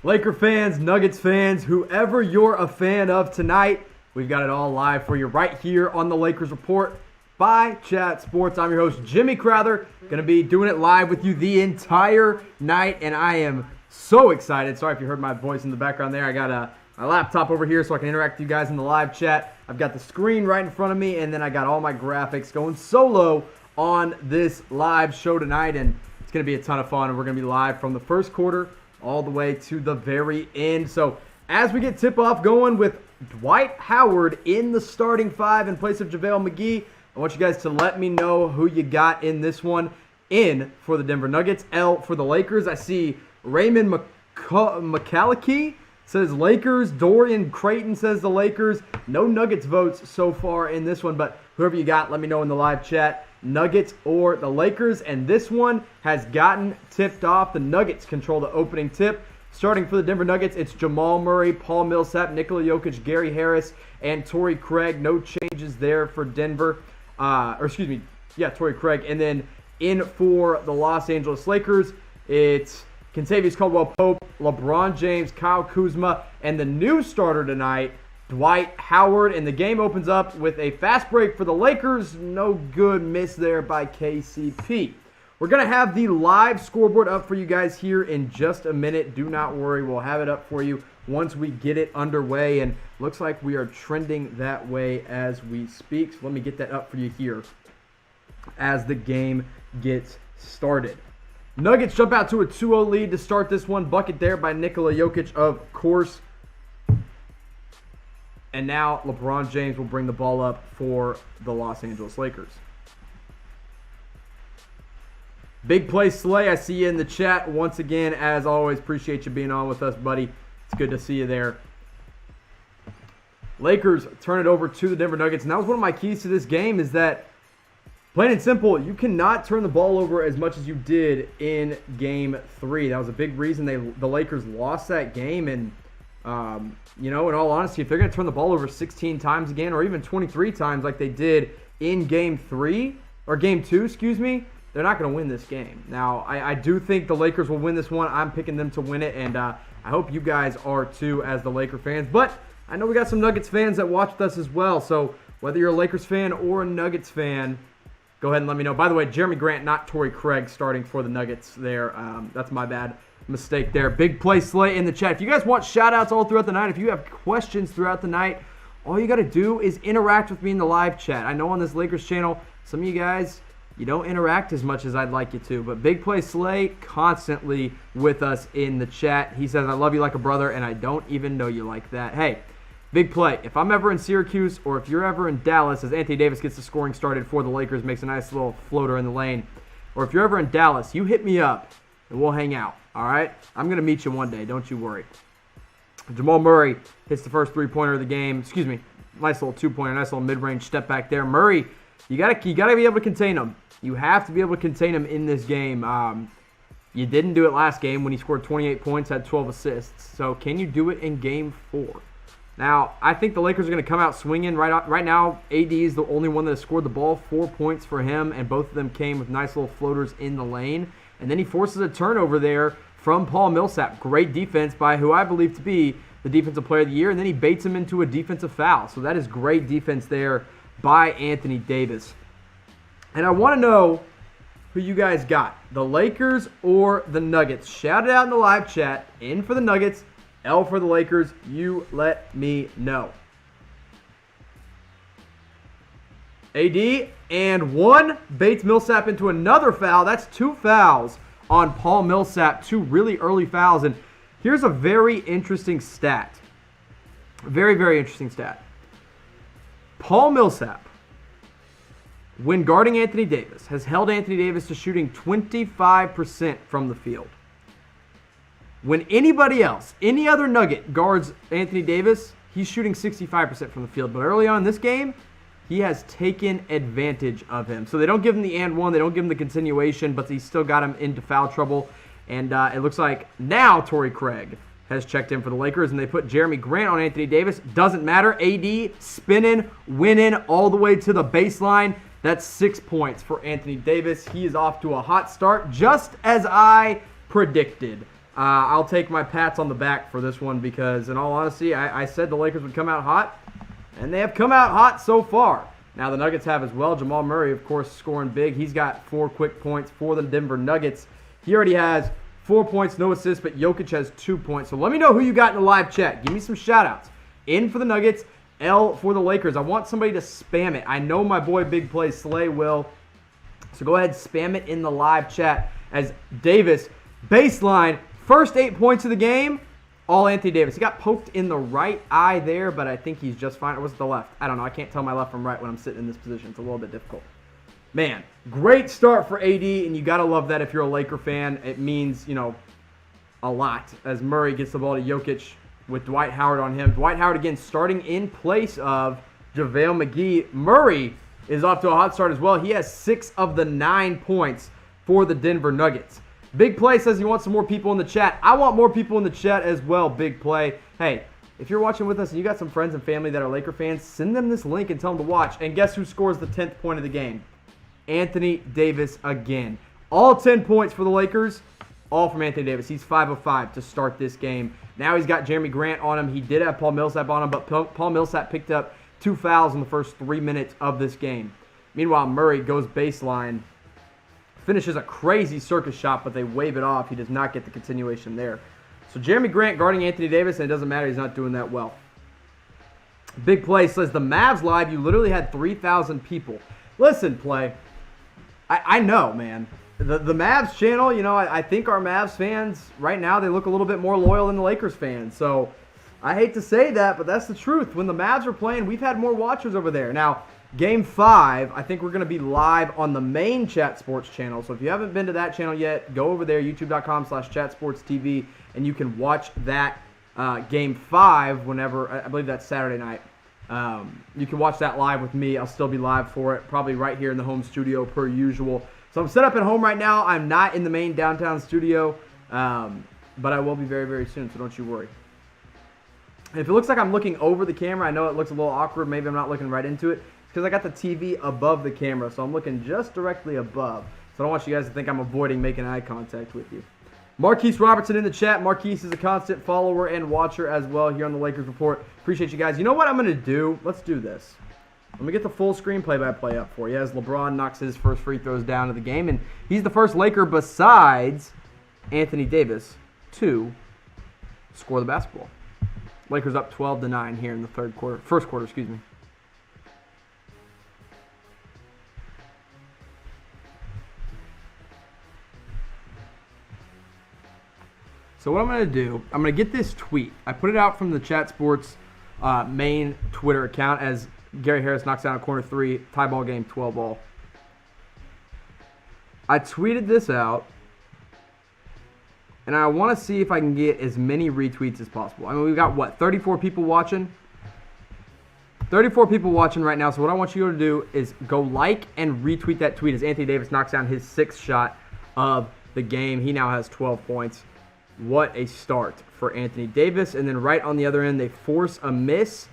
Laker fans, Nuggets fans, whoever you're a fan of tonight, we've got it all live for you right here on the Lakers Report by Chat Sports. I'm your host, Jimmy Crowther. Going to be doing it live with you the entire night, and I am so excited. Sorry if you heard my voice in the background there. I got my laptop over here so I can interact with you guys in the live chat. I've got the screen right in front of me, and then I got all my graphics going solo on this live show tonight, and it's going to be a ton of fun. And we're going to be live from the first quarter all the way to the very end. So as we get tip-off going with Dwight Howard in the starting five in place of JaVale McGee, I want you guys to let me know who you got in this one. In for the Denver Nuggets, L for the Lakers. I see Raymond McCallachey says Lakers. Dorian Creighton says the Lakers. No Nuggets votes so far in this one, but whoever you got, let me know in the live chat. Nuggets or the Lakers, and this one has gotten tipped off. The Nuggets control the opening tip. Starting for the Denver Nuggets, it's Jamal Murray, Paul Millsap, Nikola Jokic, Gary Harris, and Torrey Craig. No changes there for Denver. Torrey Craig. And then in for the Los Angeles Lakers, it's Kentavious Caldwell-Pope, LeBron James, Kyle Kuzma, and the new starter tonight, Dwight Howard. And the game opens up with a fast break for the Lakers. No good miss there by KCP. We're going to have the live scoreboard up for you guys here in just a minute. Do not worry. We'll have it up for you once we get it underway. And looks like we are trending that way as we speak. So let me get that up for you here as the game gets started. Nuggets jump out to a 2-0 lead to start this one. Bucket there by Nikola Jokic, of course. And now LeBron James will bring the ball up for the Los Angeles Lakers. Big play, Slay. I see you in the chat once again. As always, appreciate you being on with us, buddy. It's good to see you there. Lakers turn it over to the Denver Nuggets. And that was one of my keys to this game, is that, plain and simple, you cannot turn the ball over as much as you did in Game 3. That was a big reason the Lakers lost that game. And in all honesty, if they're going to turn the ball over 16 times again, or even 23 times like they did in Game 2, they're not going to win this game. Now, I do think the Lakers will win this one. I'm picking them to win it, and I hope you guys are too as the Laker fans. But I know we got some Nuggets fans that watch with us as well, so whether you're a Lakers fan or a Nuggets fan, go ahead and let me know. By the way, Jeremy Grant, not Torrey Craig, starting for the Nuggets there. That's my bad mistake there. Big play, Slay in the chat. If you guys want shout-outs all throughout the night, if you have questions throughout the night, all you got to do is interact with me in the live chat. I know on this Lakers channel, some of you guys, you don't interact as much as I'd like you to, but Big Play Slay constantly with us in the chat. He says, I love you like a brother, and I don't even know you like that. Hey, Big Play, if I'm ever in Syracuse or if you're ever in Dallas, as Anthony Davis gets the scoring started for the Lakers, makes a nice little floater in the lane, or if you're ever in Dallas, you hit me up, and we'll hang out, all right? I'm going to meet you one day, don't you worry. Jamal Murray hits the first three-pointer of the game. Nice little two-pointer, nice little mid-range step back there. Murray, you gotta be able to contain him. You have to be able to contain him in this game. You didn't do it last game when he scored 28 points, had 12 assists. So can you do it in Game 4? Now, I think the Lakers are going to come out swinging. Right now, AD is the only one that has scored the ball. 4 points for him, and both of them came with nice little floaters in the lane. And then he forces a turnover there from Paul Millsap. Great defense by who I believe to be the Defensive Player of the Year, and then he baits him into a defensive foul. So that is great defense there by Anthony Davis. And I want to know who you guys got, the Lakers or the Nuggets. Shout it out in the live chat. In for the Nuggets, L for the Lakers. You let me know. AD and one baits Millsap into another foul. That's 2 fouls on Paul Millsap, 2 really early fouls. And here's a very interesting stat. Very, very interesting stat. Paul Millsap, when guarding Anthony Davis, has held Anthony Davis to shooting 25% from the field. When anybody else, any other Nugget guards Anthony Davis, he's shooting 65% from the field. But early on in this game, he has taken advantage of him. So they don't give him the and one, they don't give him the continuation, but he still got him into foul trouble. And it looks like now Torrey Craig has checked in for the Lakers, and they put Jeremy Grant on Anthony Davis. Doesn't matter. AD spinning, winning all the way to the baseline. That's 6 points for Anthony Davis. He is off to a hot start, just as I predicted. I'll take my pats on the back for this one because, in all honesty, I said the Lakers would come out hot, and they have come out hot so far. Now, the Nuggets have as well. Jamal Murray, of course, scoring big. He's got 4 quick points for the Denver Nuggets. He already has 4 points, no assists, but Jokic has 2 points. So let me know who you got in the live chat. Give me some shout-outs. N for the Nuggets, L for the Lakers. I want somebody to spam it. I know my boy Big Play Slay will. So go ahead, spam it in the live chat as Davis, baseline, first 8 points of the game, all Anthony Davis. He got poked in the right eye there, but I think he's just fine. Or was it the left? I don't know. I can't tell my left from right when I'm sitting in this position. It's a little bit difficult. Man, great start for AD, and you got to love that if you're a Laker fan. It means, a lot as Murray gets the ball to Jokic with Dwight Howard on him. Dwight Howard, again, starting in place of JaVale McGee. Murray is off to a hot start as well. He has 6 of the 9 points for the Denver Nuggets. Big Play says he wants some more people in the chat. I want more people in the chat as well, Big Play. Hey, if you're watching with us and you got some friends and family that are Laker fans, send them this link and tell them to watch. And guess who scores the 10th point of the game? Anthony Davis again. All 10 points for the Lakers, all from Anthony Davis. He's 5 of 5 to start this game. Now he's got Jeremy Grant on him. He did have Paul Millsap on him, but Paul Millsap picked up 2 fouls in the first 3 minutes of this game. Meanwhile, Murray goes baseline, finishes a crazy circus shot, but they wave it off. He does not get the continuation there. So Jeremy Grant guarding Anthony Davis, and it doesn't matter. He's not doing that well. Big Play says, the Mavs live, you literally had 3,000 people. Listen, Play, I know, man. The Mavs channel, I think our Mavs fans right now, they look a little bit more loyal than the Lakers fans. So I hate to say that, but that's the truth. When the Mavs are playing, we've had more watchers over there. Now, Game 5, I think we're going to be live on the main Chat Sports channel. So if you haven't been to that channel yet, go over there, youtube.com/chatsportstv, and you can watch that Game 5 whenever, I believe that's Saturday night. You can watch that live with me. I'll still be live for it, probably right here in the home studio per usual. So I'm set up at home right now. I'm not in the main downtown studio, but I will be very, very soon, so don't you worry. And if it looks like I'm looking over the camera, I know it looks a little awkward. Maybe I'm not looking right into it. Because I got the TV above the camera, so I'm looking just directly above. So I don't want you guys to think I'm avoiding making eye contact with you. Marquise Robertson in the chat. Marquise is a constant follower and watcher as well here on the Lakers Report. Appreciate you guys. You know what I'm going to do? Let's do this. Let me get the full screen play-by-play up for you as LeBron knocks his first free throws down to the game. And he's the first Laker besides Anthony Davis to score the basketball. Lakers up 12-9 here in the first quarter, excuse me. So what I'm going to do, I'm going to get this tweet. I put it out from the Chat Sports main Twitter account as Gary Harris knocks down a corner 3, tie ball game, 12-all. I tweeted this out, and I want to see if I can get as many retweets as possible. I mean, we've got, 34 people watching? 34 people watching right now, so what I want you to do is go like and retweet that tweet as Anthony Davis knocks down his 6th shot of the game. He now has 12 points. What a start for Anthony Davis. And then right on the other end, they force a miss,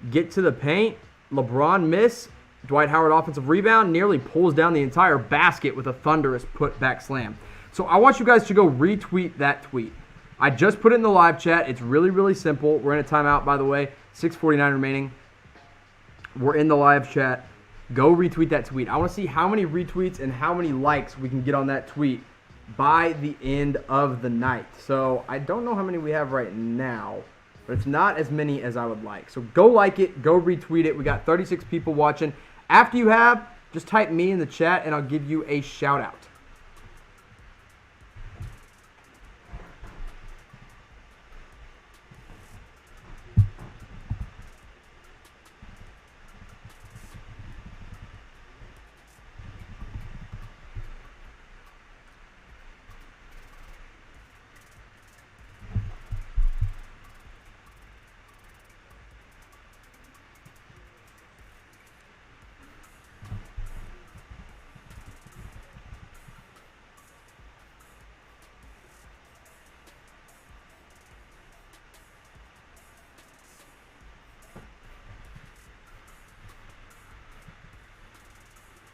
get to the paint. LeBron miss. Dwight Howard offensive rebound, nearly pulls down the entire basket with a thunderous put-back slam. So I want you guys to go retweet that tweet. I just put it in the live chat. It's really, really simple. We're in a timeout, by the way. 6:49 remaining. We're in the live chat. Go retweet that tweet. I want to see how many retweets and how many likes we can get on that tweet by the end of the night. So I don't know how many we have right now, but it's not as many as I would like. So go like it, go retweet it. We got 36 people watching. After you have, just type me in the chat and I'll give you a shout out.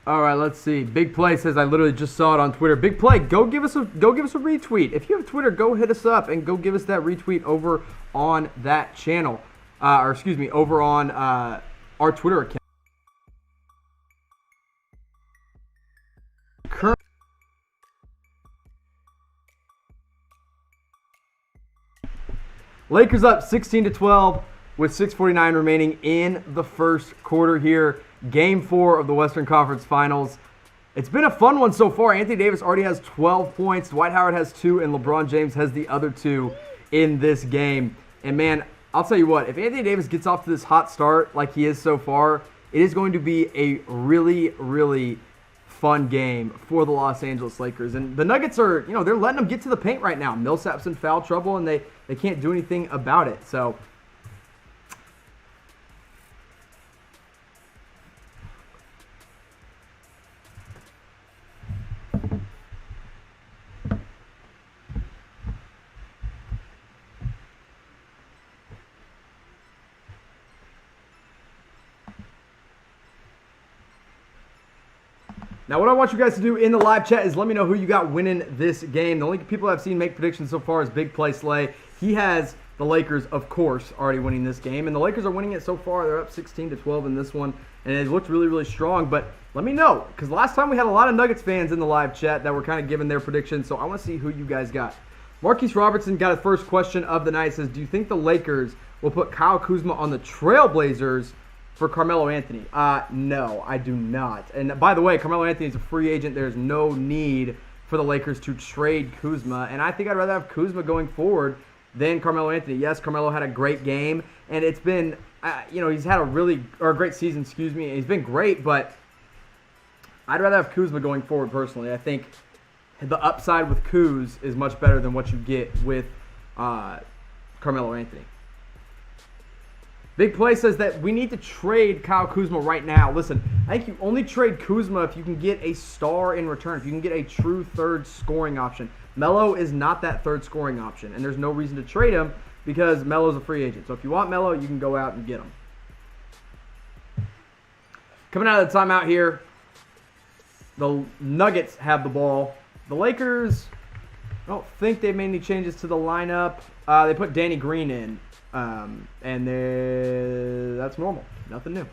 All right, let's see. Big Play says I literally just saw it on Twitter. Big Play, go give us a retweet. If you have Twitter, go hit us up and go give us that retweet over on that channel, over on our Twitter account. Lakers up 16-12 with 6:49 remaining in the first quarter here. Game 4 of the Western Conference Finals. It's been a fun one so far. Anthony Davis already has 12 points. Dwight Howard has 2, and LeBron James has the other 2 in this game. And, man, I'll tell you what, if Anthony Davis gets off to this hot start like he is so far, it is going to be a really, really fun game for the Los Angeles Lakers. And the Nuggets are, they're letting them get to the paint right now. Millsap's in foul trouble, and they can't do anything about it. So, now, what I want you guys to do in the live chat is let me know who you got winning this game. The only people I've seen make predictions so far is Big Play Slay. He has the Lakers, of course, already winning this game. And the Lakers are winning it so far. They're up 16-12 in this one. And it looked really, really strong. But let me know, because last time we had a lot of Nuggets fans in the live chat that were kind of giving their predictions. So I want to see who you guys got. Marquise Robertson got a first question of the night. It says, do you think the Lakers will put Kyle Kuzma on the Trailblazers for Carmelo Anthony? No, I do not. And by the way, Carmelo Anthony is a free agent. There's no need for the Lakers to trade Kuzma. And I think I'd rather have Kuzma going forward than Carmelo Anthony. Yes, Carmelo had a great game, and it's been, he's had a great season, and he's been great, but I'd rather have Kuzma going forward personally. I think the upside with Kuz is much better than what you get with Carmelo Anthony. Big Play says that we need to trade Kyle Kuzma right now. Listen, I think you only trade Kuzma if you can get a star in return, if you can get a true third scoring option. Melo is not that third scoring option, and there's no reason to trade him because Melo's a free agent. So if you want Melo, you can go out and get him. Coming out of the timeout here, the Nuggets have the ball. The Lakers, I don't think they made any changes to the lineup. They put Danny Green in. And that's normal. Nothing new.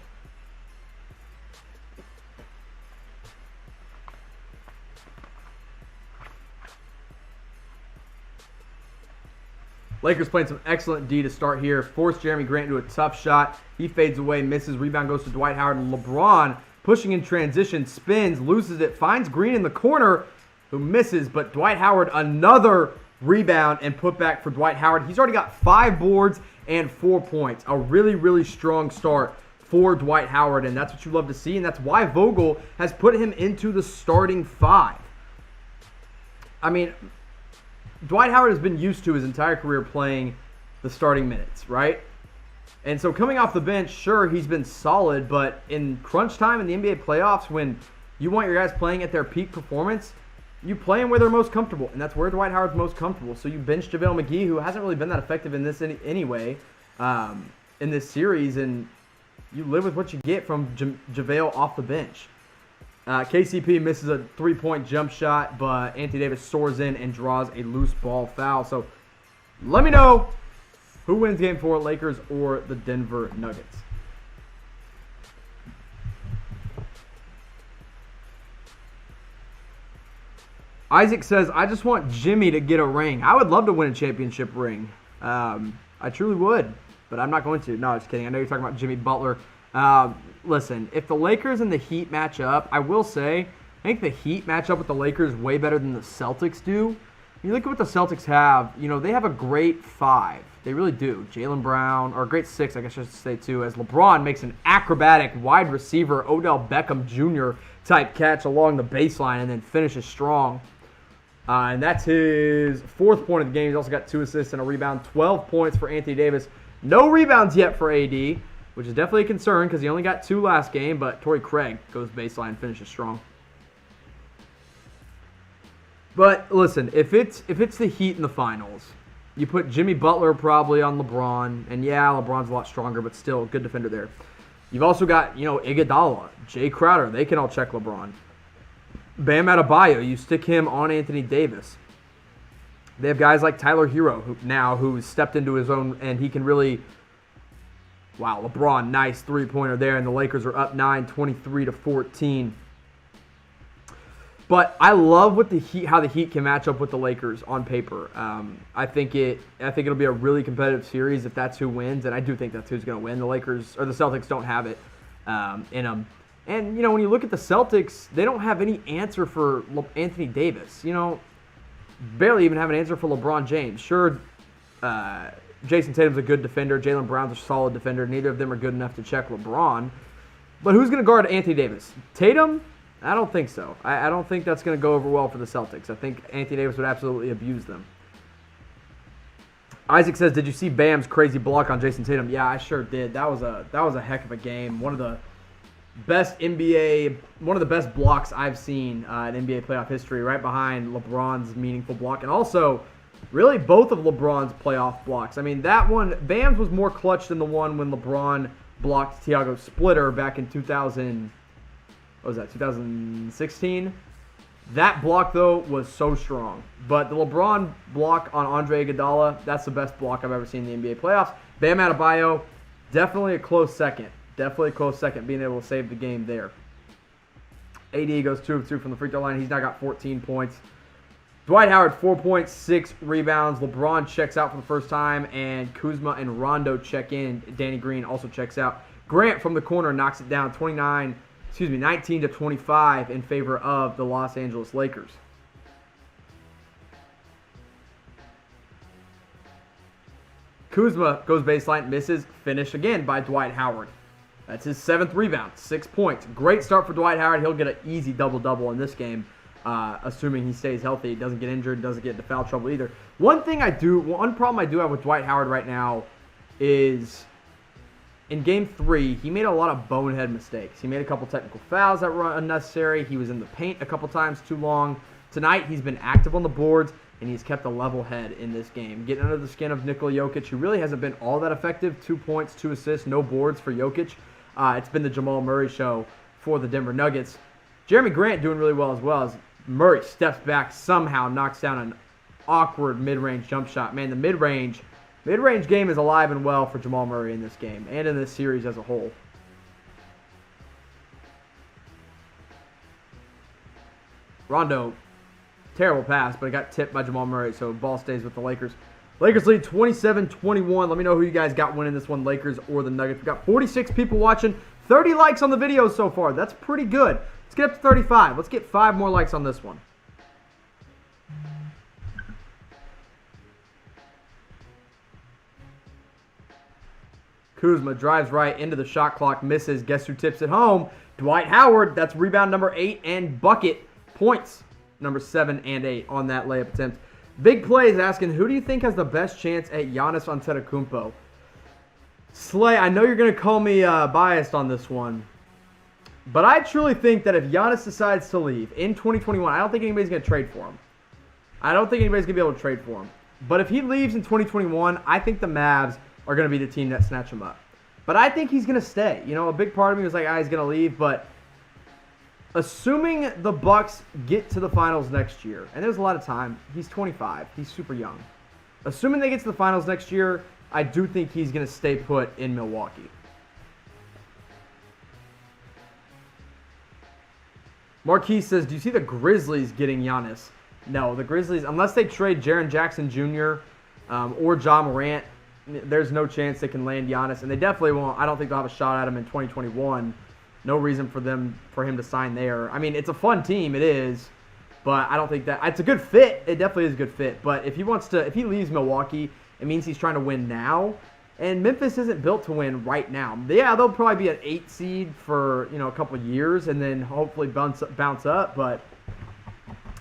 Lakers playing some excellent D to start here. Force Jeremy Grant into a tough shot. He fades away, misses. Rebound goes to Dwight Howard. And LeBron pushing in transition, spins, loses it, finds Green in the corner, who misses. But Dwight Howard, another rebound and put back for Dwight Howard. He's already got 5 boards and 4 points. A really, really strong start for Dwight Howard, and that's what you love to see, and that's why Vogel has put him into the starting 5. I mean, Dwight Howard has been used to his entire career playing the starting minutes, right? And so coming off the bench, sure, he's been solid, but in crunch time in the NBA playoffs, when you want your guys playing at their peak performance, you play them where they're most comfortable, and that's where Dwight Howard's most comfortable. So you bench JaVale McGee, who hasn't really been that effective in this anyway, in this series, and you live with what you get from JaVale off the bench. KCP misses a 3-point jump shot, but Anthony Davis soars in and draws a loose ball foul. So let me know who wins Game 4, Lakers or the Denver Nuggets. Isaac says, I just want Jimmy to get a ring. I would love to win a championship ring. I truly would, but I'm not going to. No, just kidding. I know you're talking about Jimmy Butler. Listen, if the Lakers and the Heat match up, I will say, I think the Heat match up with the Lakers way better than the Celtics do. You look at what the Celtics have, they have a great 5. They really do. Jaylen Brown, or a great 6, I guess I should say, too, as LeBron makes an acrobatic wide receiver, Odell Beckham Jr. type catch along the baseline and then finishes strong. And that's his 4th point of the game. He's also got 2 assists and a rebound. 12 points for Anthony Davis. No rebounds yet for AD, which is definitely a concern because he only got 2 last game, but Torrey Craig goes baseline and finishes strong. But listen, if it's the Heat in the finals, you put Jimmy Butler probably on LeBron, and yeah, LeBron's a lot stronger, but still a good defender there. You've also got, Iguodala, Jay Crowther. They can all check LeBron. Bam Adebayo, you stick him on Anthony Davis. They have guys like Tyler Hero who's stepped into his own, and he can really, wow, LeBron, nice three-pointer there, and the Lakers are up 9, 23-14. But I love how the Heat can match up with the Lakers on paper. I think it'll be a really competitive series if that's who wins, and I do think that's who's going to win. The Lakers or the Celtics don't have it in them. And when you look at the Celtics, they don't have any answer for Anthony Davis. Barely even have an answer for LeBron James. Sure, Jason Tatum's a good defender. Jaylen Brown's a solid defender. Neither of them are good enough to check LeBron. But who's going to guard Anthony Davis? Tatum? I don't think so. I don't think that's going to go over well for the Celtics. I think Anthony Davis would absolutely abuse them. Isaac says, "Did you see Bam's crazy block on Jason Tatum?" Yeah, I sure did. That was a heck of a game. One of the best blocks I've seen in NBA playoff history, right behind LeBron's meaningful block, and also really both of LeBron's playoff blocks. I mean, that one, Bam's was more clutch than the one when LeBron blocked Thiago Splitter back in 2016? That block, though, was so strong. But the LeBron block on Andre Iguodala, that's the best block I've ever seen in the NBA playoffs. Bam Adebayo, definitely a close second. Being able to save the game there. AD goes 2 of 2 from the free throw line. He's now got 14 points. Dwight Howard, 4 points, 6 rebounds. LeBron checks out for the first time, and Kuzma and Rondo check in. Danny Green also checks out. Grant from the corner knocks it down 19-25 in favor of the Los Angeles Lakers. Kuzma goes baseline, misses, finished again by Dwight Howard. That's his 7th rebound, 6 points. Great start for Dwight Howard. He'll get an easy double-double in this game, assuming he stays healthy, doesn't get injured, doesn't get into foul trouble either. One problem I do have with Dwight Howard right now is in Game 3, he made a lot of bonehead mistakes. He made a couple technical fouls that were unnecessary. He was in the paint a couple times too long. Tonight, he's been active on the boards, and he's kept a level head in this game. Getting under the skin of Nikola Jokic, who really hasn't been all that effective. 2 points, 2 assists, no boards for Jokic. It's been the Jamal Murray show for the Denver Nuggets. Jeremy Grant doing really well as Murray steps back, somehow knocks down an awkward mid-range jump shot. Man, the mid-range game is alive and well for Jamal Murray in this game and in this series as a whole. Rondo, terrible pass, but it got tipped by Jamal Murray, so ball stays with the Lakers. Lakers lead 27-21. Let me know who you guys got winning this one, Lakers or the Nuggets. We've got 46 people watching, 30 likes on the video so far. That's pretty good. Let's get up to 35. Let's get 5 more likes on this one. Kuzma drives right into the shot clock, misses. Guess who tips it home? Dwight Howard. That's rebound number 8 and bucket points number 7 and 8 on that layup attempt. Big Play is asking, who do you think has the best chance at Giannis Antetokounmpo? Slay, I know you're going to call me biased on this one, but I truly think that if Giannis decides to leave in 2021, I don't think anybody's going to trade for him. I don't think anybody's going to be able to trade for him. But if he leaves in 2021, I think the Mavs are going to be the team that snatch him up. But I think he's going to stay. A big part of me was like, he's going to leave, but assuming the Bucks get to the finals next year, and there's a lot of time, he's 25, he's super young. Assuming they get to the finals next year, I do think he's going to stay put in Milwaukee. Marquise says, do you see the Grizzlies getting Giannis? No, the Grizzlies, unless they trade Jaren Jackson Jr. Or Ja Morant, there's no chance they can land Giannis, and they definitely won't. I don't think they'll have a shot at him in 2021. No reason for him to sign there. I mean, it's a fun team, it is, but I don't think that it's a good fit. It definitely is a good fit. But if he leaves Milwaukee, it means he's trying to win now. And Memphis isn't built to win right now. Yeah, they'll probably be an 8 seed for a couple of years, and then hopefully bounce up. But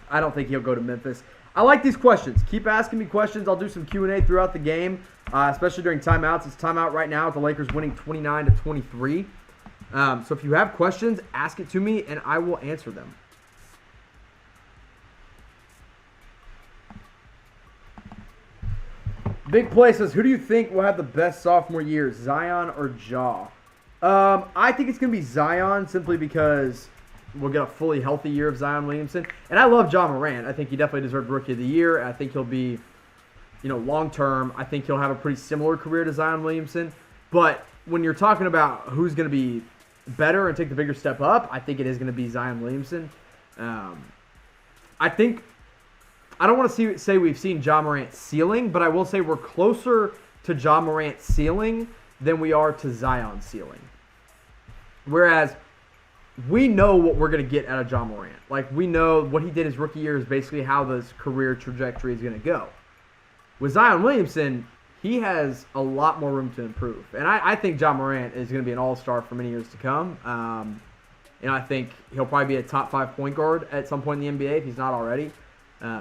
I don't think he'll go to Memphis. I like these questions. Keep asking me questions. I'll do some Q&A throughout the game, especially during timeouts. It's timeout right now with the Lakers winning 29-23. So if you have questions, ask it to me, and I will answer them. Big Play says, who do you think will have the best sophomore year, Zion or Ja? I think it's going to be Zion simply because we'll get a fully healthy year of Zion Williamson. And I love Jamal Murray. I think he definitely deserved Rookie of the Year. I think he'll be, long term, I think he'll have a pretty similar career to Zion Williamson. But when you're talking about who's going to be better and take the bigger step up, I think it is going to be Zion Williamson. I don't want to say we've seen Ja Morant's ceiling, but I will say we're closer to Ja Morant's ceiling than we are to Zion's ceiling. Whereas we know what we're going to get out of Ja Morant. Like, we know what he did his rookie year is basically how this career trajectory is going to go. With Zion Williamson, he has a lot more room to improve. And I think Ja Morant is going to be an all-star for many years to come. I think he'll probably be a top 5 point guard at some point in the NBA if he's not already.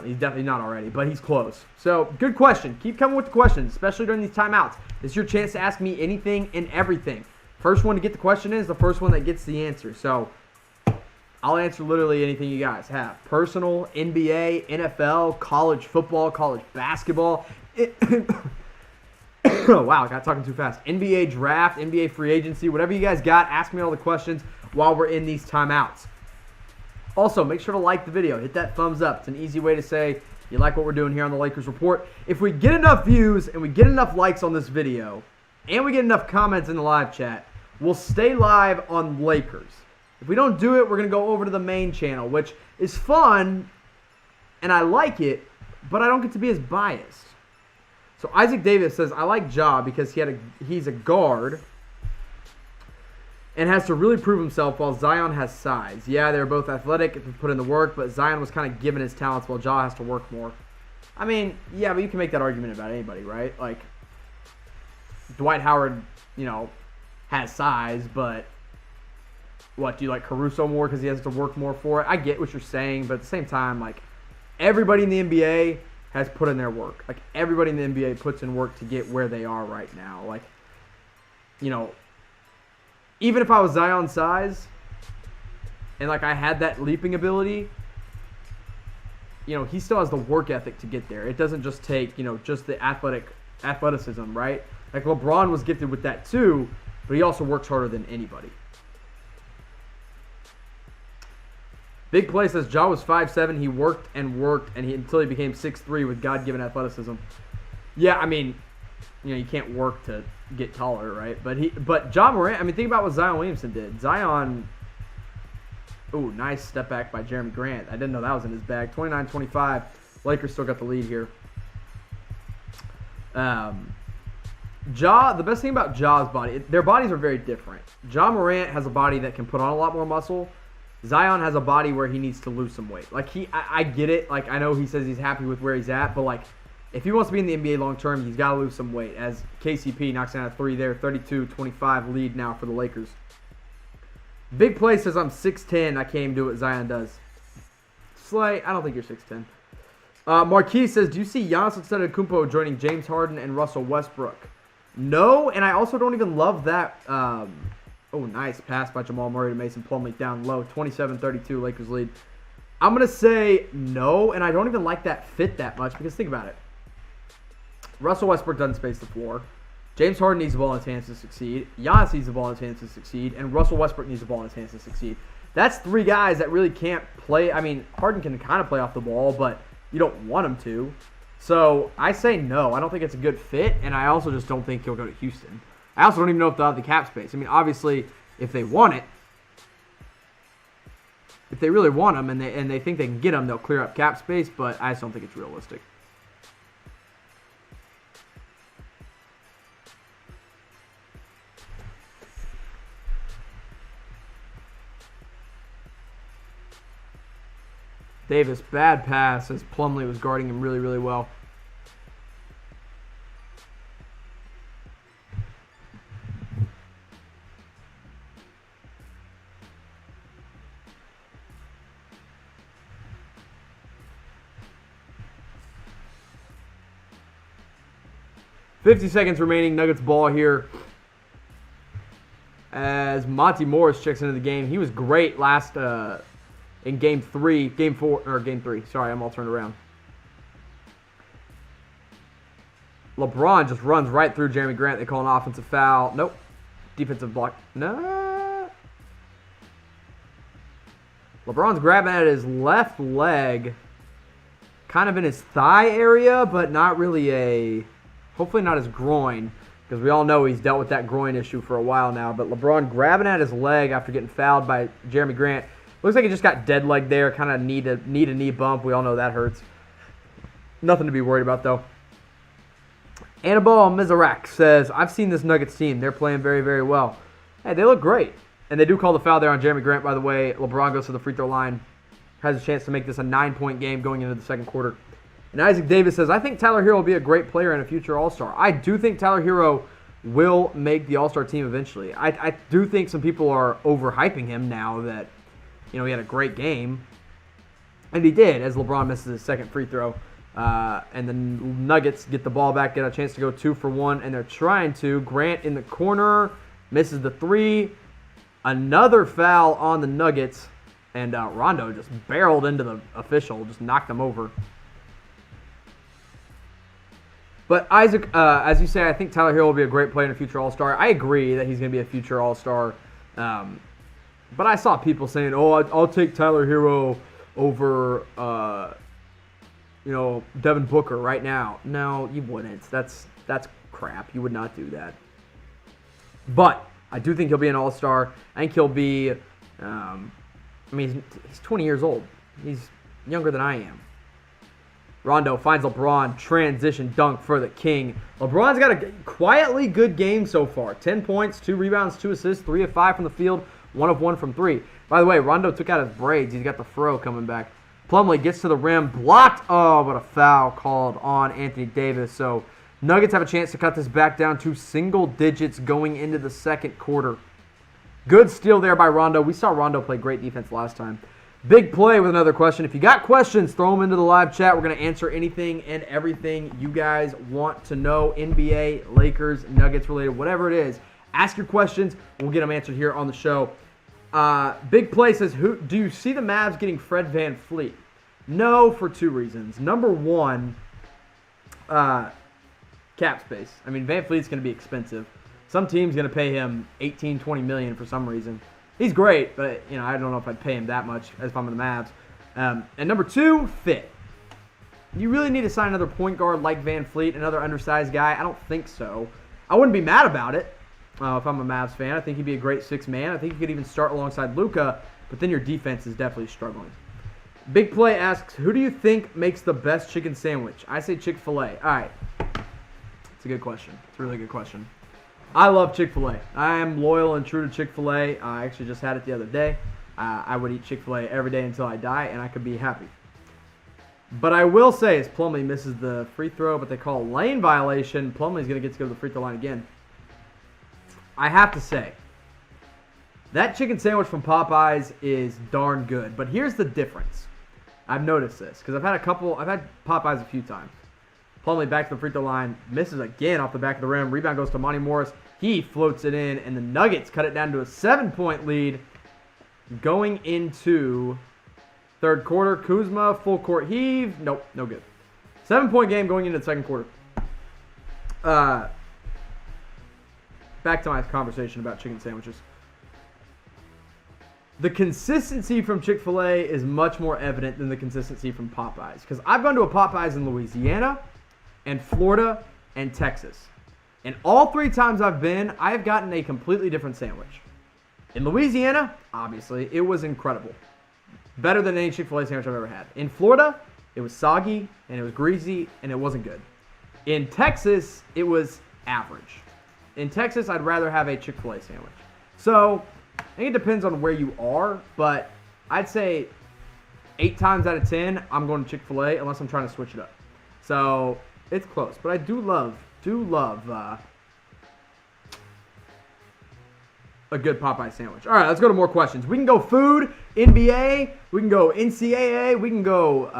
He's definitely not already, but he's close. So, good question. Keep coming with the questions, especially during these timeouts. It's your chance to ask me anything and everything. First one to get the question is the first one that gets the answer. So, I'll answer literally anything you guys have. Personal, NBA, NFL, college football, college basketball. Wow, I got talking too fast. NBA draft, NBA free agency, whatever you guys got, ask me all the questions while we're in these timeouts. Also, make sure to like the video. Hit that thumbs up. It's an easy way to say you like what we're doing here on the Lakers Report. If we get enough views and we get enough likes on this video and we get enough comments in the live chat, we'll stay live on Lakers. If we don't do it, we're going to go over to the main channel, which is fun, and I like it, but I don't get to be as biased. So Isaac Davis says, I like Ja because he's a guard and has to really prove himself while Zion has size. Yeah, they're both athletic if you put in the work, but Zion was kind of given his talents while Ja has to work more. I mean, yeah, but you can make that argument about anybody, right? Like, Dwight Howard, has size, but what, do you like Caruso more because he has to work more for it? I get what you're saying, but at the same time, like, everybody in the NBA has put in their work. Like, everybody in the NBA puts in work to get where they are right now. Like, even if I was Zion's size and, like, I had that leaping ability, he still has the work ethic to get there. It doesn't just take, just the athleticism, right? Like, LeBron was gifted with that too, but he also works harder than anybody. Big Play says Ja was 5'7". He worked until he became 6'3" with God-given athleticism. Yeah, I mean, you can't work to get taller, right? But Ja Morant, I mean, think about what Zion Williamson did. Zion, ooh, nice step back by Jeremy Grant. I didn't know that was in his bag. 29-25. Lakers still got the lead here. Ja, the best thing about Ja's body, their bodies are very different. Ja Morant has a body that can put on a lot more muscle. Zion has a body where he needs to lose some weight. Like, I get it. Like, I know he says he's happy with where he's at, but, like, if he wants to be in the NBA long term, he's got to lose some weight. As KCP knocks down a 3 there, 32-25 lead now for the Lakers. Big Play says I'm 6'10". I can't even do what Zion does. Slay, I don't think you're 6'10". Marquis says, do you see Giannis Antetokounmpo joining James Harden and Russell Westbrook? No, and I also don't even love that. Oh, nice pass by Jamal Murray to Mason Plumlee down low. 27-32, Lakers lead. I'm going to say no, and I don't even like that fit that much because think about it. Russell Westbrook doesn't space the floor. James Harden needs the ball in his hands to succeed. Giannis needs the ball in his hands to succeed. And Russell Westbrook needs the ball in his hands to succeed. That's 3 guys that really can't play. I mean, Harden can kind of play off the ball, but you don't want him to. So I say no. I don't think it's a good fit, and I also just don't think he'll go to Houston. I also don't even know if they'll have the cap space. I mean, obviously, if they want it, if they really want him and they think they can get him, they'll clear up cap space, but I just don't think it's realistic. Davis, bad pass as Plumlee was guarding him really, really well. $50 seconds remaining. Nuggets ball here. As Monty Morris checks into the game. He was great last in game 3. Game 3. Sorry, I'm all turned around. LeBron just runs right through Jeremy Grant. They call an offensive foul. Nope. defensive block. No. LeBron's grabbing at his left leg. Kind of in his thigh area, but not really hopefully not his groin. Because we all know he's dealt with that groin issue for a while now. But LeBron grabbing at his leg after getting fouled by Jeremy Grant. Looks like he just got dead leg there. Kind of need a knee bump. We all know that hurts. Nothing to be worried about, though. Annabelle Mizarak says, I've seen this Nuggets team. They're playing very, very well. Hey, they look great. And they do call the foul there on Jeremy Grant, by the way. LeBron goes to the free throw line. Has a chance to make this a 9-point game going into the second quarter. And Isaac Davis says, I think Tyler Hero will be a great player and a future All-Star. I do think Tyler Hero will make the All-Star team eventually. I do think some people are overhyping him now that, he had a great game. And he did, as LeBron misses his second free throw. And the Nuggets get the ball back, get a chance to go 2 for 1, and they're trying to. Grant in the corner, misses the 3. Another foul on the Nuggets, and Rondo just barreled into the official, just knocked him over. But Isaac, as you say, I think Tyler Hero will be a great player and a future All-Star. I agree that he's going to be a future All-Star. But I saw people saying, I'll take Tyler Hero over, Devin Booker right now. No, you wouldn't. That's crap. You would not do that. But I do think he'll be an All-Star. I think he'll be, he's 20 years old. He's younger than I am. Rondo finds LeBron, transition dunk for the King. LeBron's got a quietly good game so far. 10 points, 2 rebounds, 2 assists, 3 of 5 from the field, 1 of 1 from 3. By the way, Rondo took out his braids. He's got the fro coming back. Plumlee gets to the rim, blocked. Oh, but a foul called on Anthony Davis. So Nuggets have a chance to cut this back down to single digits going into the second quarter. Good steal there by Rondo. We saw Rondo play great defense last time. Big play with another question. If you got questions, throw them into the live chat. We're going to answer anything and everything you guys want to know. NBA, Lakers, Nuggets related, whatever it is. Ask your questions. We'll get them answered here on the show. Big play says, do you see the Mavs getting Fred VanVleet? No, for 2 reasons. Number 1, cap space. VanVleet's going to be expensive. Some team's going to pay him $18, $20 million for some reason. He's great, but I don't know if I'd pay him that much if I'm in the Mavs. And number 2, fit. You really need to sign another point guard like VanVleet, another undersized guy? I don't think so. I wouldn't be mad about it if I'm a Mavs fan. I think he'd be a great 6th man. I think he could even start alongside Luka, but then your defense is definitely struggling. Big Play asks, who do you think makes the best chicken sandwich? I say Chick-fil-A. All right. It's a good question. It's a really good question. I love Chick-fil-A. I am loyal and true to Chick-fil-A. I actually just had it the other day. I would eat Chick-fil-A every day until I die, and I could be happy. But I will say, as Plumlee misses the free throw, but they call a lane violation, Plumlee's going to get to go to the free throw line again. I have to say, that chicken sandwich from Popeyes is darn good. But here's the difference. I've noticed this, because I've had Popeyes a few times. Plumlee back to the free throw line, misses again off the back of the rim. Rebound goes to Monty Morris. He floats it in, and the Nuggets cut it down to a 7-point lead going into third quarter. Kuzma, full court heave. Nope, no good. 7-point game going into the second quarter. Back to my conversation about chicken sandwiches. The consistency from Chick-fil-A is much more evident than the consistency from Popeyes. Because I've gone to a Popeyes in Louisiana and Florida and Texas. And all 3 times I've been, I have gotten a completely different sandwich. In Louisiana, obviously, it was incredible. Better than any Chick-fil-A sandwich I've ever had. In Florida, it was soggy and it was greasy and it wasn't good. In Texas, it was average. In Texas, I'd rather have a Chick-fil-A sandwich. So, I think it depends on where you are, but I'd say 8 times out of 10, I'm going to Chick-fil-A unless I'm trying to switch it up. So, it's close. But I do love a good Popeye sandwich. All right, let's go to more questions. We can go food, NBA, we can go NCAA, we can go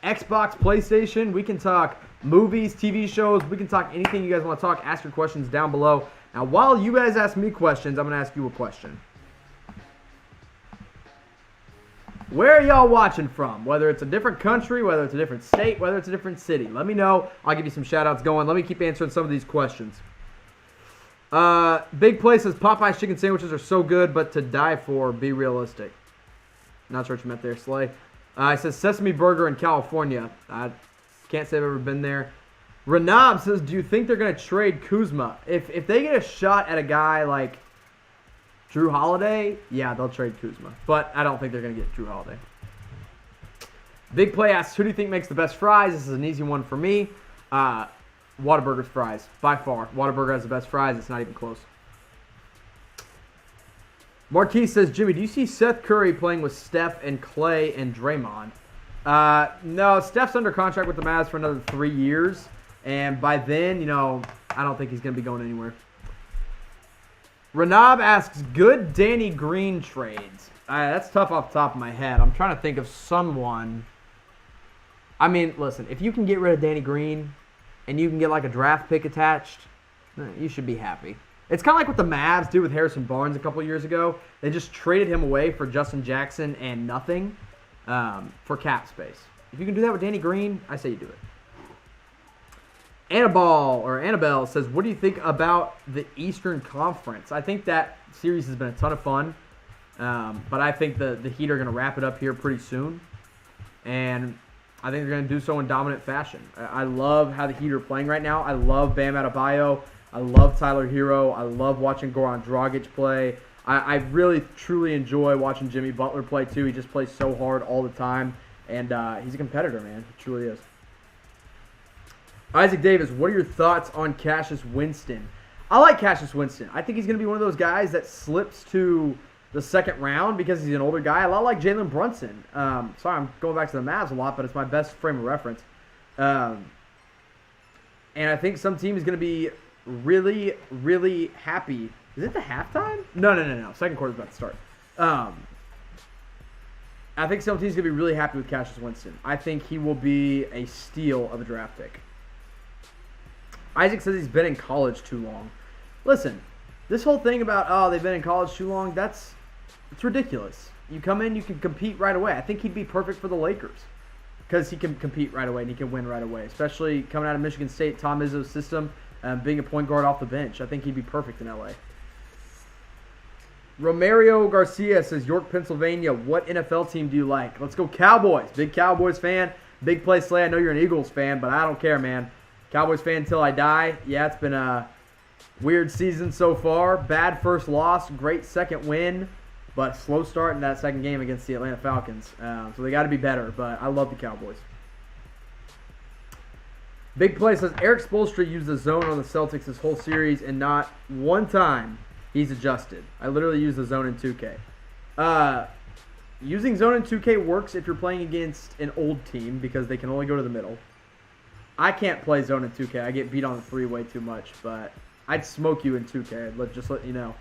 Xbox, PlayStation, we can talk movies, TV shows, we can talk anything you guys want to talk. Ask your questions down below. Now, while you guys ask me questions, I'm going to ask you a question. Where are y'all watching from? Whether it's a different country, whether it's a different state, whether it's a different city. Let me know. I'll give you some shout-outs going. Let me keep answering some of these questions. Big Play says Popeye's chicken sandwiches are so good, but to die for, be realistic. Not sure what you meant there, Slay. It says Sesame Burger in California. I can't say I've ever been there. Renab says, do you think they're going to trade Kuzma? If they get a shot at a guy like Drew Holiday, yeah, they'll trade Kuzma. But I don't think they're going to get Drew Holiday. Big Play asks, who do you think makes the best fries? This is an easy one for me. Whataburger's fries, by far. Whataburger has the best fries. It's not even close. Marquis says, Jimmy, do you see Seth Curry playing with Steph and Clay and Draymond? No, Steph's under contract with the Mavs for another 3 years. And by then, you know, I don't think he's going to be going anywhere. Renab asks, good Danny Green trades. That's tough off the top of my head. I'm trying to think of someone. I mean, listen, if you can get rid of Danny Green and you can get like a draft pick attached, you should be happy. It's kind of like what the Mavs did with Harrison Barnes a couple of years ago. They just traded him away for Justin Jackson and nothing for cap space. If you can do that with Danny Green, I say you do it. Annabelle says, what do you think about the Eastern Conference? I think that series has been a ton of fun, but I think the Heat are going to wrap it up here pretty soon, and I think they're going to do so in dominant fashion. I love how the Heat are playing right now. I love Bam Adebayo. I love Tyler Hero. I love watching Goran Dragic play. I really, truly enjoy watching Jimmy Butler play, too. He just plays so hard all the time, and he's a competitor, man. He truly is. Isaac Davis, what are your thoughts on Cassius Winston? I like Cassius Winston. I think he's going to be one of those guys that slips to the second round because he's an older guy. A lot like Jalen Brunson. Sorry, I'm going back to the Mavs a lot, but it's my best frame of reference. And I think some team is going to be really, really happy. Is it the halftime? No. Second quarter's about to start. I think some team's going to be really happy with Cassius Winston. I think he will be a steal of a draft pick. Isaac says he's been in college too long. Listen, this whole thing about, they've been in college too long, it's ridiculous. You come in, you can compete right away. I think he'd be perfect for the Lakers because he can compete right away and he can win right away, especially coming out of Michigan State, Tom Izzo's system, being a point guard off the bench. I think he'd be perfect in L.A. Romario Garcia says, York, Pennsylvania, what NFL team do you like? Let's go Cowboys. Big Cowboys fan. Big Play Slay. I know you're an Eagles fan, but I don't care, man. Cowboys fan until I die. Yeah, it's been a weird season so far. Bad first loss, great second win, but slow start in that second game against the Atlanta Falcons. So they got to be better, but I love the Cowboys. Big Play says, Eric Spoelstra used the zone on the Celtics this whole series, and not one time he's adjusted. I literally use the zone in 2K. Using zone in 2K works if you're playing against an old team because they can only go to the middle. I can't play zone in 2K. I get beat on the 3 way too much, but I'd smoke you in 2K. Just let you know.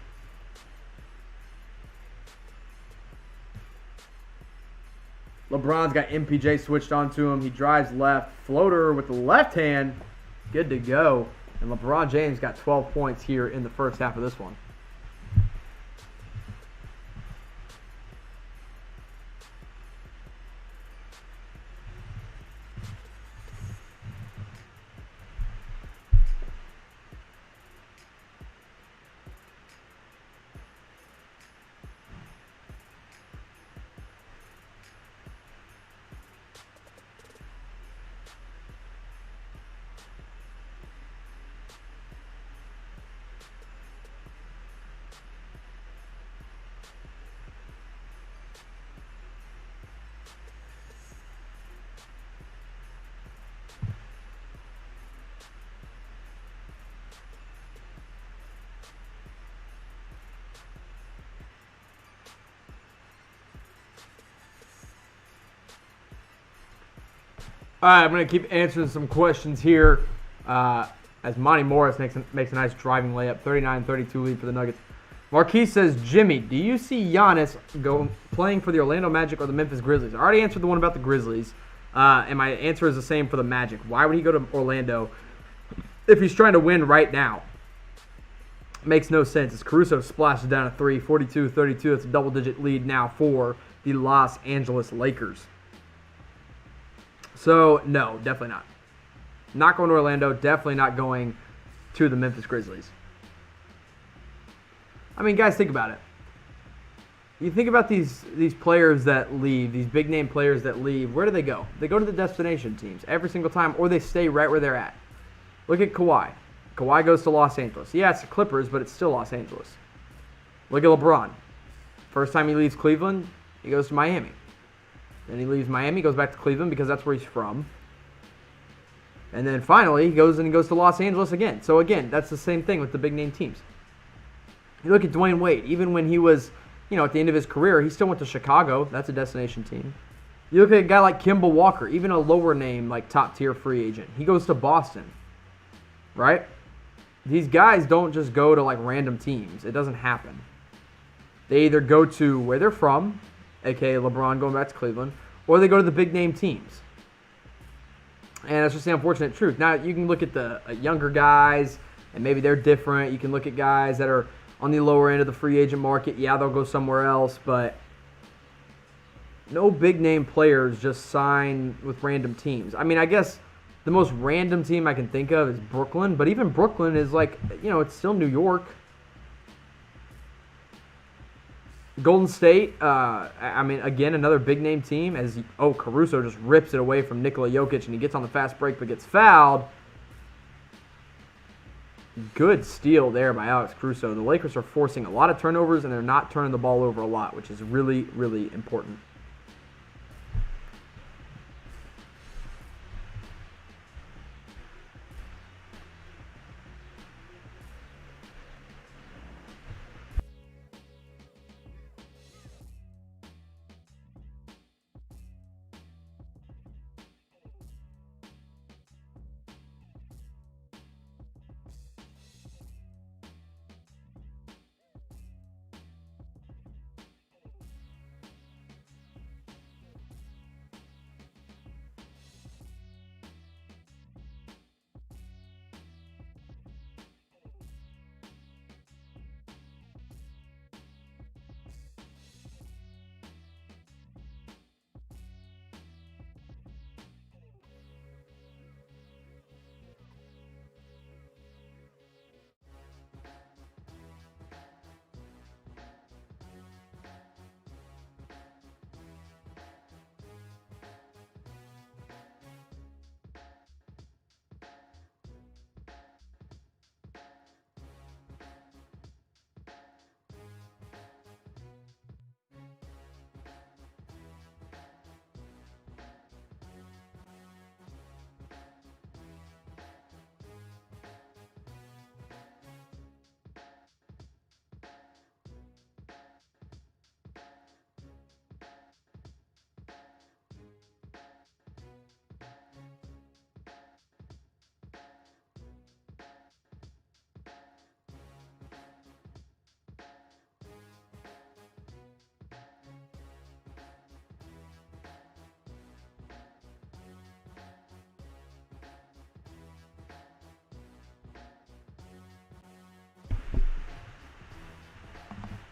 LeBron's got MPJ switched onto him. He drives left. Floater with the left hand. Good to go. And LeBron James got 12 points here in the first half of this one. All right, I'm going to keep answering some questions here as Monty Morris makes a nice driving layup. 39-32 lead for the Nuggets. Marquis says, Jimmy, do you see Giannis playing for the Orlando Magic or the Memphis Grizzlies? I already answered the one about the Grizzlies, and my answer is the same for the Magic. Why would he go to Orlando if he's trying to win right now? Makes no sense. As Caruso splashes down a 3, 42-32. That's a double-digit lead now for the Los Angeles Lakers. So, no, definitely not. Not going to Orlando. Definitely not going to the Memphis Grizzlies. I mean, guys, think about it. You think about these players that leave, these big name players that leave. Where do they go? They go to the destination teams every single time, or they stay right where they're at. Look at Kawhi. Kawhi goes to Los Angeles. Yeah, it's the Clippers, but it's still Los Angeles. Look at LeBron. First time he leaves Cleveland, he goes to Miami. Then he leaves Miami, goes back to Cleveland because that's where he's from. And then finally, he goes to Los Angeles again. So again, that's the same thing with the big name teams. You look at Dwayne Wade. Even when he was, at the end of his career, he still went to Chicago. That's a destination team. You look at a guy like Kemba Walker, even a lower name, like top-tier free agent. He goes to Boston, right? These guys don't just go to, like, random teams. It doesn't happen. They either go to where they're from, a.k.a. LeBron going back to Cleveland, or they go to the big-name teams. And that's just the unfortunate truth. Now, you can look at the younger guys, and maybe they're different. You can look at guys that are on the lower end of the free agent market. Yeah, they'll go somewhere else, but no big-name players just sign with random teams. I mean, I guess the most random team I can think of is Brooklyn, but even Brooklyn is like, it's still New York. Golden State, I mean, again, another big-name team. Caruso just rips it away from Nikola Jokic, and he gets on the fast break but gets fouled. Good steal there by Alex Caruso. The Lakers are forcing a lot of turnovers, and they're not turning the ball over a lot, which is really, really important.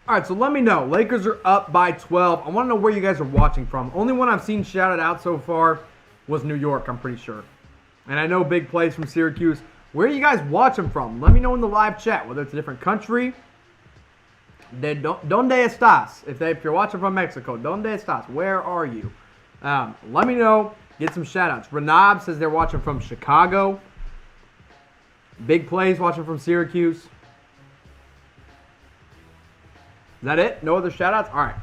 All right, so let me know. Lakers are up by 12. I want to know where you guys are watching from. Only one I've seen shouted out so far was New York, I'm pretty sure. And I know big plays from Syracuse. Where are you guys watching from? Let me know in the live chat, whether it's a different country. ¿Dónde estás? If you're watching from Mexico, ¿dónde estás? Where are you? Let me know. Get some shout-outs. Renab says they're watching from Chicago. Big plays watching from Syracuse. Is that it? No other shout-outs? All right.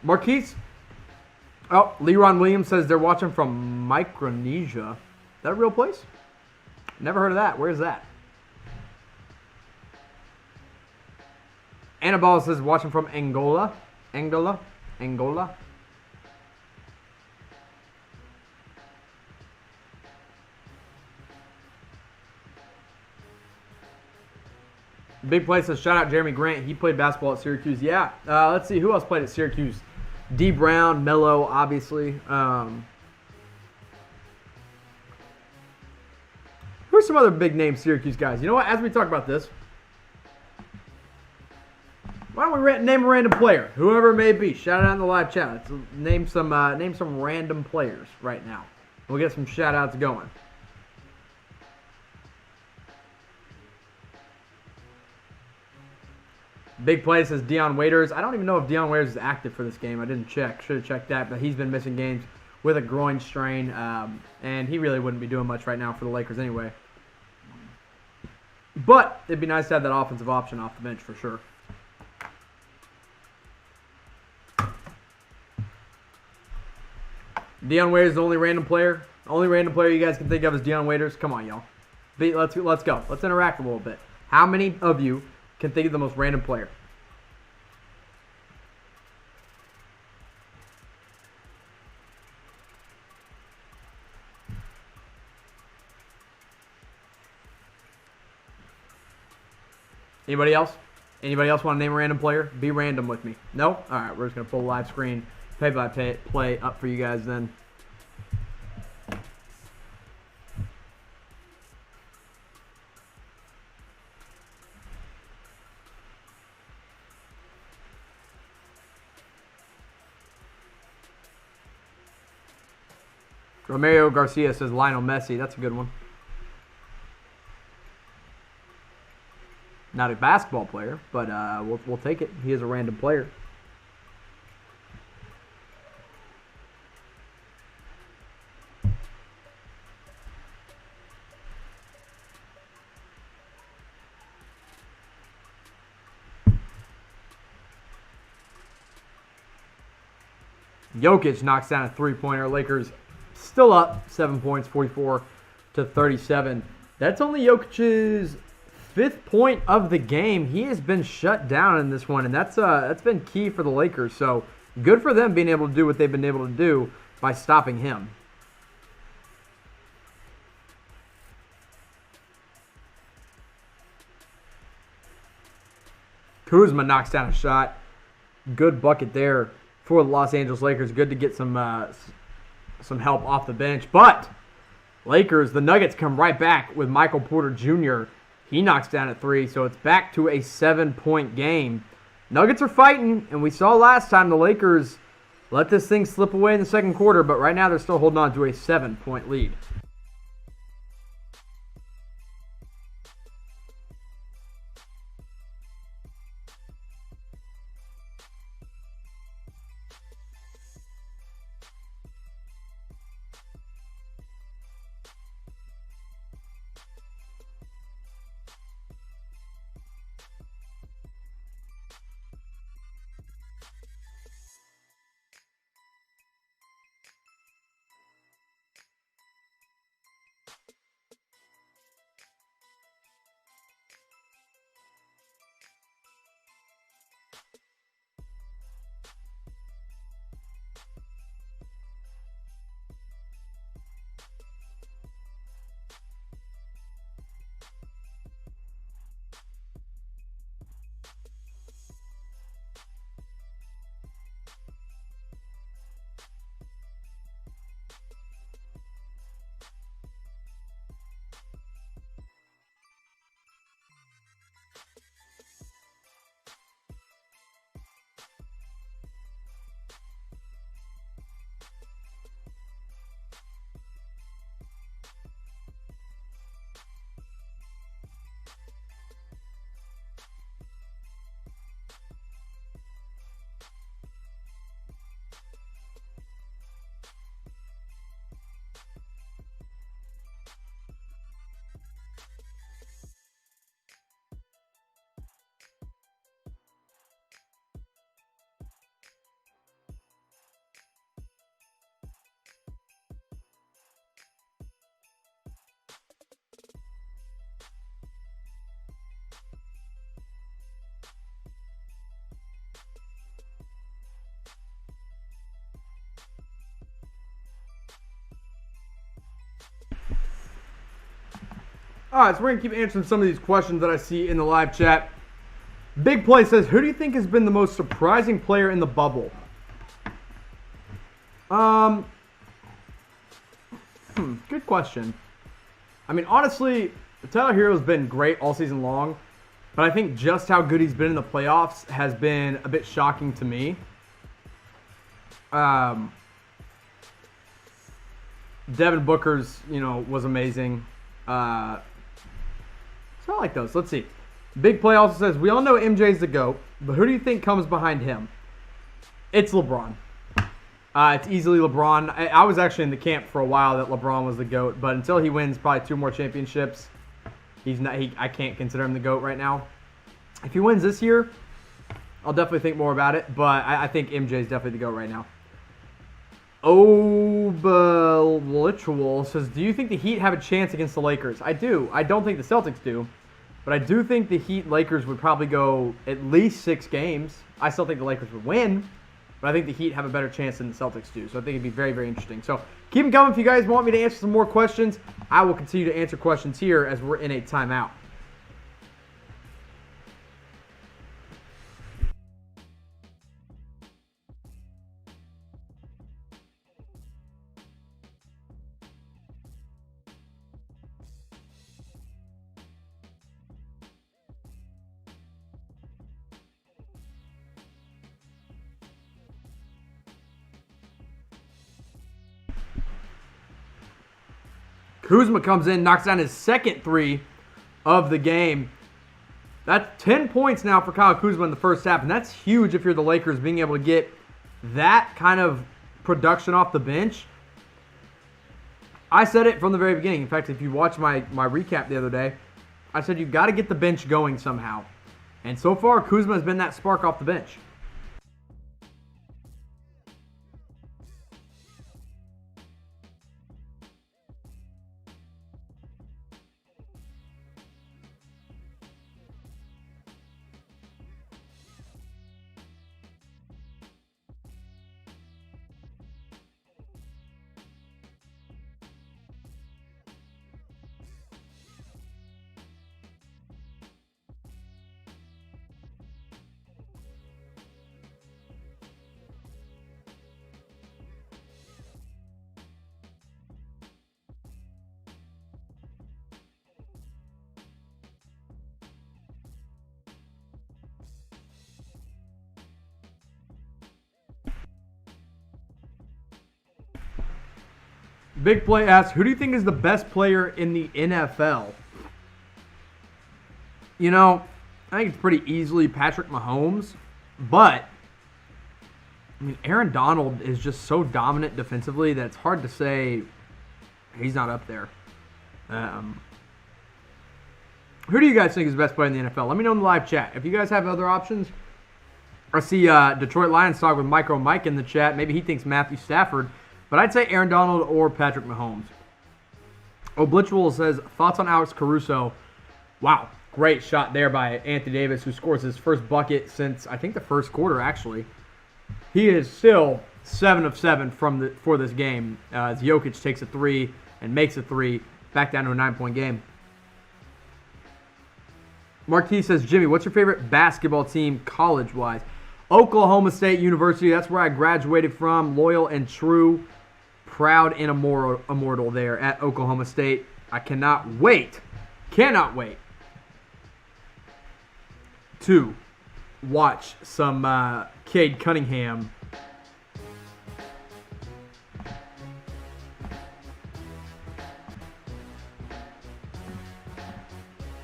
Marquise. Oh, Leron Williams says they're watching from Micronesia. Is that a real place? Never heard of that. Where's that? Annabelle says watching from Angola. Angola. Big play says shout out Jeremy Grant. He played basketball at Syracuse. Yeah. Let's see who else played at Syracuse. D. Brown, Melo, obviously. Who are some other big name Syracuse guys? You know what? As we talk about this, why don't we name a random player, whoever it may be? Shout it out in the live chat. Let's name some random players right now. We'll get some shout outs going. Big play says Dion Waiters. I don't even know if Dion Waiters is active for this game. I didn't check. Should have checked that, but he's been missing games with a groin strain, and he really wouldn't be doing much right now for the Lakers anyway. But it'd be nice to have that offensive option off the bench for sure. Dion Waiters is the only random player. Only random player you guys can think of is Dion Waiters. Come on, y'all. Let's go. Let's interact a little bit. How many of you can think of the most random player? Anybody else? Anybody else want to name a random player? Be random with me. No? All right, we're just going to pull the live screen, play up for you guys then. Romero Garcia says Lionel Messi. That's a good one. Not a basketball player, but we'll take it. He is a random player. Jokic knocks down a three-pointer. Lakers still up 7 points, 44-37. That's only Jokic's 5th point of the game. He has been shut down in this one, and that's been key for the Lakers. So good for them being able to do what they've been able to do by stopping him. Kuzma knocks down a shot. Good bucket there for the Los Angeles Lakers. Good to get some help off the bench. But Lakers, the Nuggets come right back with Michael Porter Jr. He knocks down at 3, so it's back to a 7-point game. Nuggets are fighting, and we saw last time the Lakers let this thing slip away in the second quarter, but right now they're still holding on to a 7-point lead. All right, so we're going to keep answering some of these questions that I see in the live chat. Big Play says, who do you think has been the most surprising player in the bubble? Good question. I mean, honestly, Tyler Hero's been great all season long, but I think just how good he's been in the playoffs has been a bit shocking to me. Devin Booker's, was amazing. So I like those. Let's see. Big Play also says, we all know MJ's the GOAT, but who do you think comes behind him? It's LeBron. It's easily LeBron. I was actually in the camp for a while that LeBron was the GOAT, but until he wins probably 2 more championships, he's not. I can't consider him the GOAT right now. If he wins this year, I'll definitely think more about it, but I think MJ's definitely the GOAT right now. Oblitual says, do you think the Heat have a chance against the Lakers? I do. I don't think the Celtics do, but I do think the Heat-Lakers would probably go at least 6 games. I still think the Lakers would win, but I think the Heat have a better chance than the Celtics do. So I think it'd be very, very interesting. So keep them coming if you guys want me to answer some more questions. I will continue to answer questions here as we're in a timeout. Kuzma comes in, knocks down his second 3 of the game. That's 10 points now for Kyle Kuzma in the first half, and that's huge if you're the Lakers, being able to get that kind of production off the bench. I said it from the very beginning. In fact, if you watch my recap the other day, I said you've got to get the bench going somehow. And so far, Kuzma has been that spark off the bench. Big Play asks, who do you think is the best player in the NFL? You know, I think it's pretty easily Patrick Mahomes, but I mean, Aaron Donald is just so dominant defensively that it's hard to say he's not up there. Who do you guys think is the best player in the NFL? Let me know in the live chat. If you guys have other options, I see Detroit Lions talk with Micro Mike in the chat. Maybe he thinks Matthew Stafford. But I'd say Aaron Donald or Patrick Mahomes. Oblitual says, thoughts on Alex Caruso? Wow, great shot there by Anthony Davis, who scores his first bucket since, I think, the first quarter, actually. He is still 7 of 7 for this game, as Jokic takes a 3 and makes a 3, back down to a 9-point game. Marquis says, Jimmy, what's your favorite basketball team college-wise? Oklahoma State University, that's where I graduated from, loyal and true. Proud and immortal there at Oklahoma State. I cannot wait to watch some Cade Cunningham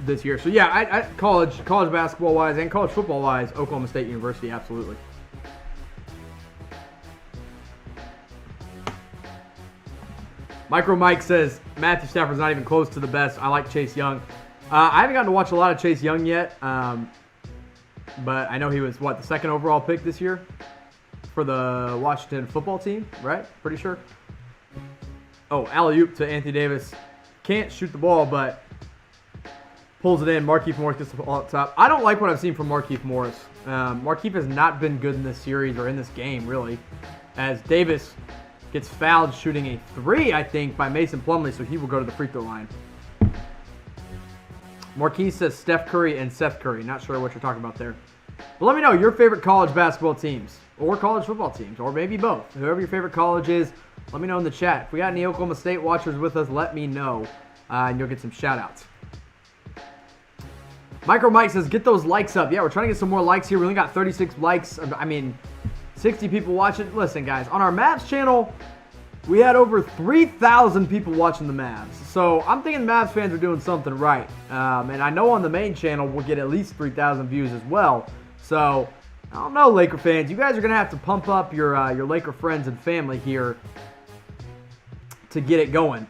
this year. So yeah, college basketball wise and college football wise, Oklahoma State University, absolutely. Micro Mike says, Matthew Stafford's not even close to the best. I like Chase Young. I haven't gotten to watch a lot of Chase Young yet, but I know he was, the second overall pick this year for the Washington football team, right? Pretty sure. Oh, alley-oop to Anthony Davis. Can't shoot the ball, but pulls it in. Markieff Morris gets the ball up top. I don't like what I've seen from Markieff Morris. Markieff has not been good in this series or in this game, really, as Davis gets fouled shooting a 3, I think, by Mason Plumlee, so he will go to the free throw line. Marquis says Steph Curry and Seth Curry. Not sure what you're talking about there. But let me know your favorite college basketball teams or college football teams, or maybe both. Whoever your favorite college is, let me know in the chat. If we got any Oklahoma State watchers with us, let me know, and you'll get some shout-outs. Micro Mike says, get those likes up. Yeah, we're trying to get some more likes here. We only got 36 likes. I mean, 60 people watching. Listen, guys, on our Maps channel, we had over 3,000 people watching the Mavs. So I'm thinking the Mavs fans are doing something right. And I know on the main channel we'll get at least 3,000 views as well. So I don't know, Laker fans. You guys are going to have to pump up your Laker friends and family here to get it going.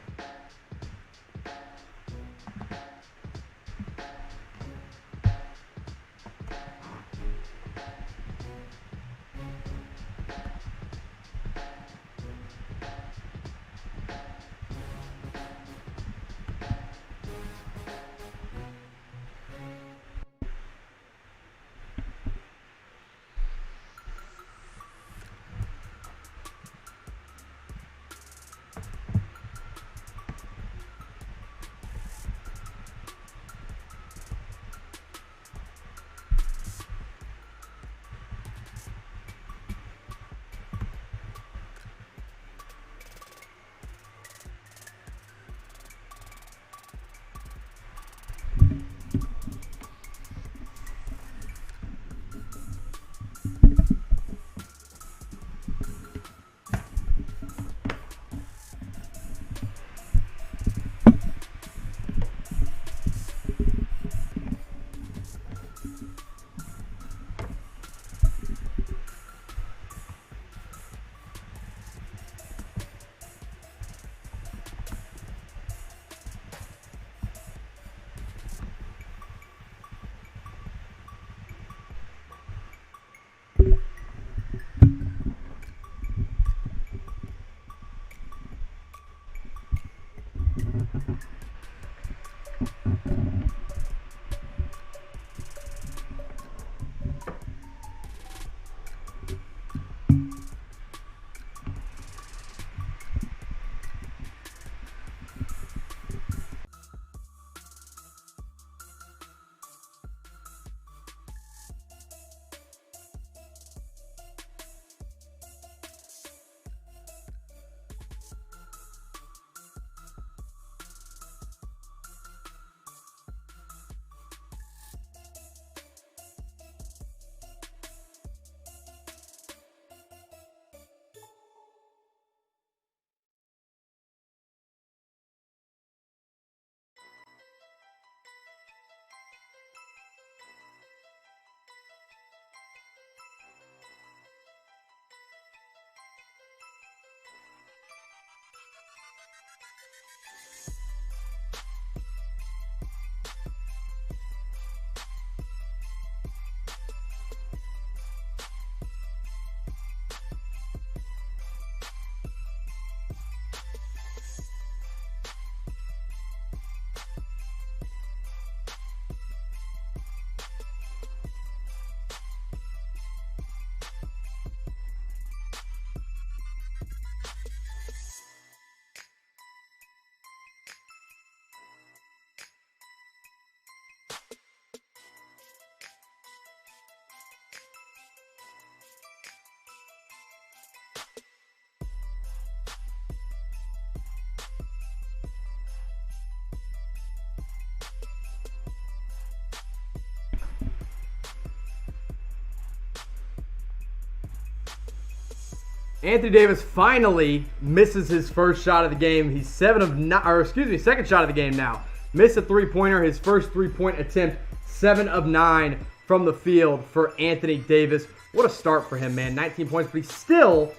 Anthony Davis finally misses his first shot of the game. He's second shot of the game now. Missed a three-pointer, his first three-point attempt, 7 of 9 from the field for Anthony Davis. What a start for him, man. 19 points, but he still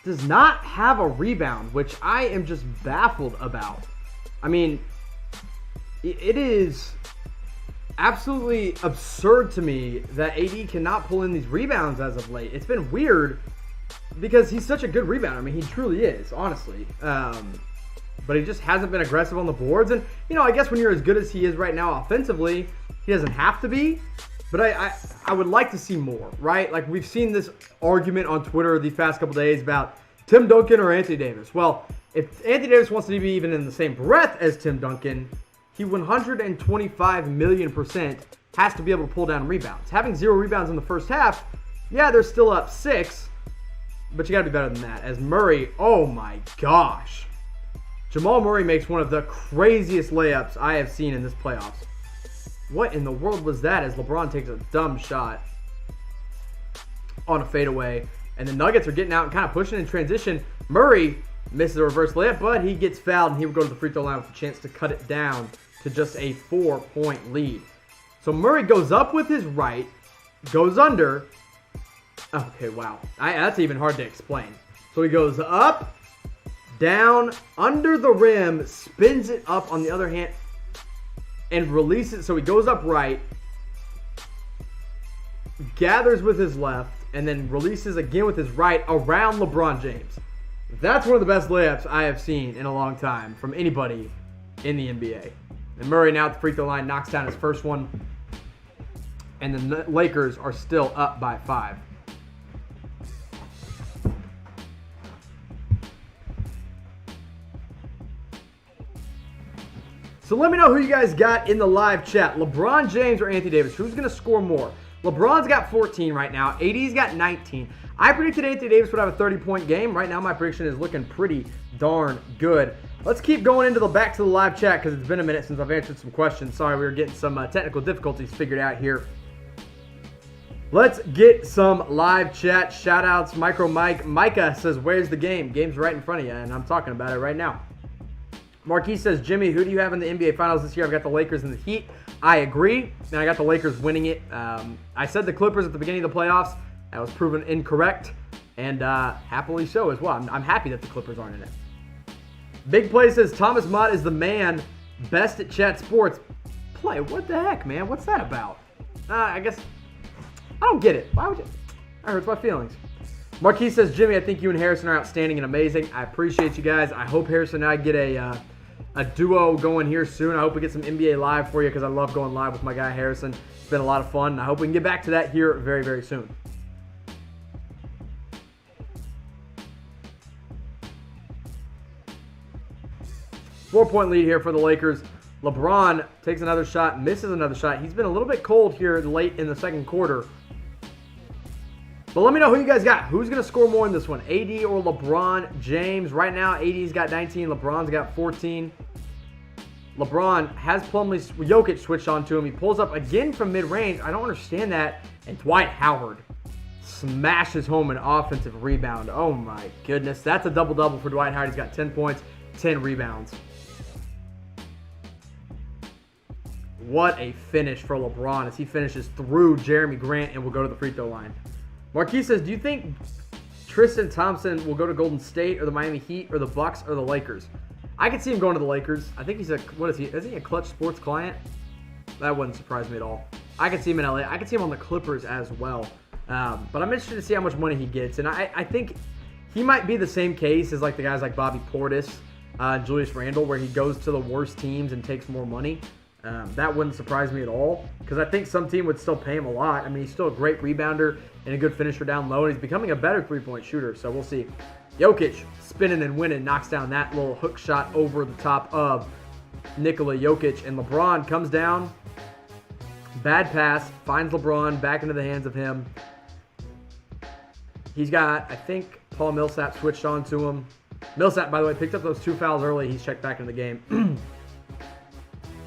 does not have a rebound, which I am just baffled about. I mean, it is absolutely absurd to me that AD cannot pull in these rebounds as of late. It's been weird because he's such a good rebounder. I mean, he truly is, honestly. But he just hasn't been aggressive on the boards. And, you know, I guess when you're as good as he is right now offensively, he doesn't have to be. But I would like to see more, right? Like, we've seen this argument on Twitter these past couple days about Tim Duncan or Anthony Davis. Well, if Anthony Davis wants to be even in the same breath as Tim Duncan, he 125 million % has to be able to pull down rebounds. Having 0 rebounds in the first half, yeah, they're still up 6, but you got to be better than that. As Murray, oh my gosh. Jamal Murray makes one of the craziest layups I have seen in this playoffs. What in the world was that as LeBron takes a dumb shot on a fadeaway, and the Nuggets are getting out and kind of pushing in transition. Murray Misses a reverse layup, but he gets fouled, and he will go to the free throw line with a chance to cut it down to just a 4-point lead. So Murray goes up with his right, goes under. Okay, wow. That's even hard to explain. So he goes up, down, under the rim, spins it up on the other hand, and releases. So he goes up right, gathers with his left, and then releases again with his right around LeBron James. That's one of the best layups I have seen in a long time from anybody in the NBA. And Murray now at the free throw line knocks down his first one. And the Lakers are still up by 5. So let me know who you guys got in the live chat. LeBron James or Anthony Davis? Who's going to score more? LeBron's got 14 right now. AD's got 19. I predicted Anthony Davis would have a 30-point game. Right now, my prediction is looking pretty darn good. Let's keep going into back to the live chat because it's been a minute since I've answered some questions. Sorry, we were getting some technical difficulties figured out here. Let's get some live chat shout-outs. Micro Mike. Micah says, where's the game? Game's right in front of you, and I'm talking about it right now. Marquis says, Jimmy, who do you have in the NBA Finals this year? I've got the Lakers and the Heat. I agree, and I got the Lakers winning it. I said the Clippers at the beginning of the playoffs. That was proven incorrect, and happily so as well. I'm happy that the Clippers aren't in it. Big Play says, Thomas Mott is the man, best at chat sports. Play, what the heck, man? What's that about? I guess, I don't get it. Why would you? That hurts my feelings. Marquis says, Jimmy, I think you and Harrison are outstanding and amazing. I appreciate you guys. I hope Harrison and I get a duo going here soon. I hope we get some NBA Live for you because I love going live with my guy Harrison. It's been a lot of fun. I hope we can get back to that here very, very soon. Four-point lead here for the Lakers. LeBron takes another shot, misses another shot. He's been a little bit cold here late in the second quarter. But let me know who you guys got. Who's going to score more in this one? AD or LeBron James? Right now, AD's got 19. LeBron's got 14. LeBron has Jokic switched on to him. He pulls up again from mid-range. I don't understand that. And Dwight Howard smashes home an offensive rebound. Oh, my goodness. That's a double-double for Dwight Howard. He's got 10 points, 10 rebounds. What a finish for LeBron as he finishes through Jeremy Grant and will go to the free throw line. Marquis says, do you think Tristan Thompson will go to Golden State or the Miami Heat or the Bucks or the Lakers? I could see him going to the Lakers. I think he's what is he? Isn't he a Clutch Sports client? That wouldn't surprise me at all. I could see him in LA. I could see him on the Clippers as well. But I'm interested to see how much money he gets. And I think he might be the same case as like the guys like Bobby Portis, Julius Randle, where he goes to the worst teams and takes more money. That wouldn't surprise me at all because I think some team would still pay him a lot. I mean, he's still a great rebounder and a good finisher down low, and he's becoming a better three-point shooter, so we'll see. Jokic spinning and winning, knocks down that little hook shot over the top of Nikola Jokic, and LeBron comes down. Bad pass, finds LeBron back into the hands of him. He's got, I think, Paul Millsap switched on to him. Millsap, by the way, picked up those 2 fouls early. He's checked back into the game.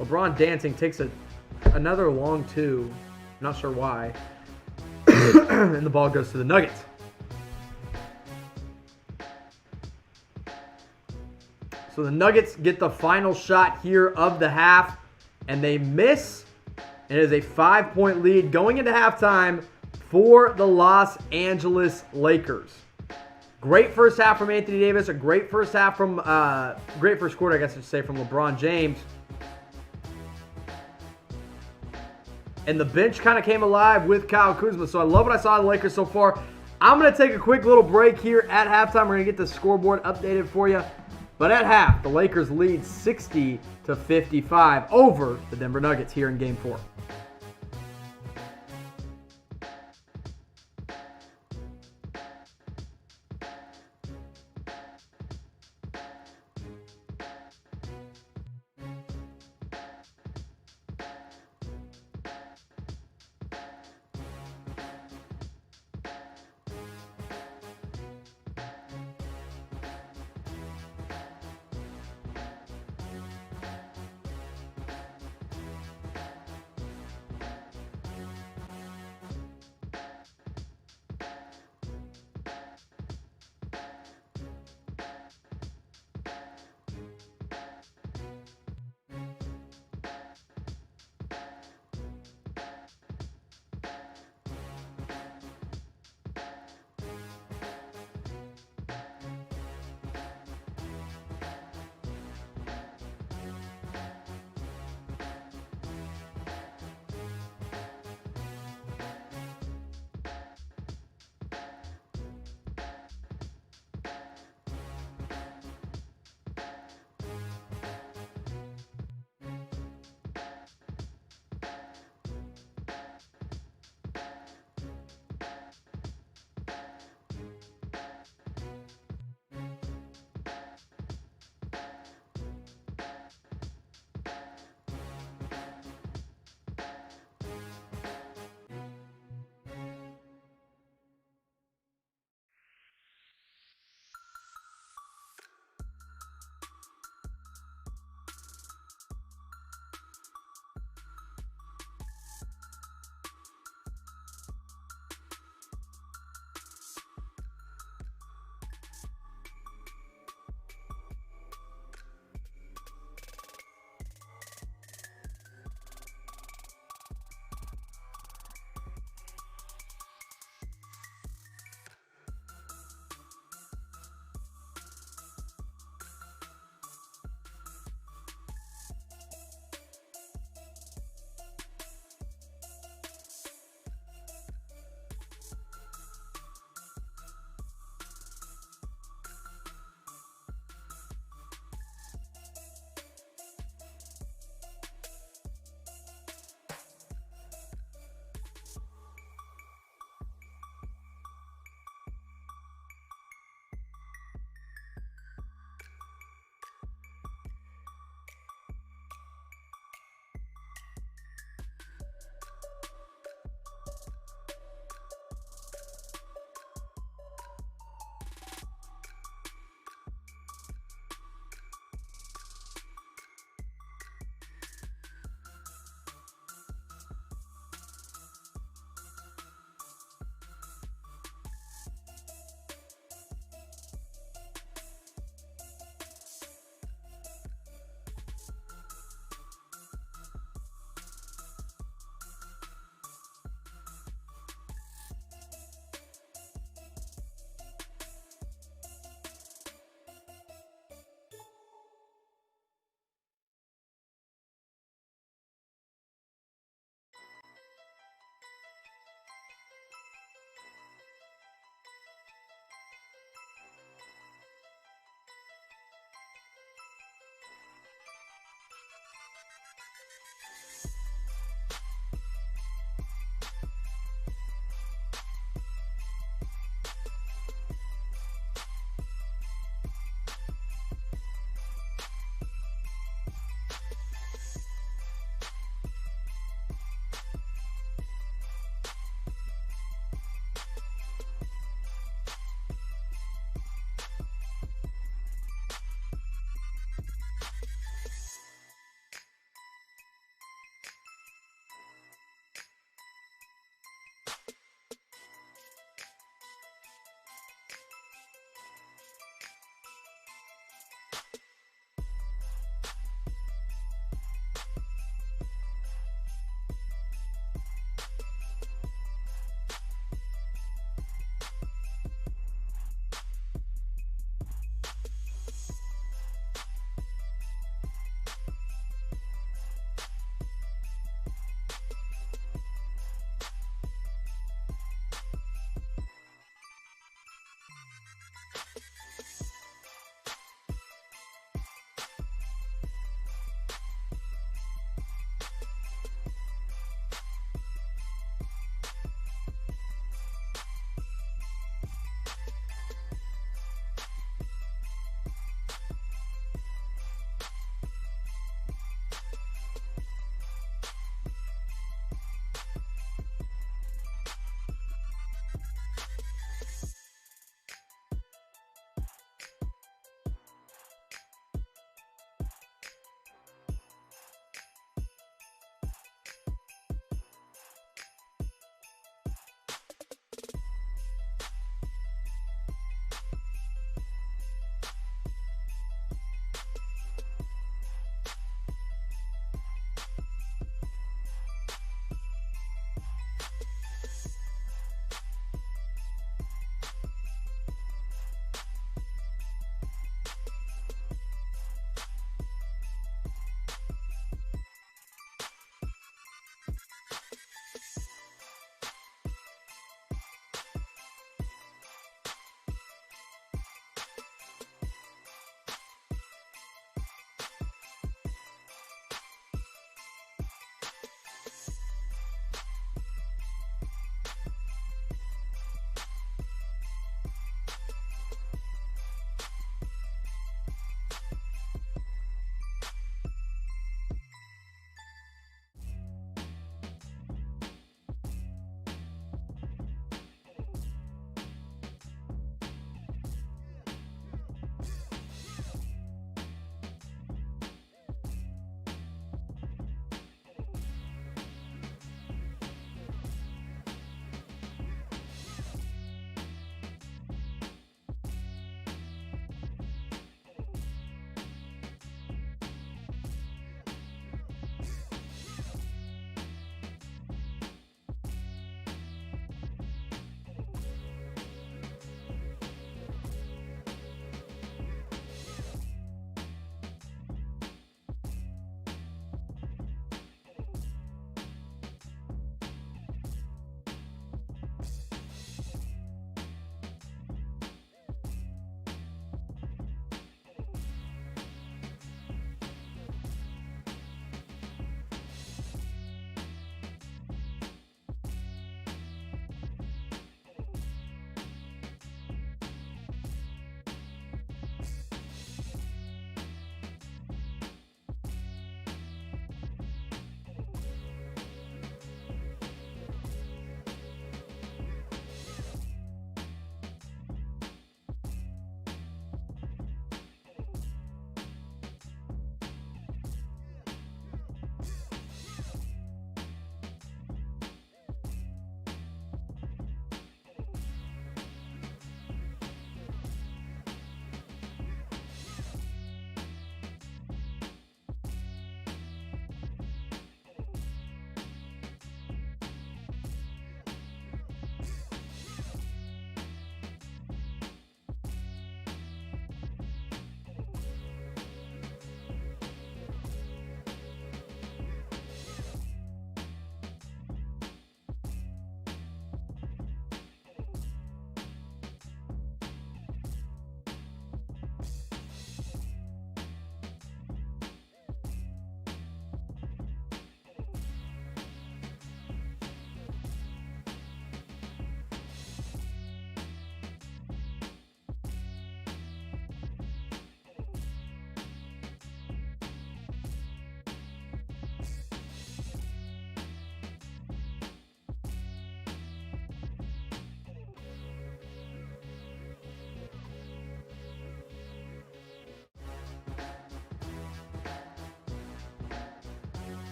LeBron dancing, takes another long 2. Not sure why. And the ball goes to the Nuggets. So the Nuggets get the final shot here of the half, and they miss. It is a 5-point lead going into halftime for the Los Angeles Lakers. Great first half from Anthony Davis. A great first half from, great first quarter, I guess I should say, from LeBron James. And the bench kind of came alive with Kyle Kuzma. So I love what I saw of the Lakers so far. I'm going to take a quick little break here at halftime. We're going to get the scoreboard updated for you. But at half, the Lakers lead 60-55 over the Denver Nuggets here in Game 4.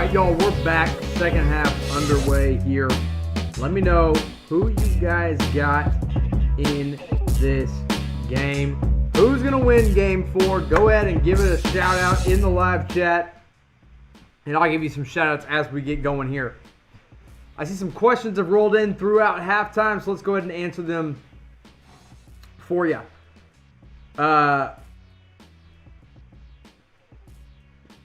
right, y'all, we're back. Second half underway here. Let me know who you guys got in this game. Who's going to win game 4? Go ahead and give it a shout out in the live chat. And I'll give you some shout outs as we get going here. I see some questions have rolled in throughout halftime, so let's go ahead and answer them for you.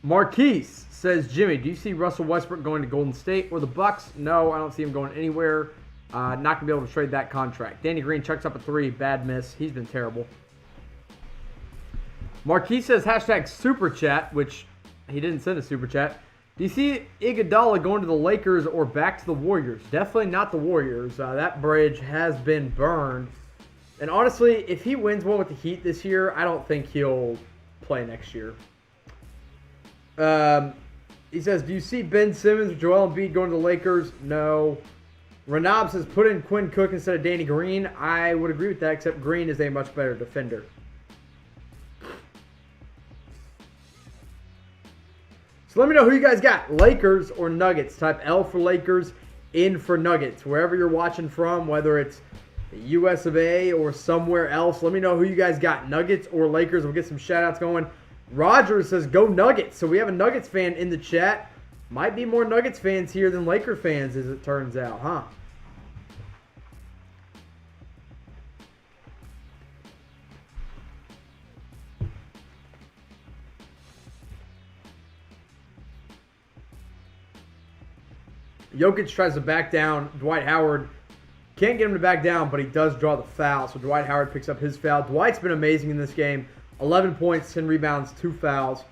Marquise says, Jimmy, do you see Russell Westbrook going to Golden State or the Bucks? No, I don't see him going anywhere. Not going to be able to trade that contract. Danny Green chucks up a 3. Bad miss. He's been terrible. Marquise says, hashtag super chat, which he didn't send a super chat. Do you see Iguodala going to the Lakers or back to the Warriors? Definitely not the Warriors. That bridge has been burned. And honestly, if he wins one with the Heat this year, I don't think he'll play next year. He says, do you see Ben Simmons or Joel Embiid going to the Lakers? No. Renab says, put in Quinn Cook instead of Danny Green. I would agree with that, except Green is a much better defender. So let me know who you guys got, Lakers or Nuggets. Type L for Lakers, N for Nuggets. Wherever you're watching from, whether it's the US of A or somewhere else, let me know who you guys got, Nuggets or Lakers. We'll get some shout-outs going. Roger says, go Nuggets. So we have a Nuggets fan in the chat. Might be more Nuggets fans here than Laker fans, as it turns out, huh? Jokic tries to back down. Dwight Howard can't get him to back down, but he does draw the foul. So Dwight Howard picks up his foul. Dwight's been amazing in this game. 11 points, 10 rebounds, 2 fouls.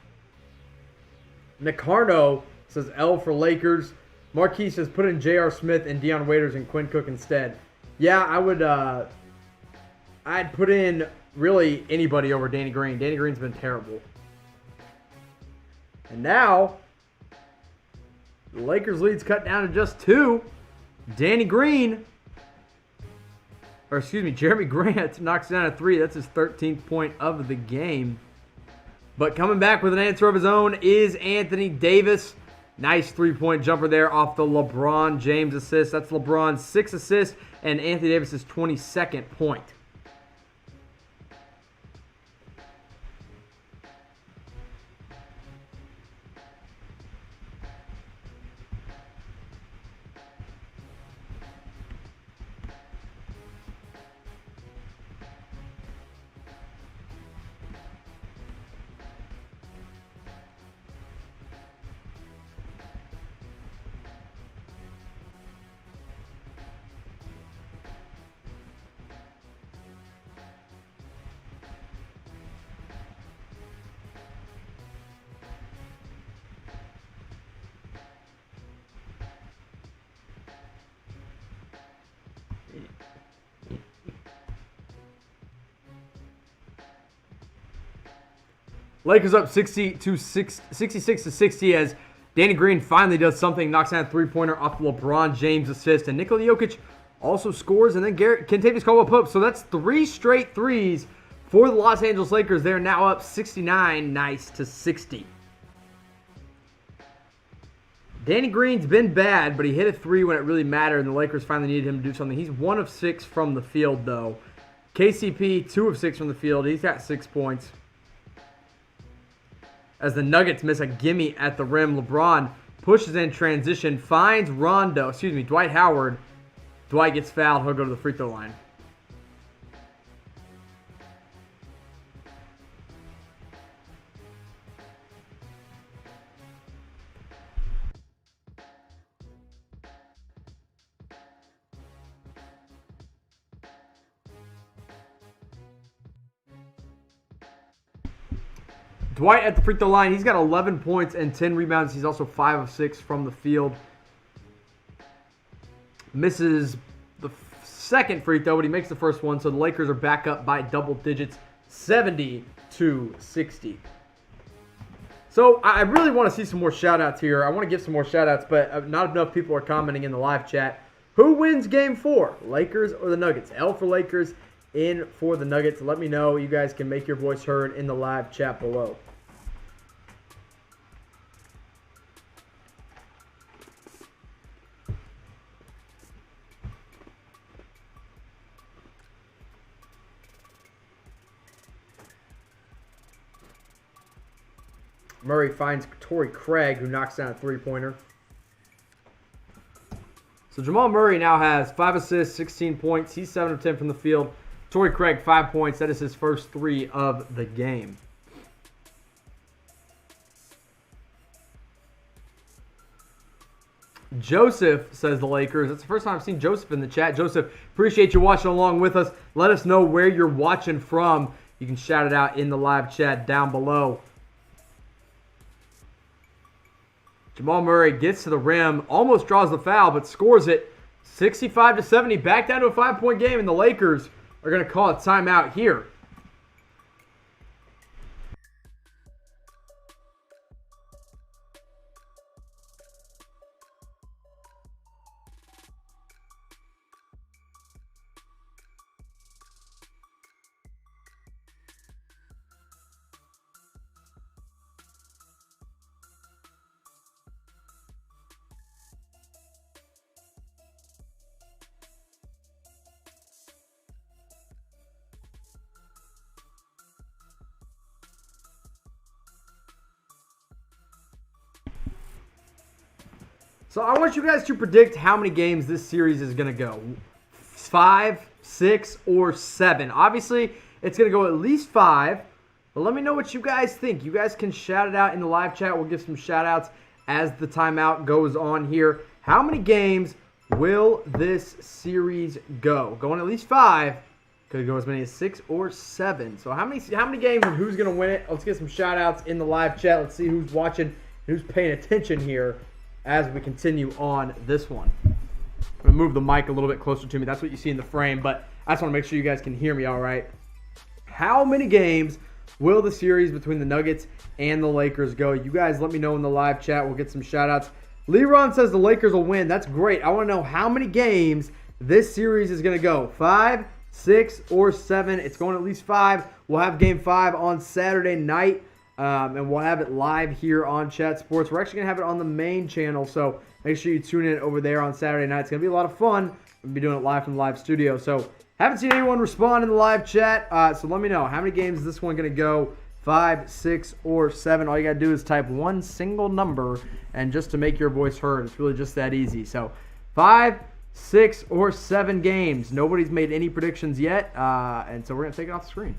Nicarno says L for Lakers. Marquis says put in J.R. Smith and Deion Waiters and Quinn Cook instead. Yeah, I would. I'd put in really anybody over Danny Green. Danny Green's been terrible. And now the Lakers lead's cut down to just 2. Danny Green, or excuse me, Jeremy Grant knocks down a 3. That's his 13th point of the game. But coming back with an answer of his own is Anthony Davis. Nice 3-point jumper there off the LeBron James assist. That's LeBron's 6th assist and Anthony Davis's 22nd point. Lakers up 66-60 as Danny Green finally does something, knocks down a 3-pointer off the LeBron James assist, and Nikola Jokic also scores, and then Kentavious Caldwell-Pope. So that's 3 straight threes for the Los Angeles Lakers. They're now up 69-60. Danny Green's been bad, but he hit a 3 when it really mattered, and the Lakers finally needed him to do something. He's 1 of 6 from the field, though. KCP, 2 of 6 from the field. He's got 6 points. As the Nuggets miss a gimme at the rim, LeBron pushes in transition, finds Dwight Howard. Dwight gets fouled. He'll go to the free throw line. Dwight at the free throw line. He's got 11 points and 10 rebounds. He's also 5 of 6 from the field. Misses the second free throw, but he makes the first one. So the Lakers are back up by double digits, 70-60. So I really want to see some more shout-outs here. I want to give some more shout-outs, but not enough people are commenting in the live chat. Who wins Game 4, Lakers or the Nuggets? L for Lakers, N for the Nuggets. Let me know. You guys can make your voice heard in the live chat below. Murray finds Torrey Craig, who knocks down a three-pointer. So Jamal Murray now has 5 assists, 16 points. He's 7 of 10 from the field. Torrey Craig, 5 points. That is his first 3 of the game. Joseph says the Lakers. That's the first time I've seen Joseph in the chat. Joseph, appreciate you watching along with us. Let us know where you're watching from. You can shout it out in the live chat down below. Jamal Murray gets to the rim, almost draws the foul, but scores it 65-70. Back down to a 5-point game, and the Lakers are going to call a timeout here. So I want you guys to predict how many games this series is going to go. 5, 6, or 7. Obviously, it's going to go at least 5. But let me know what you guys think. You guys can shout it out in the live chat. We'll give some shout outs as the timeout goes on here. How many games will this series go? Going at least 5. Could go as many as 6 or 7. So how many games and who's going to win it? Let's get some shout outs in the live chat. Let's see who's watching, who's paying attention here as we continue on this one. I'm going to move the mic a little bit closer to me. That's what you see in the frame, but I just want to make sure you guys can hear me all right. How many games will the series between the Nuggets and the Lakers go? You guys let me know in the live chat. We'll get some shout-outs. Leron says the Lakers will win. That's great. I want to know how many games this series is going to go. 5, 6, or 7. It's going at least 5. We'll have Game 5 on Saturday night. And we'll have it live here on Chat Sports. We're actually going to have it on the main channel, so make sure you tune in over there on Saturday night. It's going to be a lot of fun. We'll be doing it live from the live studio. So haven't seen anyone respond in the live chat, so let me know. How many games is this one going to go? 5, 6, or 7? All you got to do is type one single number, and just to make your voice heard. It's really just that easy. So 5, 6, or 7 games. Nobody's made any predictions yet, and so we're going to take it off the screen.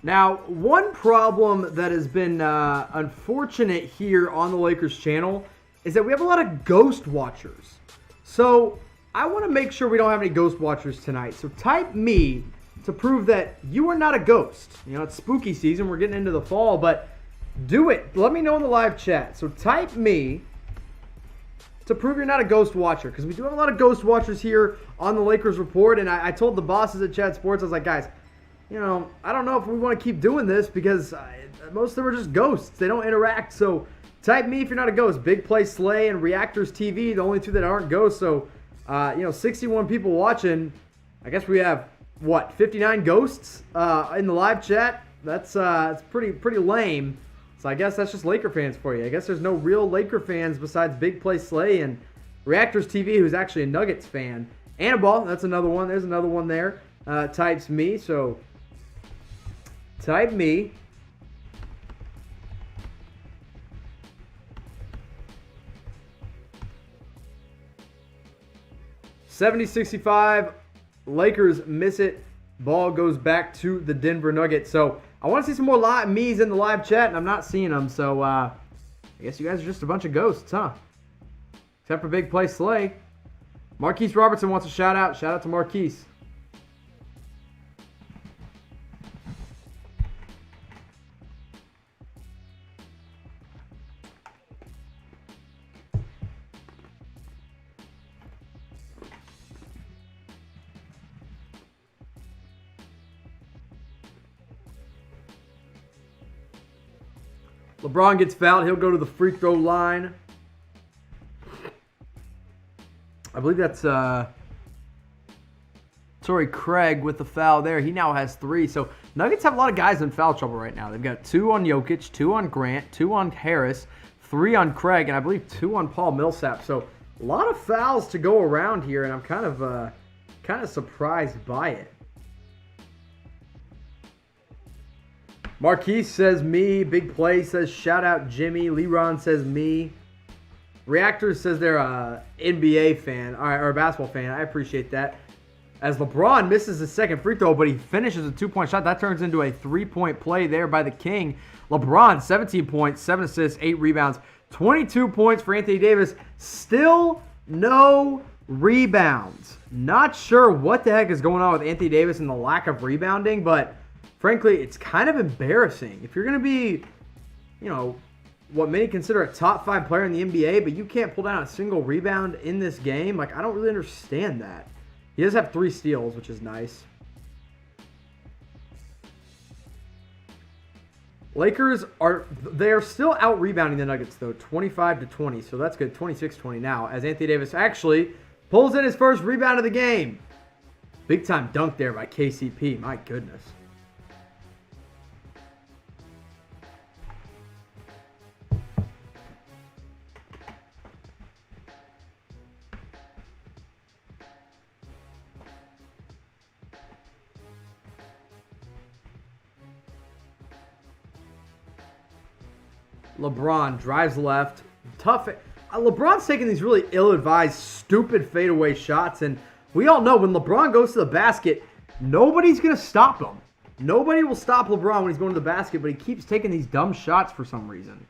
Now, one problem that has been unfortunate here on the Lakers channel is that we have a lot of ghost watchers. So I want to make sure we don't have any ghost watchers tonight. So type me to prove that you are not a ghost. You know, it's spooky season. We're getting into the fall, but do it. Let me know in the live chat. So type me to prove you're not a ghost watcher, because we do have a lot of ghost watchers here on the Lakers Report. And I told the bosses at Chat Sports, I was like, guys, you know, I don't know if we want to keep doing this because most of them are just ghosts. They don't interact. So type me if you're not a ghost. Big Play Slay and Reactors TV, the only two that aren't ghosts. So, 61 people watching. I guess we have, 59 ghosts in the live chat? That's it's pretty lame. So I guess that's just Laker fans for you. I guess there's no real Laker fans besides Big Play Slay and Reactors TV, who's actually a Nuggets fan. Annabelle, that's another one. There's another one there. Types me, so type me 70-65. Lakers miss it. Ball goes back to the Denver Nuggets. So I want to see some more me's in the live chat, and I'm not seeing them. So I guess you guys are just a bunch of ghosts, huh? Except for Big Play Slay. Marquise Robertson wants a shout out. Shout out to Marquise. LeBron gets fouled. He'll go to the free throw line. I believe that's Torrey Craig with the foul there. He now has 3. So Nuggets have a lot of guys in foul trouble right now. They've got 2 on Jokic, 2 on Grant, 2 on Harris, 3 on Craig, and I believe 2 on Paul Millsap. So a lot of fouls to go around here, and I'm kind of surprised by it. Marquise says me. Big Play says shout out Jimmy. Leron says me. Reactors says they're a NBA fan, or a basketball fan. I appreciate that. As LeBron misses his second free throw, but he finishes a 2-point shot. That turns into a 3-point play there by the King. LeBron, 17 points, 7 assists, 8 rebounds, 22 points for Anthony Davis. Still no rebounds. Not sure what the heck is going on with Anthony Davis and the lack of rebounding, but frankly, it's kind of embarrassing. If you're going to be, what many consider a top 5 player in the NBA, but you can't pull down a single rebound in this game, like, I don't really understand that. He does have 3 steals, which is nice. Lakers they're still out rebounding the Nuggets, though, 25-20, so that's good. 26-20 now, as Anthony Davis actually pulls in his first rebound of the game. Big time dunk there by KCP, my goodness. LeBron drives left. Tough. LeBron's taking these really ill-advised, stupid fadeaway shots, and we all know when LeBron goes to the basket, nobody's going to stop him. Nobody will stop LeBron when he's going to the basket, but he keeps taking these dumb shots for some reason.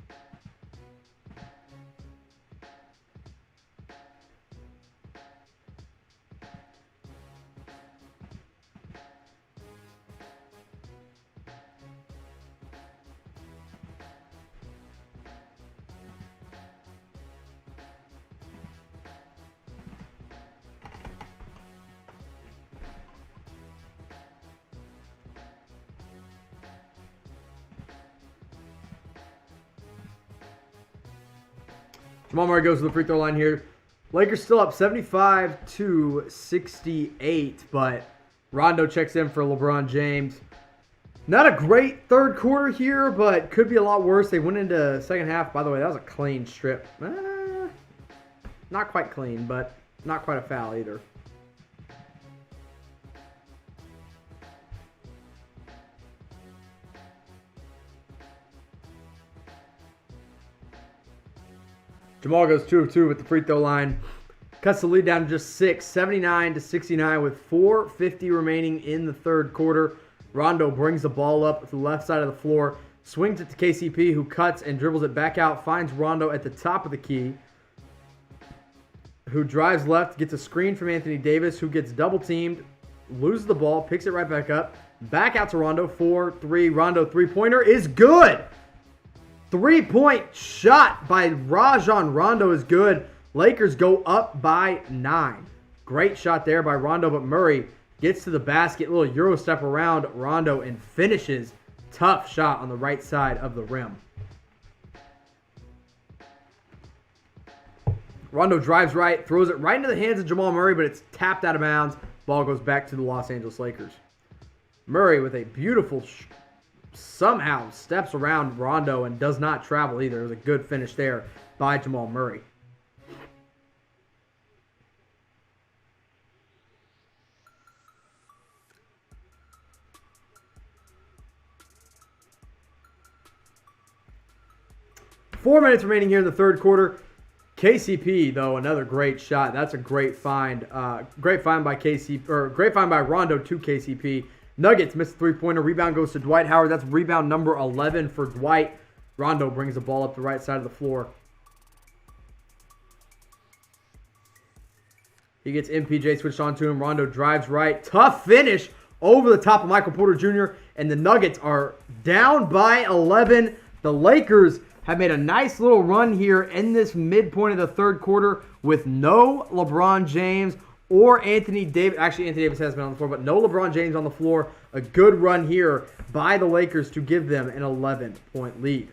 Jamal Murray goes to the free throw line here. Lakers still up 75-68, but Rondo checks in for LeBron James. Not a great third quarter here, but could be a lot worse. They went into second half. By the way, that was a clean strip. Not quite clean, but not quite a foul either. Jamal goes 2 of 2 at the free throw line. Cuts the lead down to just 6, 79-69 with 4:50 remaining in the third quarter. Rondo brings the ball up to the left side of the floor, swings it to KCP, who cuts and dribbles it back out, finds Rondo at the top of the key, who drives left, gets a screen from Anthony Davis, who gets double-teamed, loses the ball, picks it right back up, back out to Rondo, 4-3. Rondo three-pointer is good. 3-point shot by Rajon Rondo is good. Lakers go up by 9. Great shot there by Rondo, but Murray gets to the basket, little Euro step around Rondo, and finishes. Tough shot on the right side of the rim. Rondo drives right, throws it right into the hands of Jamal Murray, but it's tapped out of bounds. Ball goes back to the Los Angeles Lakers. Murray with a beautiful somehow steps around Rondo and does not travel either. It was a good finish there by Jamal Murray. Four minutes remaining here in the third quarter. KCP, though, another great shot. That's a great find. Great find by great find by Rondo to KCP. Nuggets missed a three-pointer. Rebound goes to Dwight Howard. That's rebound number 11 for Dwight. Rondo brings the ball up the right side of the floor. He gets MPJ switched on to him. Rondo drives right. Tough finish over the top of Michael Porter Jr. And the Nuggets are down by 11. The Lakers have made a nice little run here in this midpoint of the third quarter with no LeBron James or Anthony Davis. Actually, Anthony Davis has been on the floor, but no LeBron James on the floor. A good run here by the Lakers to give them an 11-point lead.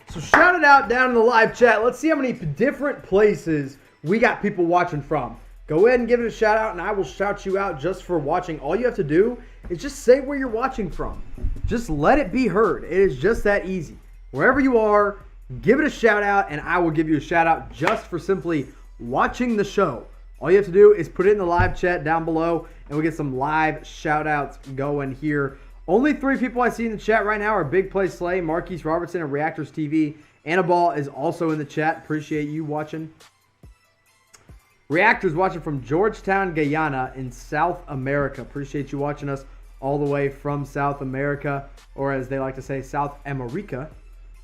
So shout it out down in the live chat. Let's see how many different places we got people watching from. Go ahead and give it a shout out, and I will shout you out just for watching. All you have to do is just say where you're watching from. Just let it be heard. It is just that easy. Wherever you are, give it a shout out, and I will give you a shout out just for simply watching the show. All you have to do is put it in the live chat down below, and we'll get some live shout outs going here. Only 3 people I see in the chat right now are Big Play Slay, Marquise Robertson, and Reactors TV. Annabelle is also in the chat. Appreciate you watching. Reactors watching from Georgetown, Guyana in South America. Appreciate you watching us all the way from South America, or as they like to say, South America.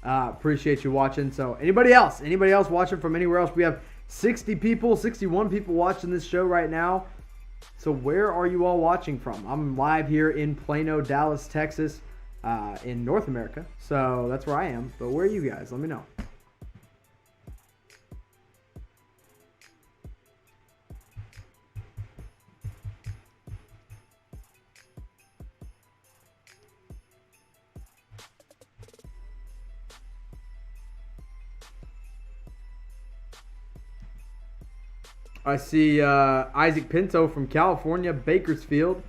Appreciate you watching. So anybody else watching from anywhere else? We have 60 people, 61 people watching this show right now. So where are you all watching from? I'm live here in Plano, Dallas, Texas, in North America. So that's where I am. But where are you guys? Let me know. I see Isaac Pinto from California, Bakersfield.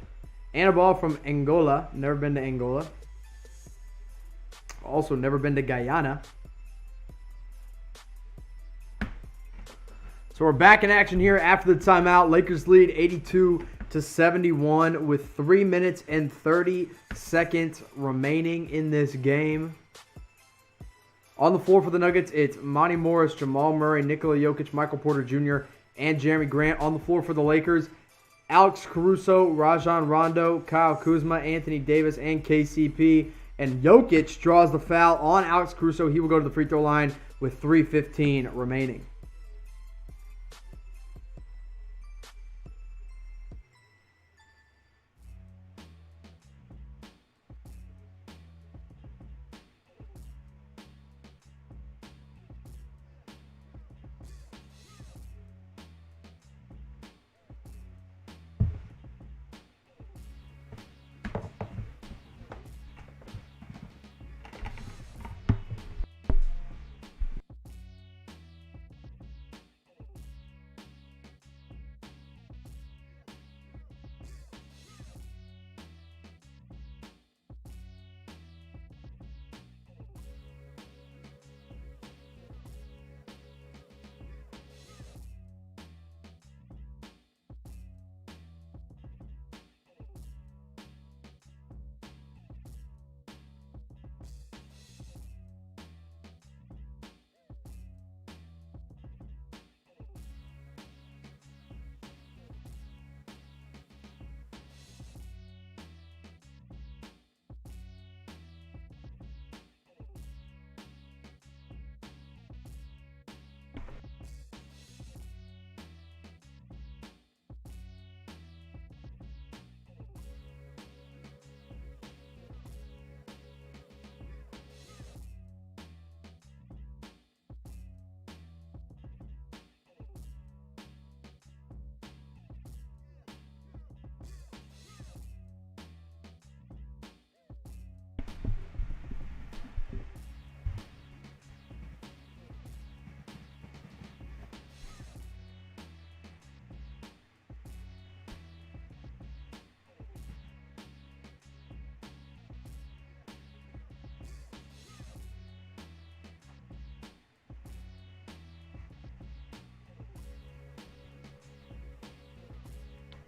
Annabelle from Angola. Never been to Angola. Also never been to Guyana. So we're back in action here after the timeout. Lakers lead 82-71 with 3 minutes and 30 seconds remaining in this game. On the floor for the Nuggets, it's Monty Morris, Jamal Murray, Nikola Jokic, Michael Porter Jr., and Jeremy Grant. On the floor for the Lakers, Alex Caruso, Rajon Rondo, Kyle Kuzma, Anthony Davis, and KCP. And Jokic draws the foul on Alex Caruso. He will go to the free throw line with 3:15 remaining.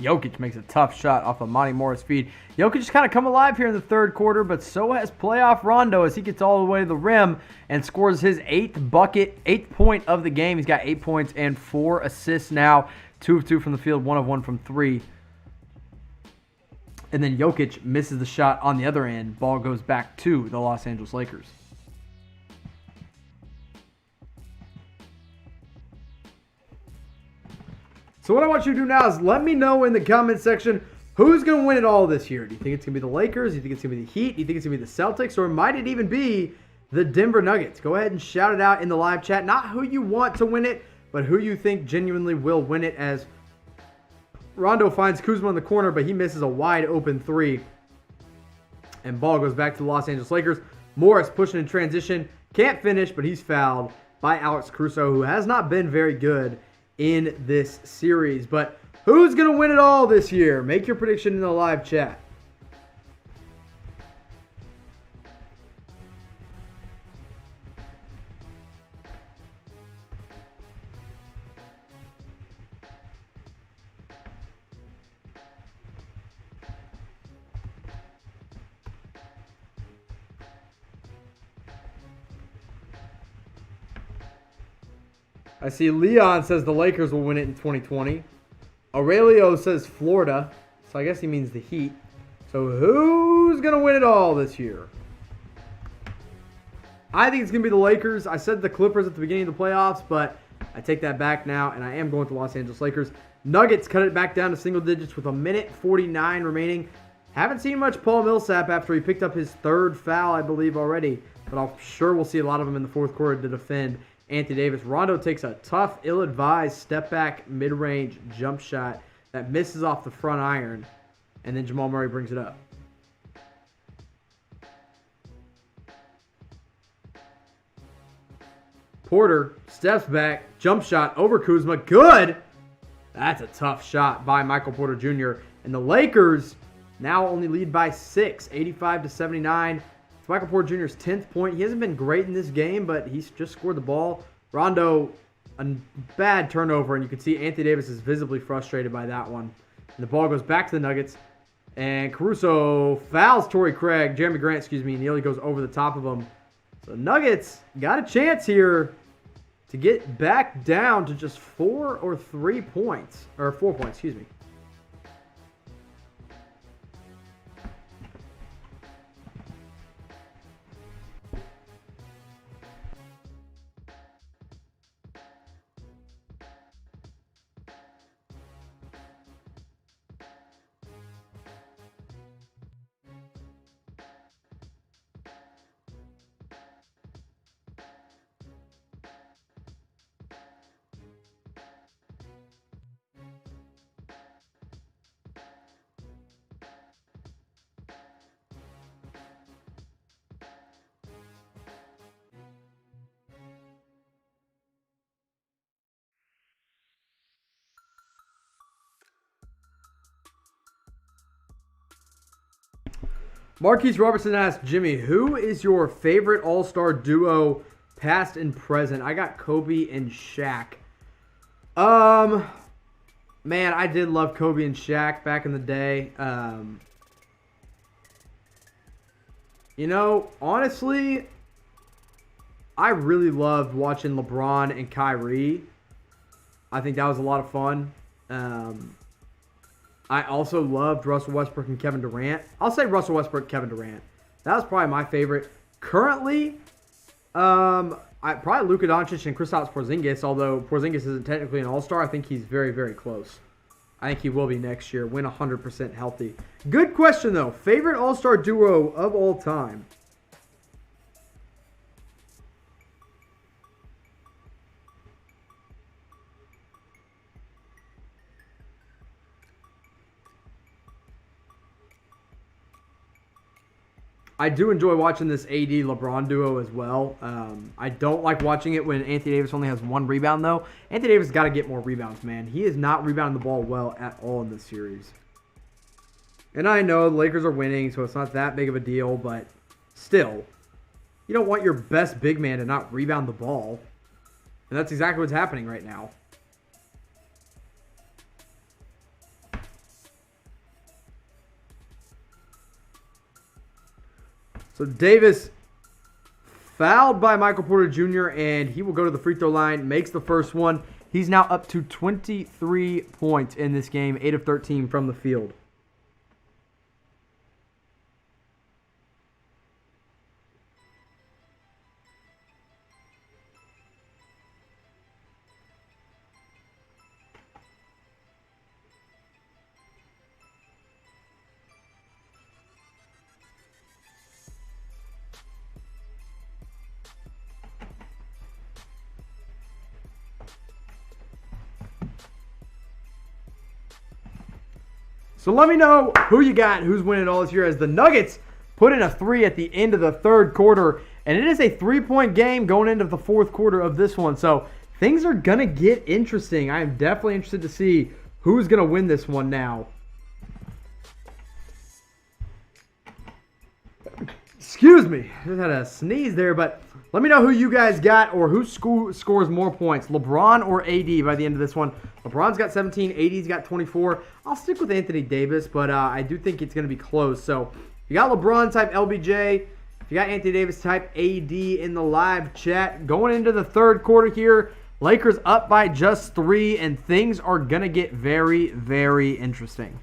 Jokic makes a tough shot off of Monty Morris' feed. Jokic just kind of come alive here in the third quarter, but so has playoff Rondo as he gets all the way to the rim and scores his 8th point of the game. He's got 8 points and 4 assists now. 2 of 2 from the field, 1 of 1 from 3. And then Jokic misses the shot on the other end. Ball goes back to the Los Angeles Lakers. So what I want you to do now is let me know in the comment section who's going to win it all this year. Do you think it's going to be the Lakers? Do you think it's going to be the Heat? Do you think it's going to be the Celtics? Or might it even be the Denver Nuggets? Go ahead and shout it out in the live chat. Not who you want to win it, but who you think genuinely will win it, as Rondo finds Kuzma in the corner, but he misses a wide open 3. And ball goes back to the Los Angeles Lakers. Morris pushing in transition. Can't finish, but he's fouled by Alex Caruso, who has not been very good in this series. But who's going to win it all this year? Make your prediction in the live chat. I see Leon says the Lakers will win it in 2020. Aurelio says Florida, so I guess he means the Heat. So who's going to win it all this year? I think it's going to be the Lakers. I said the Clippers at the beginning of the playoffs, but I take that back now, and I am going to Los Angeles Lakers. Nuggets cut it back down to single digits with 1:49 remaining. Haven't seen much Paul Millsap after he picked up his 3rd foul, I believe, already. But I'm sure we'll see a lot of them in the 4th quarter to defend Anthony Davis. Rondo takes a tough, ill-advised step-back mid-range jump shot that misses off the front iron, and then Jamal Murray brings it up. Porter steps back, jump shot over Kuzma. Good! That's a tough shot by Michael Porter Jr. And the Lakers now only lead by 6, 85-79. It's Michael Porter Jr.'s 10th point. He hasn't been great in this game, but he's just scored the ball. Rondo, a bad turnover, and you can see Anthony Davis is visibly frustrated by that one. And the ball goes back to the Nuggets. And Caruso fouls Jeremy Grant, and nearly goes over the top of him. So Nuggets got a chance here to get back down to just 4 or 3 points. Or 4 points, Marquise Robertson asked Jimmy, who is your favorite all-star duo past and present? I got Kobe and Shaq. Man, I did love Kobe and Shaq back in the day. Honestly, I really loved watching LeBron and Kyrie. I think that was a lot of fun. I also loved Russell Westbrook and Kevin Durant. I'll say Russell Westbrook and Kevin Durant. That was probably my favorite. Currently, probably Luka Doncic and Kristaps Porzingis, although Porzingis isn't technically an all-star. I think he's very, very close. I think he will be next year, when 100% healthy. Good question, though. Favorite all-star duo of all time? I do enjoy watching this AD-LeBron duo as well. I don't like watching it when Anthony Davis only has 1 rebound, though. Anthony Davis has got to get more rebounds, man. He is not rebounding the ball well at all in this series. And I know the Lakers are winning, so it's not that big of a deal, but still, you don't want your best big man to not rebound the ball. And that's exactly what's happening right now. So Davis fouled by Michael Porter Jr., and he will go to the free throw line, makes the first one. He's now up to 23 points in this game, 8 of 13 from the field. So let me know who you got, who's winning all this year, as the Nuggets put in a 3 at the end of the third quarter. And it is a 3-point game going into the fourth quarter of this one. So things are going to get interesting. I am definitely interested to see who's going to win this one now. Excuse me. Just had a sneeze there, but let me know who you guys got or who scores more points, LeBron or AD by the end of this one. LeBron's got 17, AD's got 24. I'll stick with Anthony Davis, but I do think it's going to be close. So if you got LeBron, type LBJ. If you got Anthony Davis, type AD in the live chat. Going into the third quarter here, Lakers up by just 3, and things are going to get very, very interesting.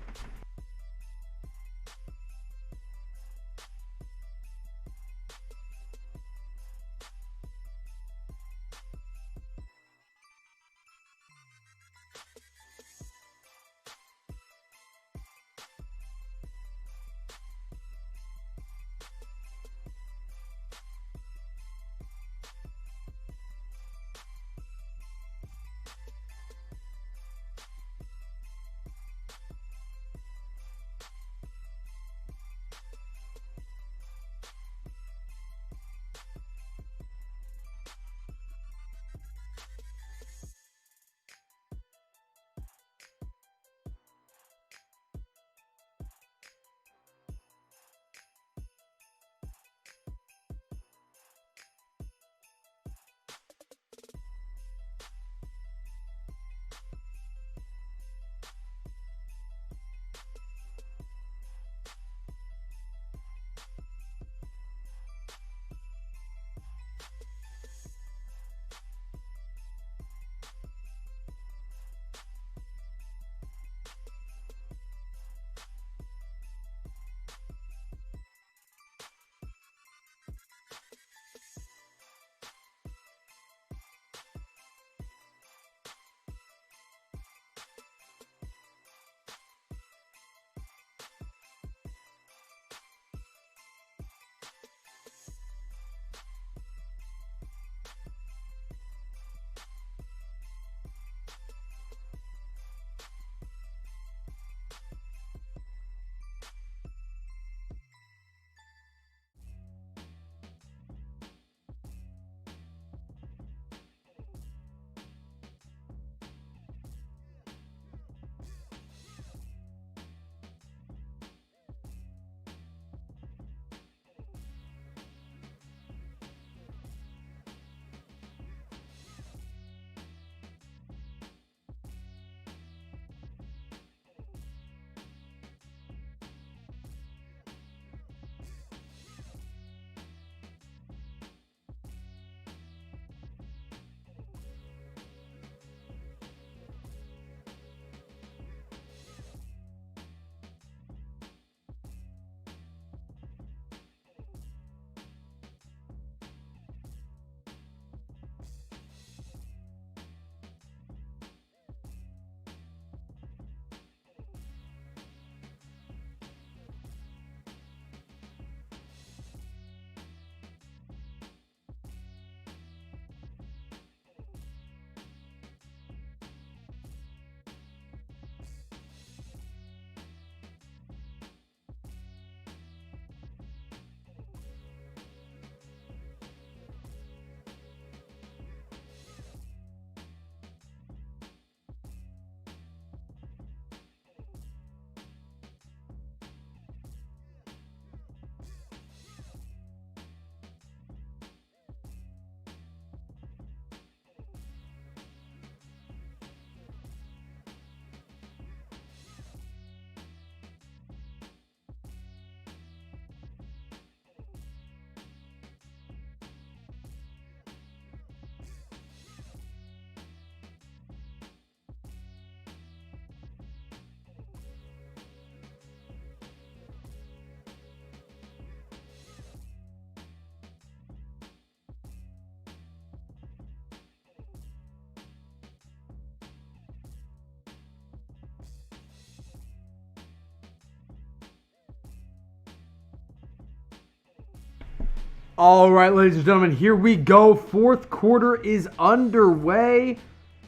All right, ladies and gentlemen, here we go. Fourth quarter is underway.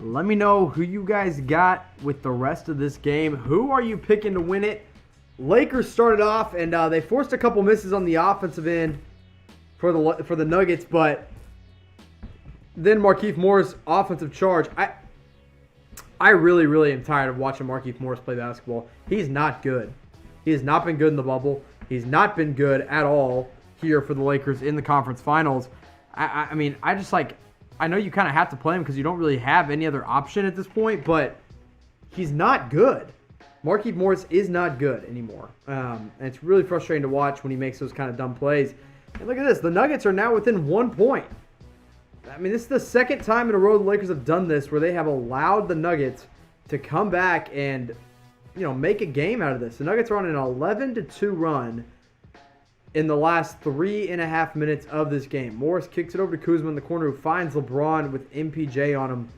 Let me know who you guys got with the rest of this game. Who are you picking to win it? Lakers started off, and they forced a couple misses on the offensive end for the Nuggets, but then Markieff Morris offensive charge. I really, really am tired of watching Markieff Morris play basketball. He's not good. He has not been good in the bubble. He's not been good at all here for the Lakers in the conference finals. I mean, I know you kind of have to play him because you don't really have any other option at this point, but he's not good. Markieff Morris is not good anymore. And it's really frustrating to watch when he makes those kind of dumb plays. And look at this. The Nuggets are now within 1 point. I mean, this is the second time in a row the Lakers have done this where they have allowed the Nuggets to come back and, make a game out of this. The Nuggets are on an 11-2 run in the last 3.5 minutes of this game. Morris kicks it over to Kuzma in the corner, who finds LeBron with MPJ on him.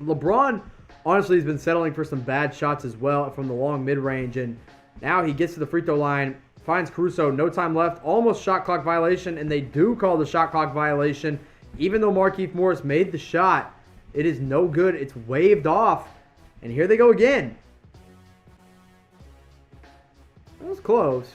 LeBron, honestly, has been settling for some bad shots as well from the long mid-range, and now he gets to the free throw line, finds Caruso, no time left, almost shot clock violation, and they do call the shot clock violation. Even though Markieff Morris made the shot, it is no good. It's waved off, and here they go again. That was close.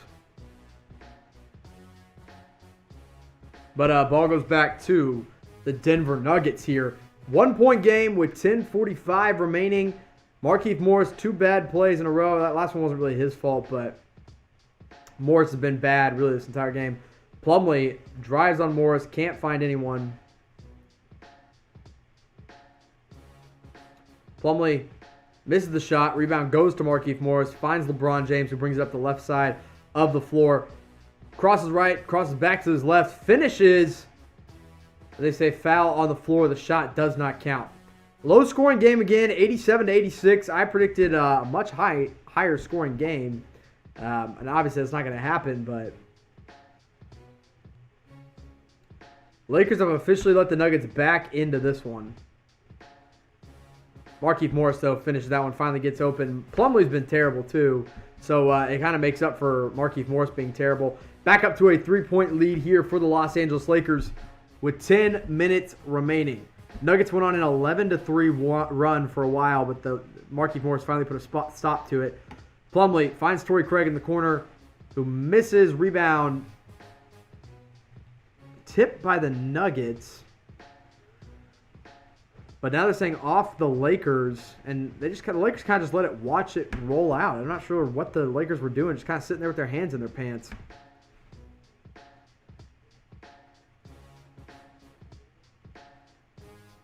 But ball goes back to the Denver Nuggets here. 1 point game with 10:45 remaining. Markieff Morris, 2 bad plays in a row. That last one wasn't really his fault, but Morris has been bad really this entire game. Plumlee drives on Morris, can't find anyone. Plumlee misses the shot. Rebound goes to Markieff Morris, finds LeBron James, who brings it up the left side of the floor. Crosses right, crosses back to his left, finishes. They say foul on the floor. The shot does not count. Low scoring game again, 87-86. I predicted a much higher scoring game. And obviously that's not going to happen, but Lakers have officially let the Nuggets back into this one. Markieff Morris, though, finishes that one, finally gets open. Plumlee's been terrible, too. So it kind of makes up for Markieff Morris being terrible. Back up to a 3-point lead here for the Los Angeles Lakers with 10 minutes remaining. Nuggets went on an 11-3 run for a while, but the Markieff Morris finally put a stop to it. Plumlee finds Torrey Craig in the corner, who misses. Rebound tipped by the Nuggets. But now they're saying off the Lakers, and the Lakers kind of just let it watch it roll out. I'm not sure what the Lakers were doing, just kind of sitting there with their hands in their pants.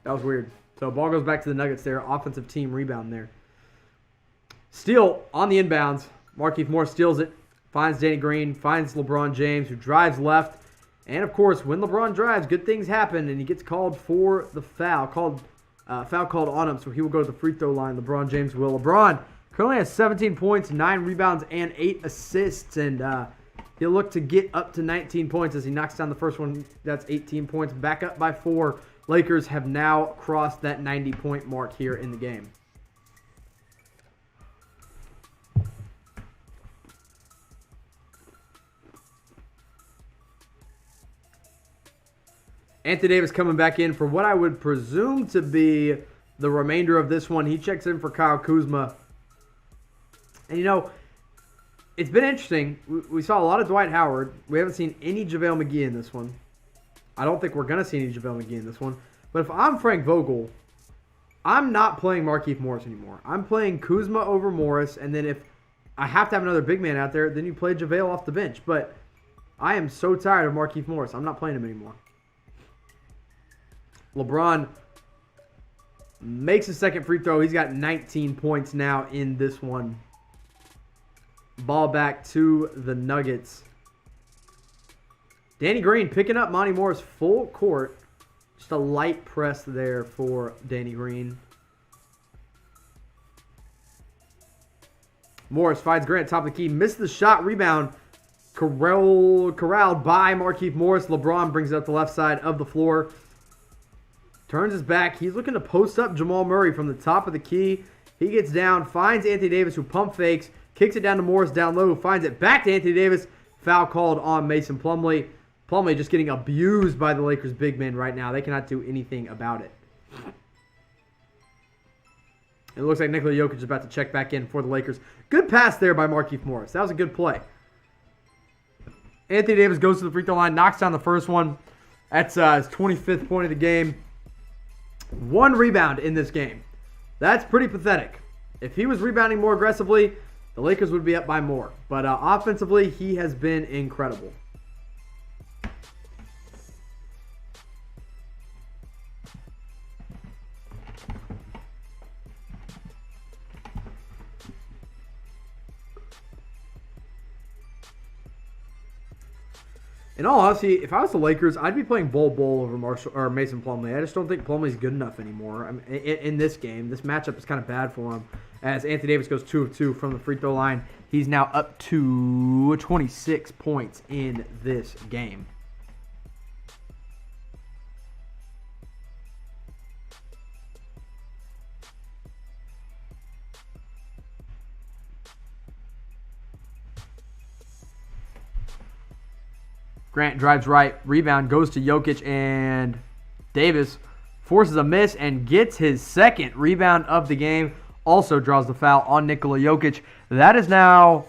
That was weird. So ball goes back to the Nuggets there. Offensive team rebound there. Steal on the inbounds. Markieff Morris steals it. Finds Danny Green. Finds LeBron James, who drives left. And, of course, when LeBron drives, good things happen, and he gets called for the foul. Foul called on him, so he will go to the free throw line. LeBron James will. LeBron currently has 17 points, 9 rebounds, and 8 assists. And he'll look to get up to 19 points as he knocks down the first one. That's 18 points. Back up by 4. Lakers have now crossed that 90-point mark here in the game. Anthony Davis coming back in for what I would presume to be the remainder of this one. He checks in for Kyle Kuzma. And, it's been interesting. We saw a lot of Dwight Howard. We haven't seen any JaVale McGee in this one. I don't think we're going to see any JaVale McGee in this one. But if I'm Frank Vogel, I'm not playing Markieff Morris anymore. I'm playing Kuzma over Morris. And then if I have to have another big man out there, then you play JaVale off the bench. But I am so tired of Markieff Morris. I'm not playing him anymore. LeBron makes his second free throw. He's got 19 points now in this one. Ball back to the Nuggets. Danny Green picking up Monty Morris full court. Just a light press there for Danny Green. Morris finds Grant top of the key. Missed the shot. Rebound. Corralled by Markieff Morris. LeBron brings it up the left side of the floor. Turns his back. He's looking to post up Jamal Murray from the top of the key. He gets down, finds Anthony Davis, who pump fakes, kicks it down to Morris down low, who finds it back to Anthony Davis. Foul called on Mason Plumlee. Plumlee just getting abused by the Lakers big men right now. They cannot do anything about it. It looks like Nikola Jokic is about to check back in for the Lakers. Good pass there by Markieff Morris. That was a good play. Anthony Davis goes to the free throw line, knocks down the first one. That's his 25th point of the game. 1 rebound in this game. That's pretty pathetic. If he was rebounding more aggressively, the Lakers would be up by more. But offensively, he has been incredible. In all honesty, if I was the Lakers, I'd be playing Bol over Mason Plumlee. I just don't think Plumlee's good enough anymore. I mean, in this game, this matchup is kind of bad for him. As Anthony Davis goes 2 of 2 from the free throw line, he's now up to 26 points in this game. Grant drives right, rebound goes to Jokic, and Davis forces a miss and gets his second rebound of the game. Also draws the foul on Nikola Jokic. That is now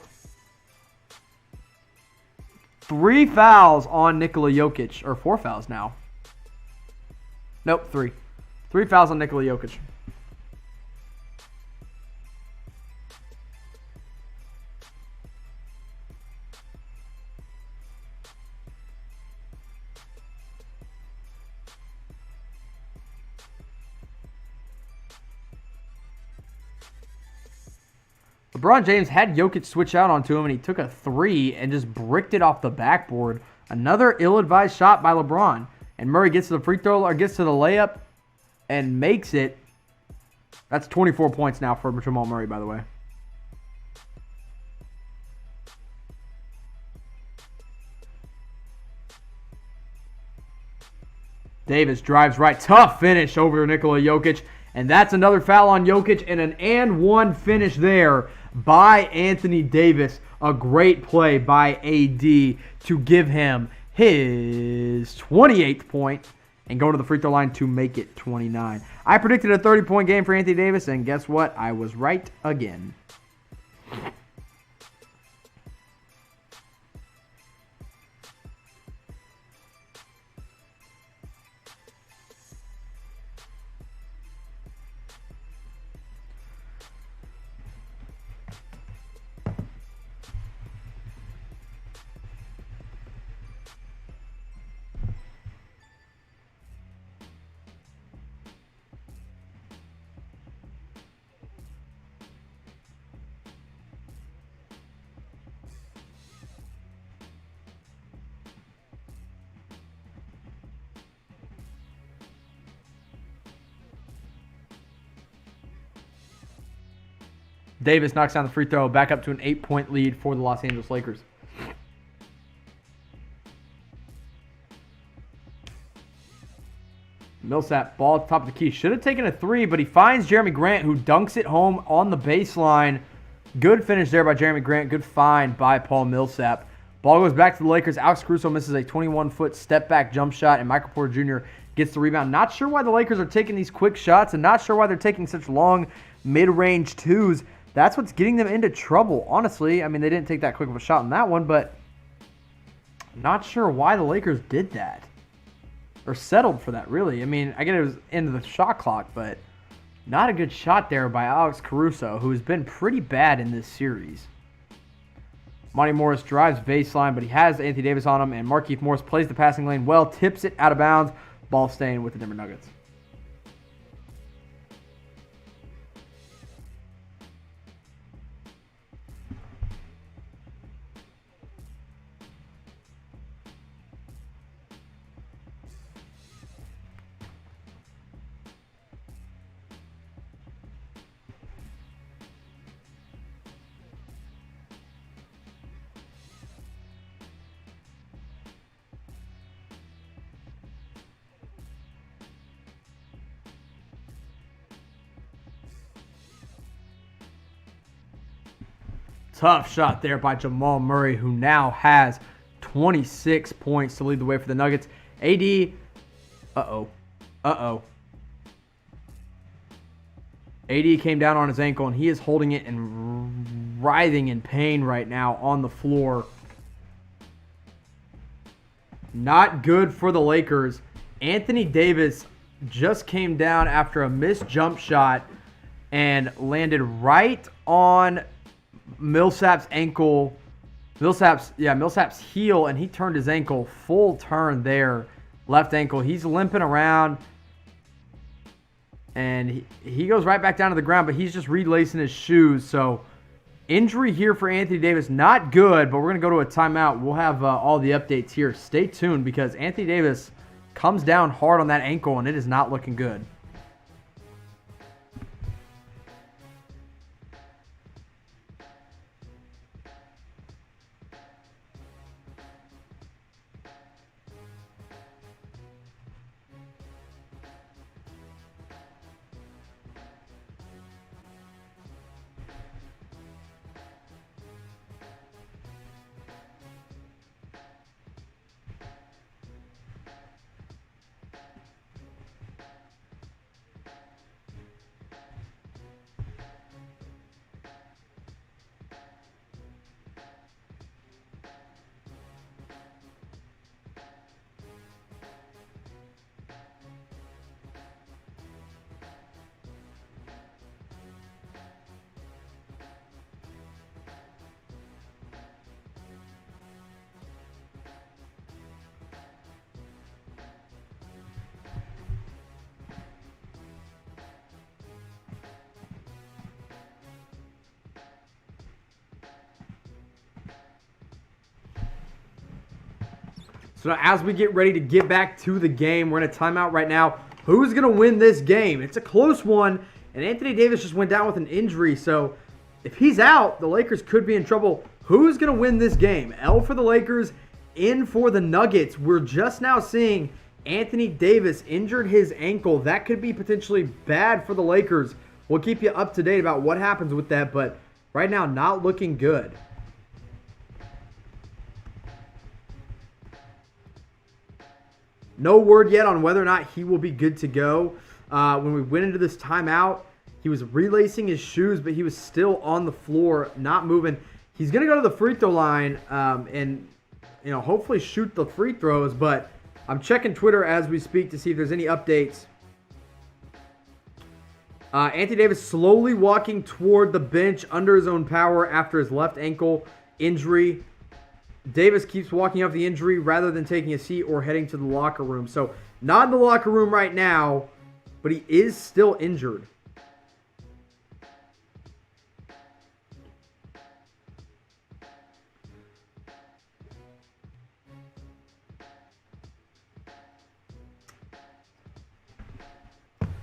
3 fouls on Nikola Jokic, or 4 fouls now. Nope, 3. 3 fouls on Nikola Jokic. LeBron James had Jokic switch out onto him, and he took a 3 and just bricked it off the backboard. Another ill-advised shot by LeBron. And Murray gets to the free throw, or gets to the layup, and makes it. That's 24 points now for Jamal Murray, by the way. Davis drives right. Tough finish over Nikola Jokic. And that's another foul on Jokic, and an and-one finish there by Anthony Davis. A great play by AD to give him his 28th point and go to the free throw line to make it 29. I predicted a 30-point game for Anthony Davis, and guess what? I was right again. Davis knocks down the free throw, back up to an 8-point lead for the Los Angeles Lakers. Millsap, ball at the top of the key. Should have taken a 3, but he finds Jeremy Grant, who dunks it home on the baseline. Good finish there by Jeremy Grant. Good find by Paul Millsap. Ball goes back to the Lakers. Alex Caruso misses a 21-foot step-back jump shot, and Michael Porter Jr. gets the rebound. Not sure why the Lakers are taking these quick shots, and not sure why they're taking such long mid-range twos. That's what's getting them into trouble, honestly. I mean, they didn't take that quick of a shot in that one, but I'm not sure why the Lakers did that. Or settled for that, really. I mean, I get it was into the shot clock, but not a good shot there by Alex Caruso, who has been pretty bad in this series. Monty Morris drives baseline, but he has Anthony Davis on him, and Markieff Morris plays the passing lane well, tips it out of bounds, ball staying with the Denver Nuggets. Tough shot there by Jamal Murray, who now has 26 points to lead the way for the Nuggets. AD, AD came down on his ankle, and he is holding it and writhing in pain right now on the floor. Not good for the Lakers. Anthony Davis just came down after a missed jump shot and landed right on Millsap's ankle. Millsap's heel, and he turned his ankle full turn there. Left ankle. He's limping around. And he goes right back down to the ground, but he's just relacing his shoes. So, injury here for Anthony Davis. Not good, but we're going to go to a timeout. We'll have all the updates here. Stay tuned because Anthony Davis comes down hard on that ankle, and it is not looking good. So now as we get ready to get back to the game, we're in a timeout right now. Who's going to win this game? It's a close one, and Anthony Davis just went down with an injury. So if he's out, the Lakers could be in trouble. Who's going to win this game? L for the Lakers, in for the Nuggets. We're just now seeing Anthony Davis injured his ankle. That could be potentially bad for the Lakers. We'll keep you up to date about what happens with that, but right now, not looking good. No word yet on whether or not he will be good to go. When we went into this timeout, he was relacing his shoes, but he was still on the floor, not moving. He's going to go to the free throw line and hopefully shoot the free throws, but I'm checking Twitter as we speak to see if there's any updates. Anthony Davis slowly walking toward the bench under his own power after his left ankle injury. Davis keeps walking off the injury rather than taking a seat or heading to the locker room. So, not in the locker room right now, but he is still injured.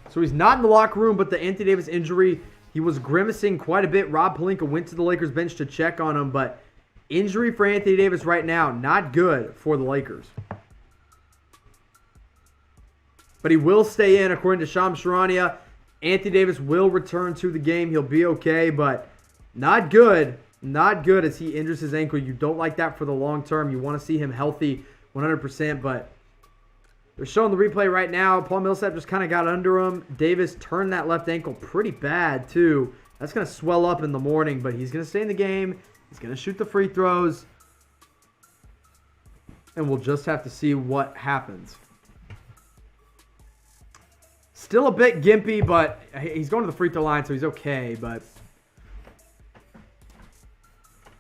So, he's not in the locker room, but the Anthony Davis injury, he was grimacing quite a bit. Rob Pelinka went to the Lakers bench to check on him, but injury for Anthony Davis right now, not good for the Lakers. But he will stay in, according to Shams Charania. Anthony Davis will return to the game. He'll be okay, but not good. Not good as he injures his ankle. You don't like that for the long term. You want to see him healthy 100%, but they're showing the replay right now. Paul Millsap just kind of got under him. Davis turned that left ankle pretty bad, too. That's going to swell up in the morning, but he's going to stay in the game. He's going to shoot the free throws. And we'll just have to see what happens. Still a bit gimpy, but he's going to the free throw line, so he's okay. But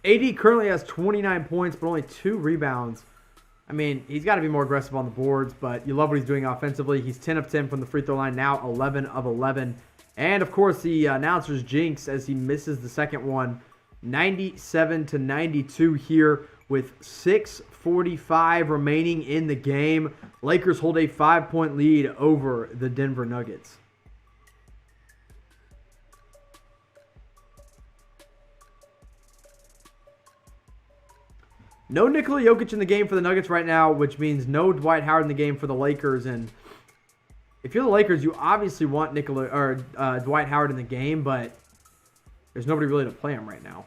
AD currently has 29 points, but only 2 rebounds. I mean, he's got to be more aggressive on the boards, but you love what he's doing offensively. He's 10 of 10 from the free throw line, now 11 of 11. And, of course, the announcer's jinx as he misses the second one. 97-92 here with 6:45 remaining in the game. Lakers hold a 5-point lead over the Denver Nuggets. No Nikola Jokic in the game for the Nuggets right now, which means no Dwight Howard in the game for the Lakers. And if you're the Lakers, you obviously want Dwight Howard in the game, but there's nobody really to play him right now.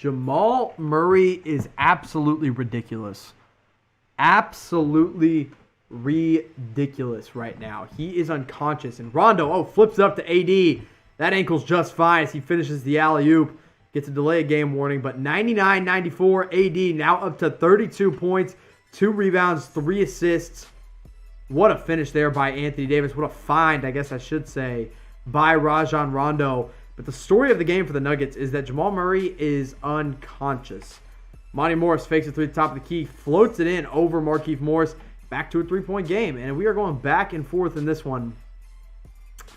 Jamal Murray is absolutely ridiculous. Absolutely ridiculous right now. He is unconscious. And Rondo, flips it up to AD. That ankle's just fine as he finishes the alley-oop. Gets a delay of game warning. But 99-94, AD now up to 32 points, 2 rebounds, 3 assists. What a finish there by Anthony Davis. What a find, I guess I should say, by Rajon Rondo. But the story of the game for the Nuggets is that Jamal Murray is unconscious. Monty Morris fakes it through the top of the key, floats it in over Markieff Morris. Back to a 3-point game. And we are going back and forth in this one.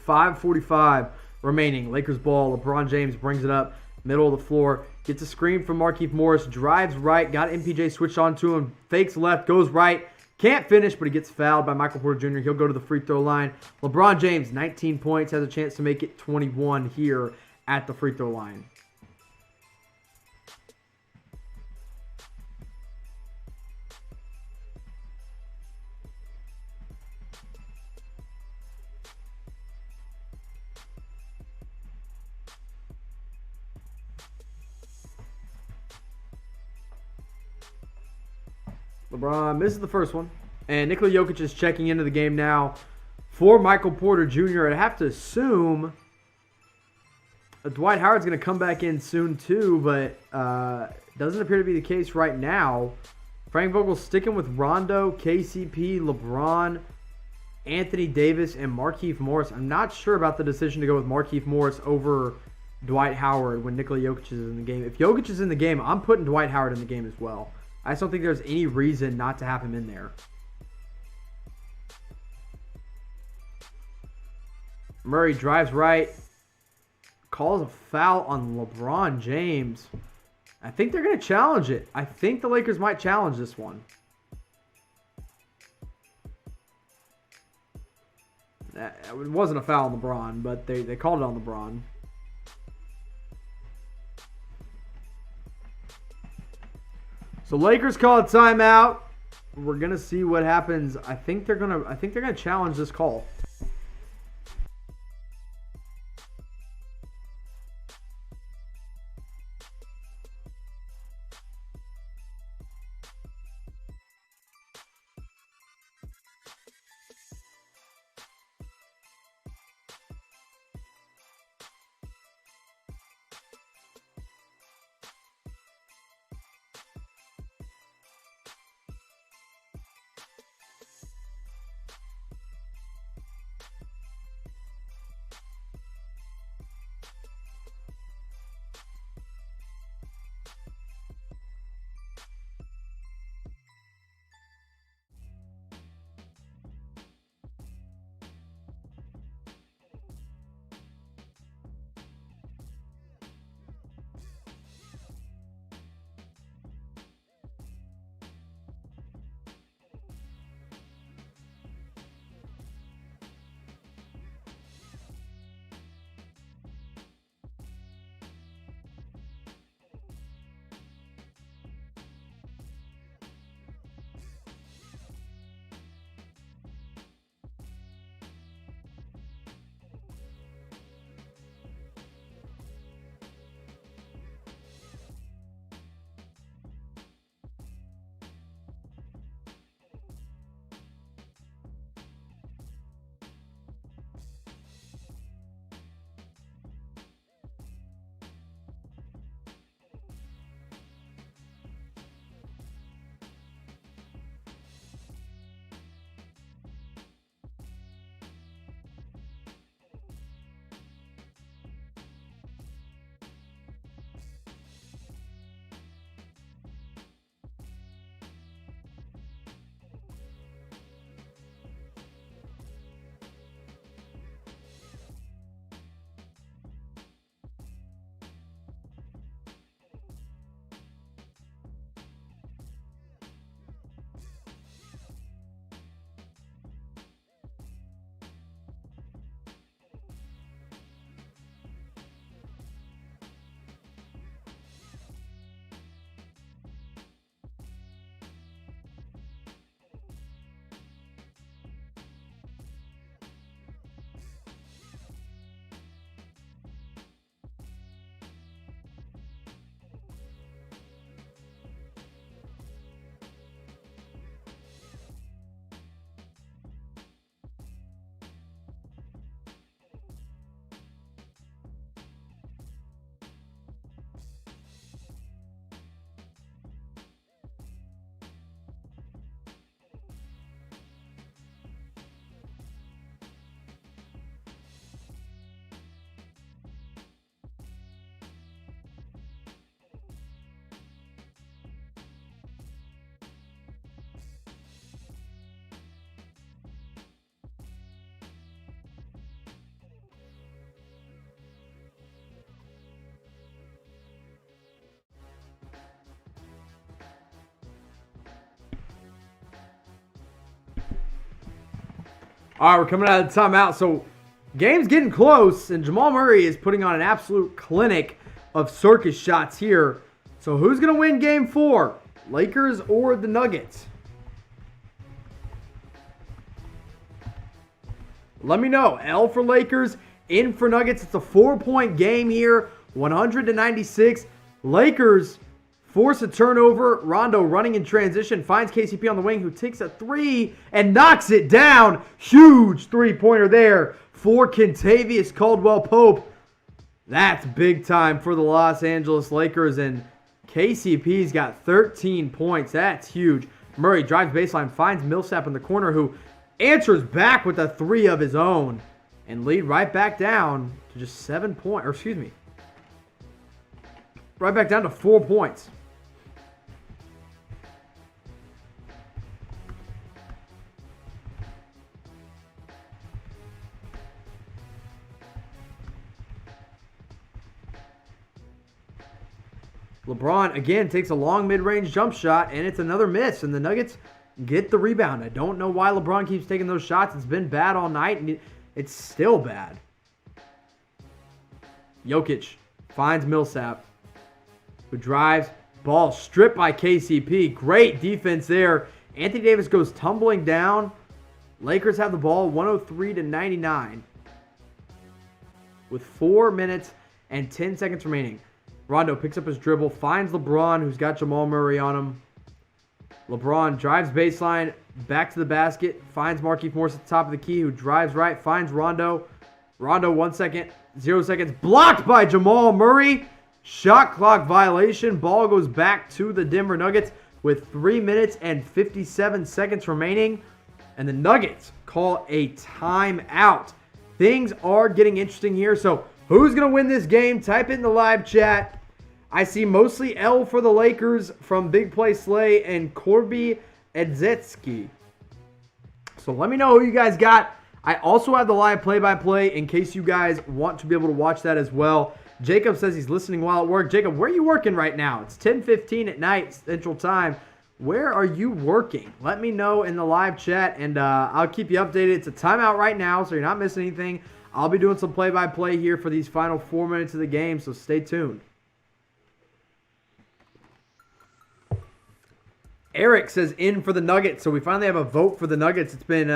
5:45 remaining. Lakers ball. LeBron James brings it up. Middle of the floor. Gets a screen from Markieff Morris. Drives right. Got MPJ switched on to him. Fakes left. Goes right. Can't finish, but he gets fouled by Michael Porter Jr. He'll go to the free throw line. LeBron James, 19 points. Has a chance to make it 21 here at the free throw line. LeBron misses the first one. And Nikola Jokic is checking into the game now for Michael Porter Jr. I have to assume Dwight Howard's going to come back in soon too, but doesn't appear to be the case right now. Frank Vogel's sticking with Rondo, KCP, LeBron, Anthony Davis, and Markieff Morris. I'm not sure about the decision to go with Markieff Morris over Dwight Howard when Nikola Jokic is in the game. If Jokic is in the game, I'm putting Dwight Howard in the game as well. I just don't think there's any reason not to have him in there. Murray drives right. Calls a foul on LeBron James. I think they're going to challenge it. I think the Lakers might challenge this one. It wasn't a foul on LeBron, but they called it on LeBron. So Lakers call a timeout. We're gonna see what happens. I think they're gonna challenge this call. All right, we're coming out of the timeout. So, game's getting close, and Jamal Murray is putting on an absolute clinic of circus shots here. So, who's going to win game 4? Lakers or the Nuggets? Let me know. L for Lakers, in for Nuggets. It's a 4-point game here, 100-96. Lakers force a turnover. Rondo running in transition, finds KCP on the wing, who takes a 3 and knocks it down. Huge three-pointer there for Kentavious Caldwell-Pope. That's big time for the Los Angeles Lakers, and KCP's got 13 points. That's huge. Murray drives baseline, finds Millsap in the corner, who answers back with a 3 of his own, and lead right back down to just 7 points. Or excuse me, right back down to 4 points. LeBron, again, takes a long mid-range jump shot, and it's another miss, and the Nuggets get the rebound. I don't know why LeBron keeps taking those shots. It's been bad all night, and it's still bad. Jokic finds Millsap, who drives. Ball stripped by KCP. Great defense there. Anthony Davis goes tumbling down. Lakers have the ball, 103-99, with 4 minutes and 10 seconds remaining. Rondo picks up his dribble, finds LeBron, who's got Jamal Murray on him. LeBron drives baseline, back to the basket, finds Markieff Morris at the top of the key, who drives right, finds Rondo. Rondo, 1 second, 0 seconds, blocked by Jamal Murray. Shot clock violation. Ball goes back to the Denver Nuggets with 3 minutes and 57 seconds remaining. And the Nuggets call a timeout. Things are getting interesting here. So who's going to win this game? Type it in the live chat. I see mostly L for the Lakers from Big Play Slay and Corby Edzetsky. So let me know who you guys got. I also have the live play-by-play in case you guys want to be able to watch that as well. Jacob says he's listening while at work. Jacob, where are you working right now? It's 10:15 at night, Central Time. Where are you working? Let me know in the live chat, and I'll keep you updated. It's a timeout right now, so you're not missing anything. I'll be doing some play-by-play here for these final 4 minutes of the game, so stay tuned. Eric says in for the Nuggets, so we finally have a vote for the Nuggets. It's been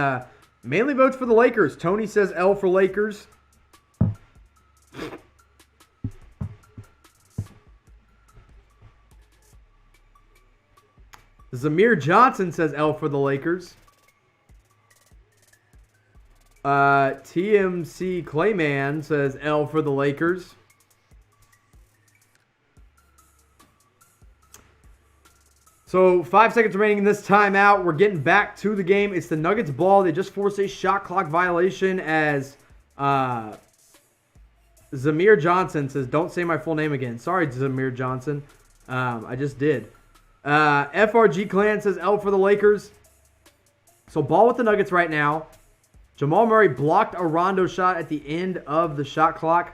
mainly votes for the Lakers. Tony says L for Lakers. Zamir Johnson says L for the Lakers. TMC Clayman says L for the Lakers. So 5 seconds remaining in this timeout. We're getting back to the game. It's the Nuggets ball. They just forced a shot clock violation as Zamir Johnson says, don't say my full name again. Sorry, Zamir Johnson. I just did. FRG Clan says L for the Lakers. So ball with the Nuggets right now. Jamal Murray blocked a Rondo shot at the end of the shot clock.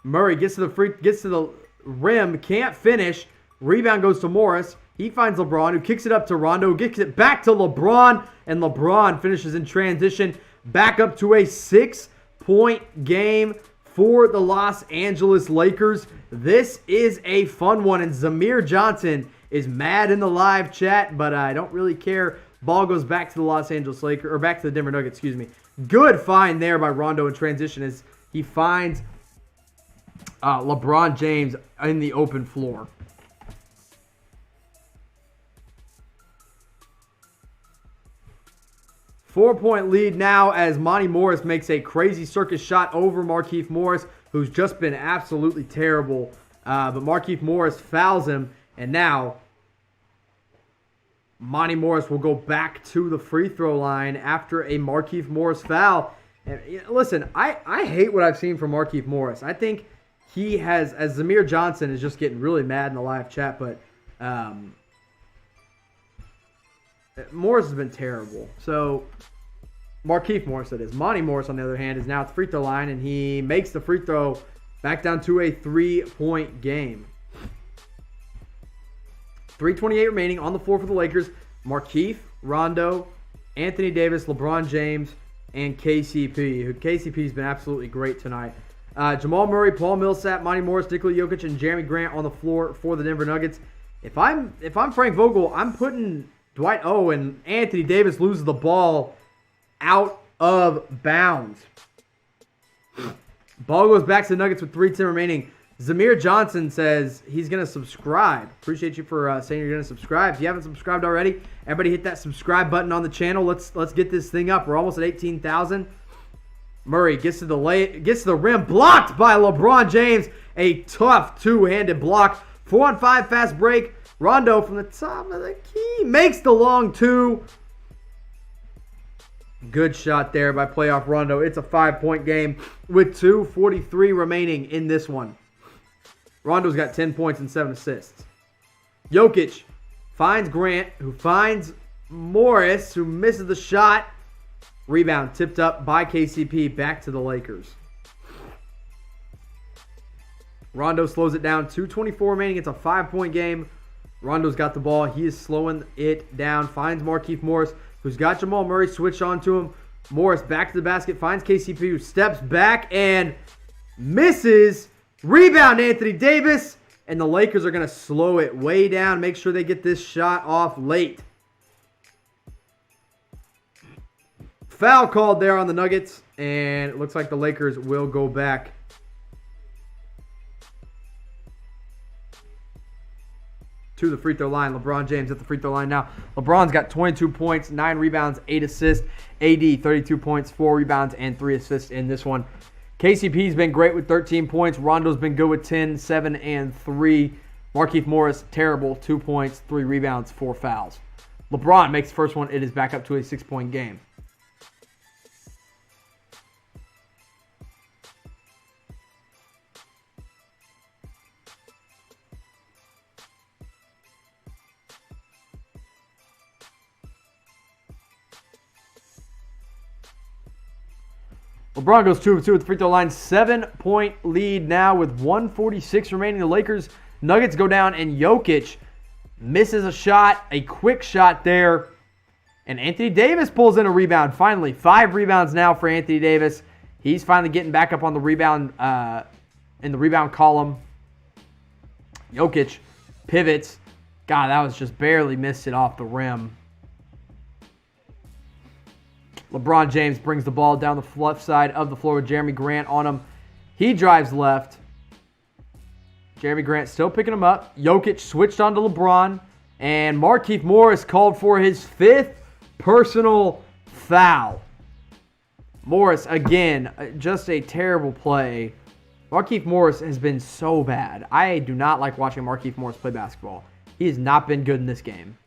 Murray gets to the rim, can't finish. Rebound goes to Morris. He finds LeBron, who kicks it up to Rondo, gets it back to LeBron, and LeBron finishes in transition. Back up to a 6-point game for the Los Angeles Lakers. This is a fun one, and Zamir Johnson is mad in the live chat, but I don't really care. Ball goes back to the Los Angeles Lakers, or back to the Denver Nuggets, excuse me. Good find there by Rondo in transition as he finds LeBron James in the open floor. Four-point lead now as Monty Morris makes a crazy circus shot over Markieff Morris, who's just been absolutely terrible. But Markieff Morris fouls him, and now Monty Morris will go back to the free throw line after a Markieff Morris foul. And listen, I hate what I've seen from Markieff Morris. I think he has, as Zamir Johnson is just getting really mad in the live chat, but Morris has been terrible. So, Markieff Morris, that is. Monty Morris, on the other hand, is now at the free throw line, and he makes the free throw back down to a 3-point game. 3:28 remaining on the floor for the Lakers. Markieff, Rondo, Anthony Davis, LeBron James, and KCP. KCP's been absolutely great tonight. Jamal Murray, Paul Millsap, Monty Morris, Nikola Jokic, and Jeremy Grant on the floor for the Denver Nuggets. If I'm Frank Vogel, I'm putting Dwight and Anthony Davis loses the ball out of bounds. Ball goes back to the Nuggets with 3:10 remaining. Zamir Johnson says he's going to subscribe. Appreciate you for saying you're going to subscribe. If you haven't subscribed already, everybody hit that subscribe button on the channel. Let's get this thing up. We're almost at 18,000. Murray gets to the rim, blocked by LeBron James. A tough two-handed block. 4-on-5 fast break. Rondo from the top of the key makes the long two. Good shot there by playoff Rondo. It's a 5-point game with 2:43 remaining in this one. Rondo's got 10 points and 7 assists. Jokic finds Grant, who finds Morris, who misses the shot. Rebound tipped up by KCP back to the Lakers. Rondo slows it down. 2:24 remaining. It's a 5-point game. Rondo's got the ball. He is slowing it down. Finds Markieff Morris, who's got Jamal Murray switched on to him. Morris back to the basket. Finds KCP, who steps back and misses. Rebound, Anthony Davis. And the Lakers are going to slow it way down. Make sure they get this shot off late. Foul called there on the Nuggets. And it looks like the Lakers will go back to the free throw line. LeBron James at the free throw line now. LeBron's got 22 points, 9 rebounds, 8 assists. AD, 32 points, 4 rebounds, and 3 assists in this one. KCP's been great with 13 points. Rondo's been good with 10, 7, and 3. Markieff Morris, terrible, 2 points, 3 rebounds, 4 fouls. LeBron makes the first one. It is back up to a 6-point game. LeBron goes 2 of 2 at the free throw line. 7-point lead now with 1:46 remaining. The Nuggets go down, and Jokic misses a shot, a quick shot there. And Anthony Davis pulls in a rebound. Finally, 5 rebounds now for Anthony Davis. He's finally getting back up on the rebound in the rebound column. Jokic pivots. God, that was just barely missed it off the rim. LeBron James brings the ball down the left side of the floor with Jeremy Grant on him. He drives left. Jeremy Grant still picking him up. Jokic switched on to LeBron. And Markieff Morris called for his 5th personal foul. Morris, again, just a terrible play. Markieff Morris has been so bad. I do not like watching Markieff Morris play basketball. He has not been good in this game.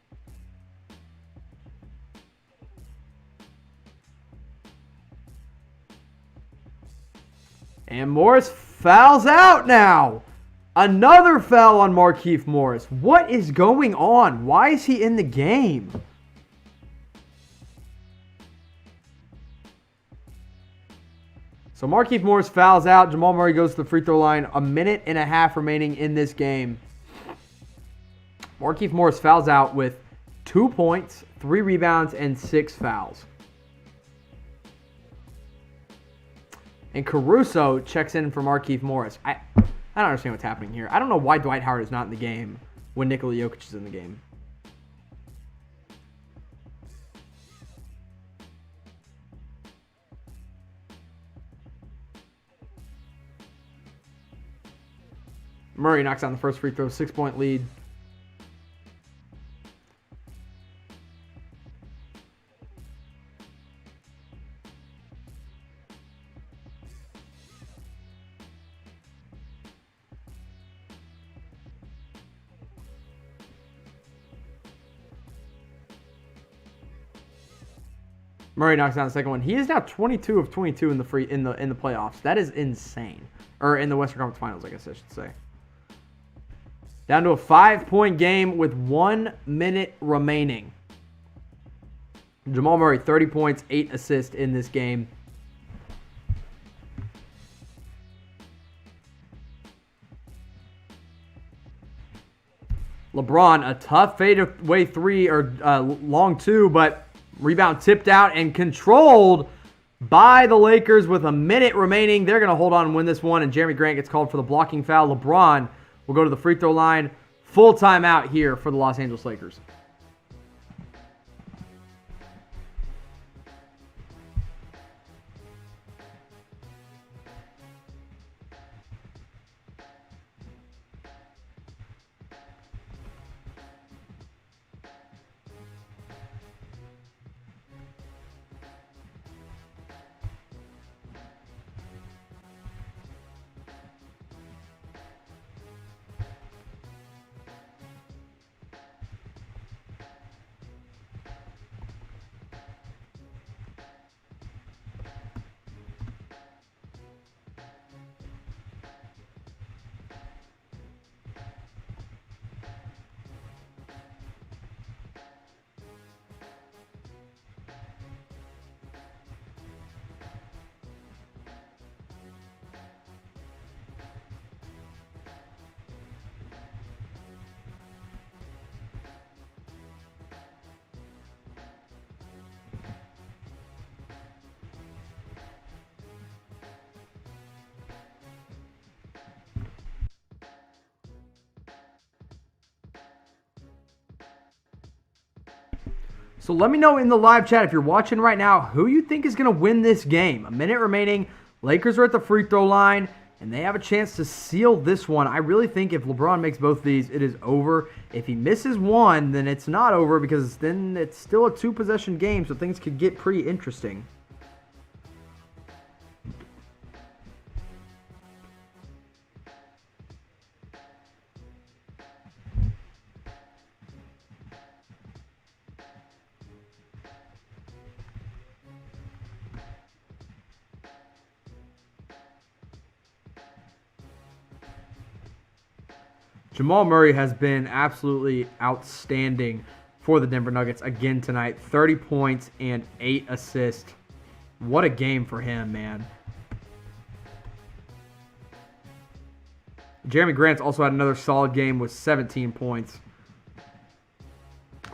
And Morris fouls out now. Another foul on Markieff Morris. What is going on? Why is he in the game? So Markieff Morris fouls out. Jamal Murray goes to the free throw line. 1.5 minutes remaining in this game. Markieff Morris fouls out with 2 points, 3 rebounds, and 6 fouls. And Caruso checks in for Markieff Morris. I don't understand what's happening here. I don't know why Dwight Howard is not in the game when Nikola Jokic is in the game. Murray knocks down the first free throw, 6-point lead. Murray knocks down the second one. He is now 22 of 22 in the playoffs. That is insane. Or in the Western Conference Finals, I guess I should say. Down to a 5-point game with 1 minute remaining. Jamal Murray, 30 points, 8 assists in this game. LeBron, a tough fadeaway 3 or long 2, but Rebound tipped out and controlled by the Lakers with a minute remaining. They're going to hold on and win this one, and Jeremy Grant gets called for the blocking foul. LeBron will go to the free throw line. Full timeout here for the Los Angeles Lakers. So let me know in the live chat, if you're watching right now, who you think is going to win this game. A minute remaining. Lakers are at the free throw line, and they have a chance to seal this one. I really think if LeBron makes both of these, it is over. If he misses one, then it's not over, because then it's still a two-possession game, so things could get pretty interesting. Jamal Murray has been absolutely outstanding for the Denver Nuggets again tonight. 30 points and 8 assists. What a game for him, man. Jeremy Grant's also had another solid game with 17 points.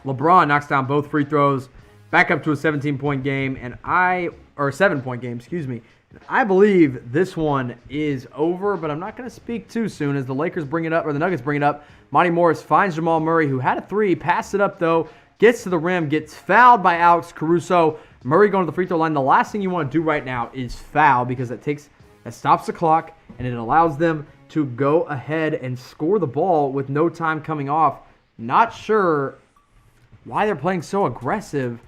LeBron knocks down both free throws, back up to a 17-point game, or a 7-point game, excuse me. I believe this one is over, but I'm not going to speak too soon as the Lakers bring it up, or the Nuggets bring it up. Monty Morris finds Jamal Murray, who had a three, passed it up though, gets to the rim, gets fouled by Alex Caruso. Murray going to the free throw line. The last thing you want to do right now is foul, because that stops the clock and it allows them to go ahead and score the ball with no time coming off. Not sure why they're playing so aggressive.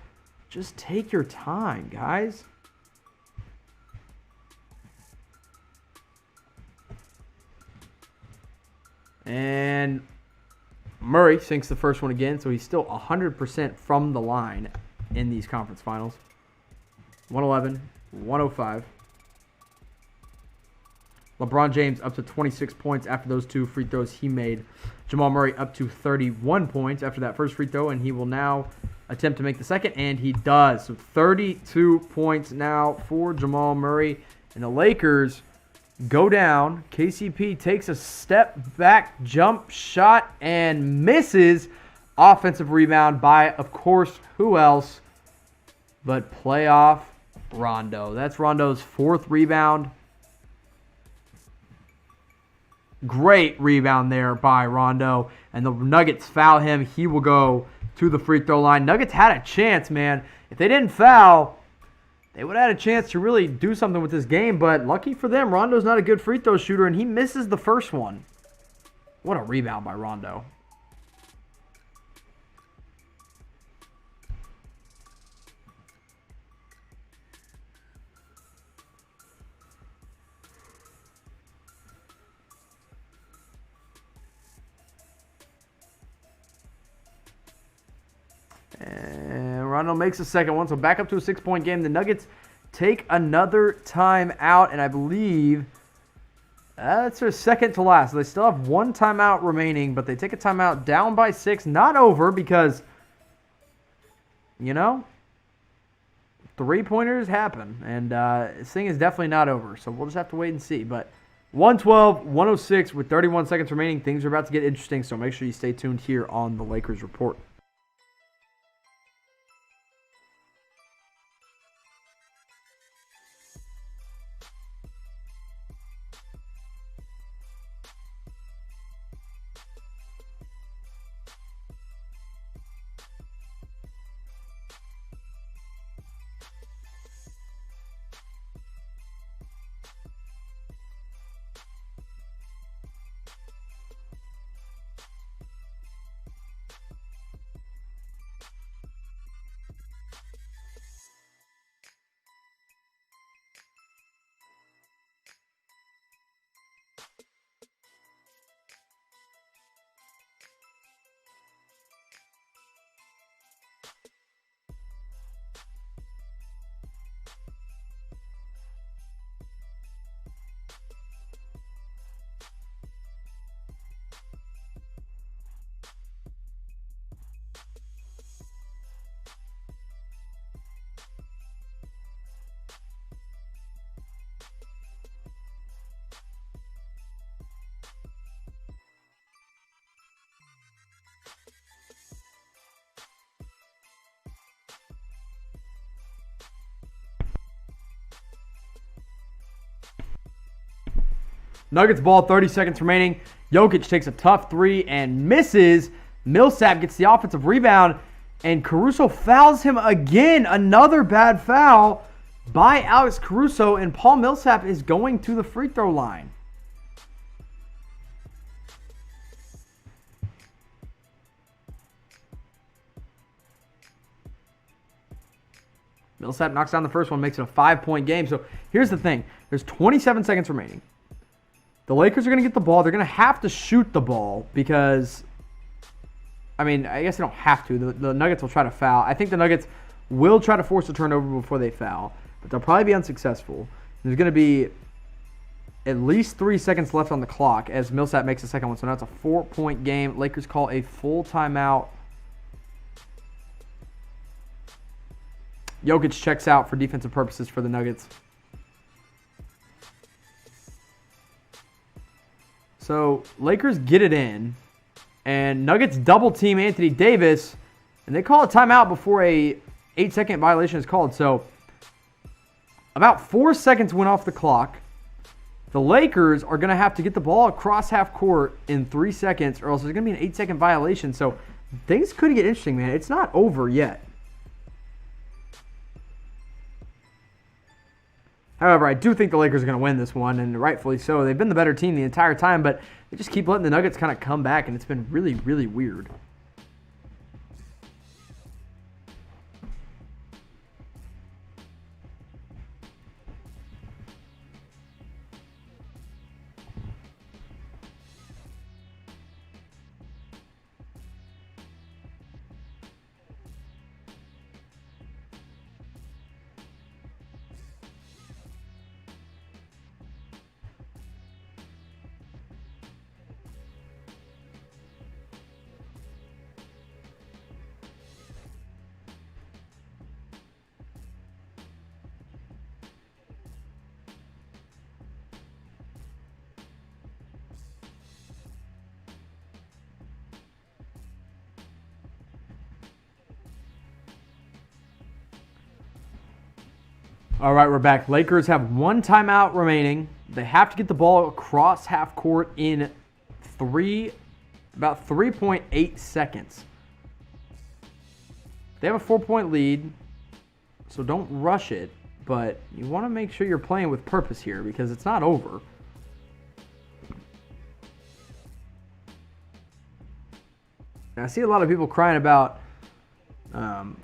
Just take your time, guys. And Murray sinks the first one again, so he's still 100% from the line in these conference finals. 111, 105. LeBron James up to 26 points after those two free throws he made. Jamal Murray up to 31 points after that first free throw, and he will now attempt to make the second, and he does. So 32 points now for Jamal Murray, and the Lakers go down. KCP takes a step back jump shot and misses. Offensive rebound by, of course, who else but playoff Rondo. That's Rondo's fourth rebound. Great rebound there by Rondo. And the Nuggets foul him. He will go to the free throw line. Nuggets had a chance, man. If they didn't foul, they would have had a chance to really do something with this game, but lucky for them, Rondo's not a good free throw shooter, and he misses the first one. What a rebound by Rondo. And Rondo makes the second one, so back up to a 6-point game. The Nuggets take another timeout, and I believe that's their second to last. So they still have one timeout remaining, but they take a timeout down by 6. Not over because, you know, three-pointers happen, and this thing is definitely not over. So we'll just have to wait and see. But 112, 106 with 31 seconds remaining. Things are about to get interesting, so make sure you stay tuned here on the Lakers Report. Nuggets ball, 30 seconds remaining. Jokic takes a tough three and misses. Millsap gets the offensive rebound, and Caruso fouls him again. Another bad foul by Alex Caruso, and Paul Millsap is going to the free throw line. Millsap knocks down the first one, makes it a 5-point game. So here's the thing. There's 27 seconds remaining. The Lakers are going to get the ball. They're going to have to shoot the ball because, I mean, I guess they don't have to. The Nuggets will try to foul. I think the Nuggets will try to force a turnover before they foul, but they'll probably be unsuccessful. There's going to be at least 3 seconds left on the clock as Millsap makes the second one. So now it's a 4-point game. Lakers call a full timeout. Jokic checks out for defensive purposes for the Nuggets. So Lakers get it in, and Nuggets double team Anthony Davis, and they call a timeout before a 8-second violation is called. So about 4 seconds went off the clock. The Lakers are going to have to get the ball across half court in 3 seconds, or else there's going to be an 8-second violation. So things could get interesting, man. It's not over yet. However, I do think the Lakers are going to win this one, and rightfully so. They've been the better team the entire time, but they just keep letting the Nuggets kind of come back, and it's been really, really weird. All right, we're back. Lakers have 1 timeout remaining. They have to get the ball across half court in about 3.8 seconds. They have a 4-point lead, so don't rush it, but you want to make sure you're playing with purpose here because it's not over. And I see a lot of people crying about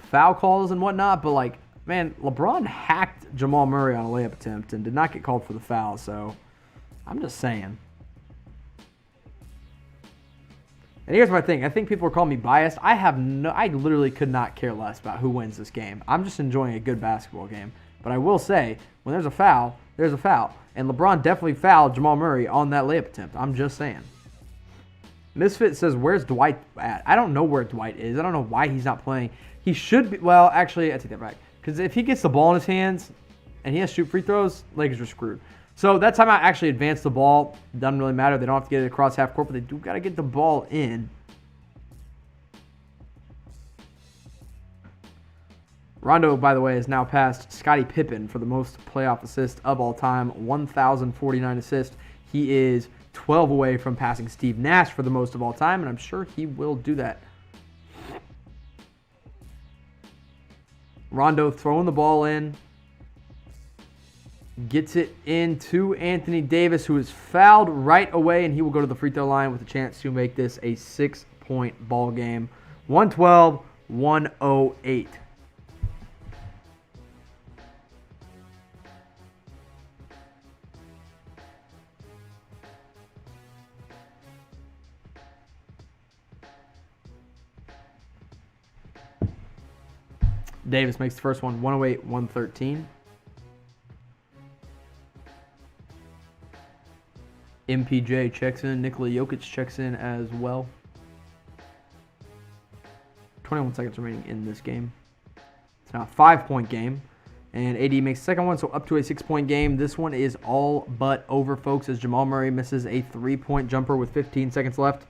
foul calls and whatnot, but like, man, LeBron hacked Jamal Murray on a layup attempt and did not get called for the foul, so I'm just saying. And here's my thing. I think people are calling me biased. I literally could not care less about who wins this game. I'm just enjoying a good basketball game. But I will say, when there's a foul, there's a foul. And LeBron definitely fouled Jamal Murray on that layup attempt. I'm just saying. Misfit says, where's Dwight at? I don't know where Dwight is. I don't know why he's not playing. He should be. Well, actually, I take that back. Because if he gets the ball in his hands and he has to shoot free throws, Lakers are screwed. So that timeout actually advanced the ball. Doesn't really matter. They don't have to get it across half court, but they do got to get the ball in. Rondo, by the way, has now passed Scottie Pippen for the most playoff assists of all time, 1,049 assists. He is 12 away from passing Steve Nash for the most of all time, and I'm sure he will do that. Rondo throwing the ball in. Gets it into Anthony Davis, who is fouled right away, and he will go to the free throw line with a chance to make this a 6-point ball game. 112-108. Davis makes the first one, 108-113. MPJ checks in. Nikola Jokic checks in as well. 21 seconds remaining in this game. It's now a 5-point game. And AD makes the second one, so up to a 6-point game. This one is all but over, folks, as Jamal Murray misses a 3-point jumper with 15 seconds left.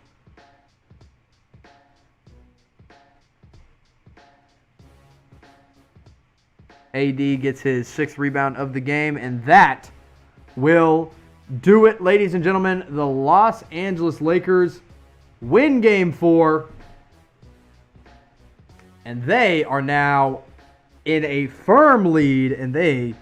AD gets his 6th rebound of the game, and that will do it, ladies and gentlemen. The Los Angeles Lakers win Game 4. And they are now in a firm lead, and they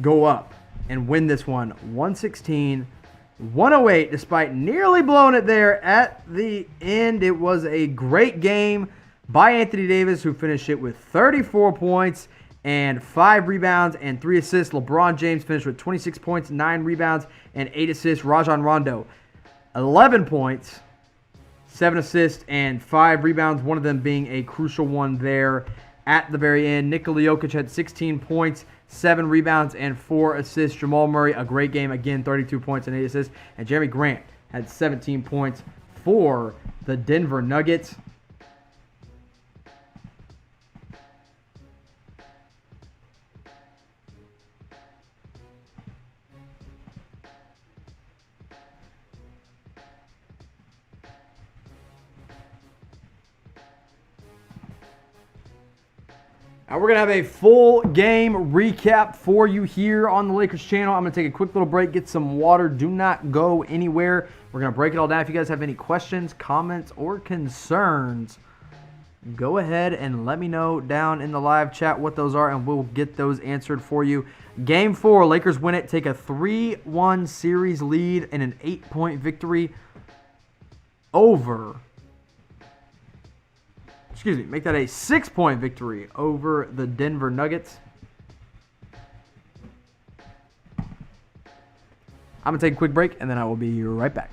go up and win this one 116-108, despite nearly blowing it there at the end. It was a great game by Anthony Davis, who finished it with 34 points and 5 rebounds and 3 assists. LeBron James finished with 26 points, 9 rebounds, and 8 assists. Rajon Rondo, 11 points, 7 assists, and 5 rebounds, one of them being a crucial one there at the very end. Nikola Jokic had 16 points, 7 rebounds, and 4 assists. Jamal Murray, a great game, again, 32 points and 8 assists. And Jeremy Grant had 17 points for the Denver Nuggets. Now we're going to have a full game recap for you here on the Lakers channel. I'm going to take a quick little break, get some water. Do not go anywhere. We're going to break it all down. If you guys have any questions, comments, or concerns, go ahead and let me know down in the live chat what those are, and we'll get those answered for you. Game 4, Lakers win it, take a 3-1 series lead in an 8-point victory over... make that a 6-point victory over the Denver Nuggets. I'm going to take a quick break, and then I will be right back.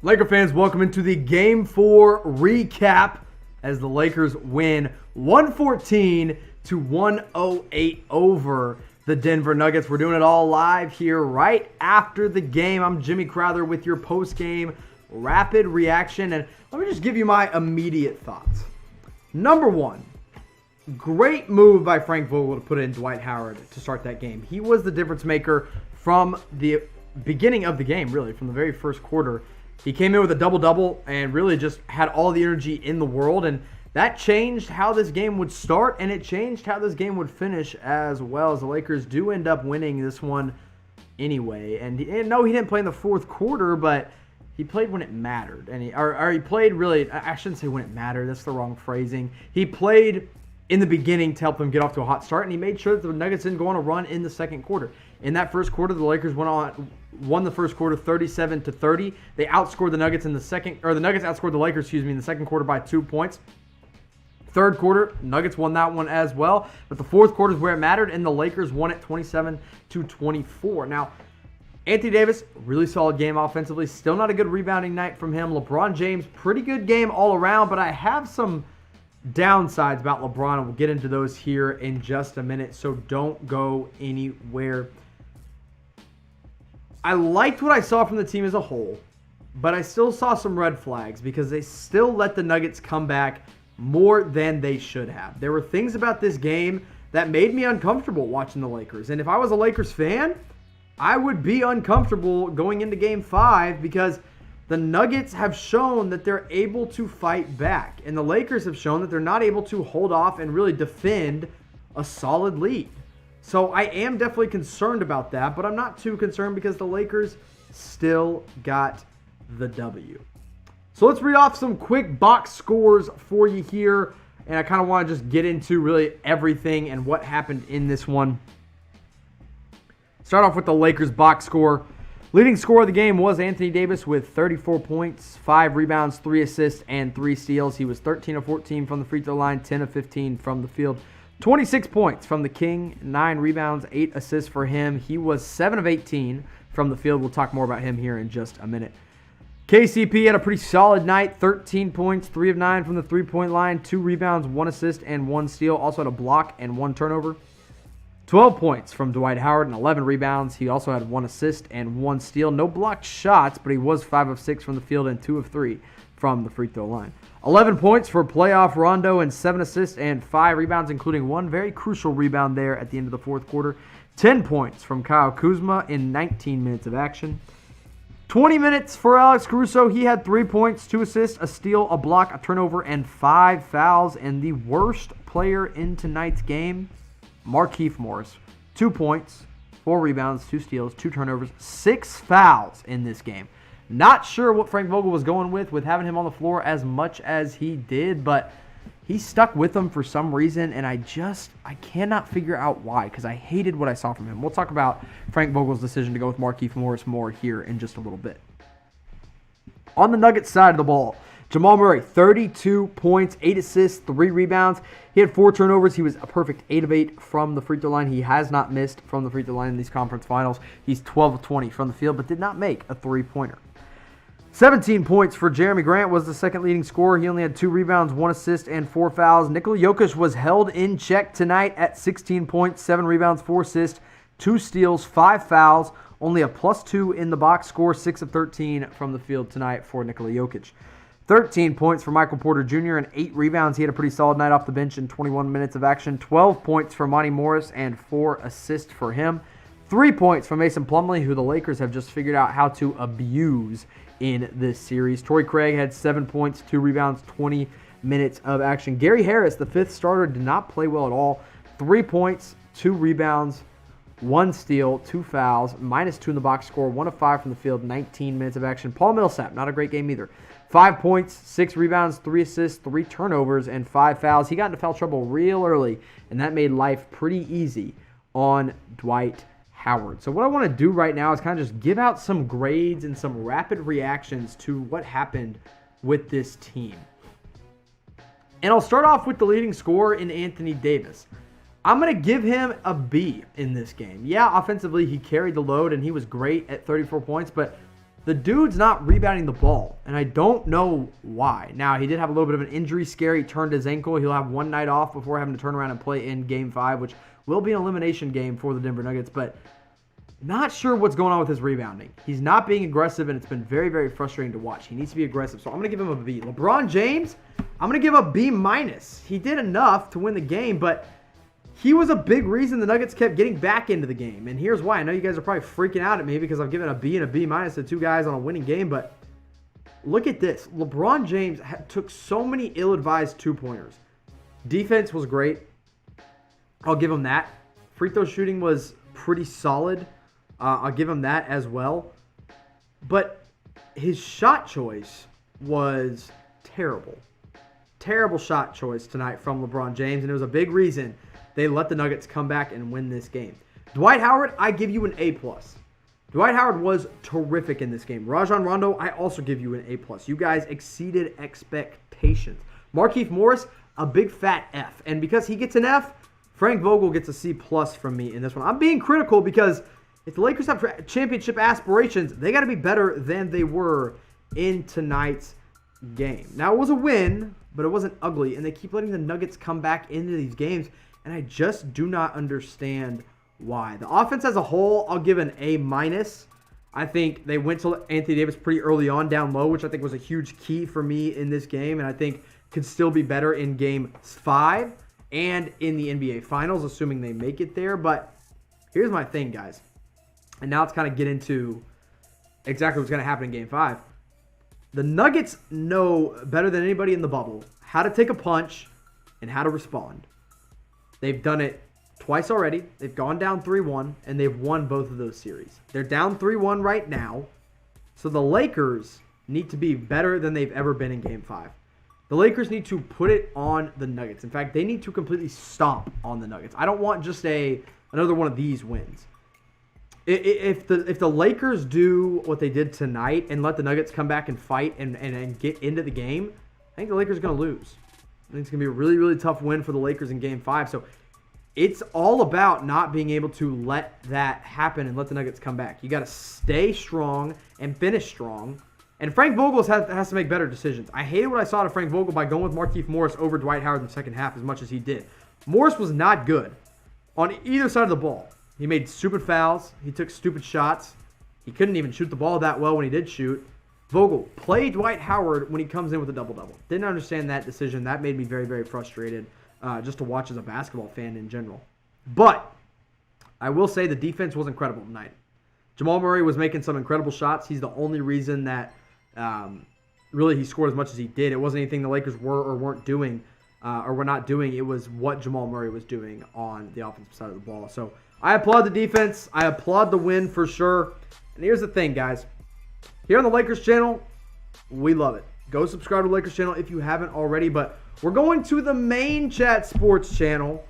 Laker fans, welcome into the Game 4 recap as the Lakers win 114-108 over the Denver Nuggets. We're doing it all live here right after the game. I'm Jimmy Crowther with your post-game rapid reaction, and let me just give you my immediate thoughts. Number one, great move by Frank Vogel to put in Dwight Howard to start that game. He was the difference maker from the beginning of the game, really, from the very first quarter. He came in with a double-double and really just had all the energy in the world, and that changed how this game would start, and it changed how this game would finish as well, as the Lakers do end up winning this one anyway. And no, he didn't play in the fourth quarter, but he played when it mattered. And he played really, I shouldn't say when it mattered, that's the wrong phrasing. He played in the beginning to help them get off to a hot start, and he made sure that the Nuggets didn't go on a run in the second quarter. In that first quarter, the Lakers won the first quarter 37-30. They outscored the Nuggets in the second, or the Nuggets outscored the Lakers, in the second quarter by 2 points. Third quarter, Nuggets won that one as well, but the fourth quarter is where it mattered, and the Lakers won it 27-24. Now, Anthony Davis, really solid game offensively. Still not a good rebounding night from him. LeBron James, pretty good game all around, but I have some downsides about LeBron, and we'll get into those here in just a minute, so don't go anywhere. I liked what I saw from the team as a whole, but I still saw some red flags because they still let the Nuggets come back more than they should have. There were things about this game that made me uncomfortable watching the Lakers, and if I was a Lakers fan, I would be uncomfortable going into Game 5 because the Nuggets have shown that they're able to fight back, and the Lakers have shown that they're not able to hold off and really defend a solid lead. So I am definitely concerned about that, but I'm not too concerned because the Lakers still got the W. So let's read off some quick box scores for you here, and I kind of want to just get into really everything and what happened in this one. Start off with the Lakers box score. Leading scorer of the game was Anthony Davis with 34 points, 5 rebounds, 3 assists, and 3 steals. He was 13 of 14 from the free throw line, 10 of 15 from the field. 26 points from the King, 9 rebounds, 8 assists for him. He was 7 of 18 from the field. We'll talk more about him here in just a minute. KCP had a pretty solid night, 13 points, 3 of 9 from the three-point line, 2 rebounds, 1 assist, and 1 steal. Also had a block and 1 turnover. 12 points from Dwight Howard and 11 rebounds. He also had 1 assist and 1 steal. No blocked shots, but he was 5 of 6 from the field and 2 of 3 from the free throw line. 11 points for playoff Rondo and 7 assists and 5 rebounds, including 1 very crucial rebound there at the end of the fourth quarter. 10 points from Kyle Kuzma in 19 minutes of action. 20 minutes for Alex Caruso. He had 3 points, 2 assists, a steal, a block, a turnover, and 5 fouls. And the worst player in tonight's game, Markieff Morris. 2 points, 4 rebounds, 2 steals, 2 turnovers, 6 fouls in this game. Not sure what Frank Vogel was going with having him on the floor as much as he did, but he stuck with them for some reason, and I cannot figure out why, because I hated what I saw from him. We'll talk about Frank Vogel's decision to go with Markieff Morris more here in just a little bit. On the Nuggets side of the ball, Jamal Murray, 32 points, 8 assists, 3 rebounds. He had 4 turnovers. He was a perfect 8 of 8 from the free throw line. He has not missed from the free throw line in these conference finals. He's 12 of 20 from the field, but did not make a three-pointer. 17 points for Jeremy Grant was the second leading scorer. He only had 2 rebounds, 1 assist, and 4 fouls. Nikola Jokic was held in check tonight at 16 points, 7 rebounds, 4 assists, 2 steals, 5 fouls. Only a +2 in the box score, 6 of 13 from the field tonight for Nikola Jokic. 13 points for Michael Porter Jr. and 8 rebounds. He had a pretty solid night off the bench in 21 minutes of action. 12 points for Monty Morris and 4 assists for him. 3 points from Mason Plumlee, who the Lakers have just figured out how to abuse in this series. Torrey Craig had 7 points, 2 rebounds, 20 minutes of action. Gary Harris, the 5th starter, did not play well at all. 3 points, 2 rebounds, 1 steal, 2 fouls, -2 in the box score, 1 of 5 from the field, 19 minutes of action. Paul Millsap, not a great game either. 5 points, 6 rebounds, 3 assists, 3 turnovers, and 5 fouls. He got into foul trouble real early, and that made life pretty easy on Dwight Howard. So what I want to do right now is kind of just give out some grades and some rapid reactions to what happened with this team. And I'll start off with the leading scorer in Anthony Davis. I'm going to give him a B in this game. Yeah, offensively, he carried the load, and he was great at 34 points, but The dude's not rebounding the ball, and I don't know why. Now, he did have a little bit of an injury scare. He turned his ankle. He'll have one night off before having to turn around and play in Game 5, which will be an elimination game for the Denver Nuggets, but not sure what's going on with his rebounding. He's not being aggressive, and it's been very, very frustrating to watch. He needs to be aggressive, so I'm going to give him a B. LeBron James, I'm going to give a B-. He did enough to win the game, but he was a big reason the Nuggets kept getting back into the game, and here's why. I know you guys are probably freaking out at me because I've given a B and a B- to two guys on a winning game, but look at this. LeBron James took so many ill-advised two-pointers. Defense was great. I'll give him that. Free throw shooting was pretty solid. I'll give him that as well. But his shot choice was terrible. Terrible shot choice tonight from LeBron James, and it was a big reason they let the Nuggets come back and win this game. Dwight Howard, I give you an A+. Dwight Howard was terrific in this game. Rajon Rondo, I also give you an A+. You guys exceeded expectations. Markieff Morris, a big fat F. And because he gets an F, Frank Vogel gets a C+ from me in this one. I'm being critical because if the Lakers have championship aspirations, they got to be better than they were in tonight's game. Now, it was a win, but it wasn't ugly, and they keep letting the Nuggets come back into these games, and I just do not understand why. The offense as a whole, I'll give an A-. I think they went to Anthony Davis pretty early on down low, which I think was a huge key for me in this game, and I think could still be better in Game 5 and in the NBA Finals, assuming they make it there. But here's my thing, guys. And now let's kind of get into exactly what's going to happen in Game 5. The Nuggets know better than anybody in the bubble how to take a punch and how to respond. They've done it twice already. They've gone down 3-1, and they've won both of those series. They're down 3-1 right now, so the Lakers need to be better than they've ever been in Game 5. The Lakers need to put it on the Nuggets. In fact, they need to completely stomp on the Nuggets. I don't want just another one of these wins. If the Lakers do what they did tonight and let the Nuggets come back and fight and get into the game, I think the Lakers are going to lose. I think it's going to be a really, really tough win for the Lakers in Game 5. So it's all about not being able to let that happen and let the Nuggets come back. You got to stay strong and finish strong. And Frank Vogel has to make better decisions. I hated what I saw to Frank Vogel by going with Markieff Morris over Dwight Howard in the second half as much as he did. Morris was not good on either side of the ball. He made stupid fouls. He took stupid shots. He couldn't even shoot the ball that well when he did shoot. Vogel, play Dwight Howard when he comes in with a double-double. Didn't understand that decision. That made me very, very frustrated just to watch as a basketball fan in general. But I will say the defense was incredible tonight. Jamal Murray was making some incredible shots. He's the only reason that really he scored as much as he did. It wasn't anything the Lakers were or weren't doing or were not doing. It was what Jamal Murray was doing on the offensive side of the ball. So I applaud the defense. I applaud the win for sure. And here's the thing, guys. Here on the Lakers channel, we love it. Go subscribe to the Lakers channel if you haven't already. But we're going to the main Chat Sports channel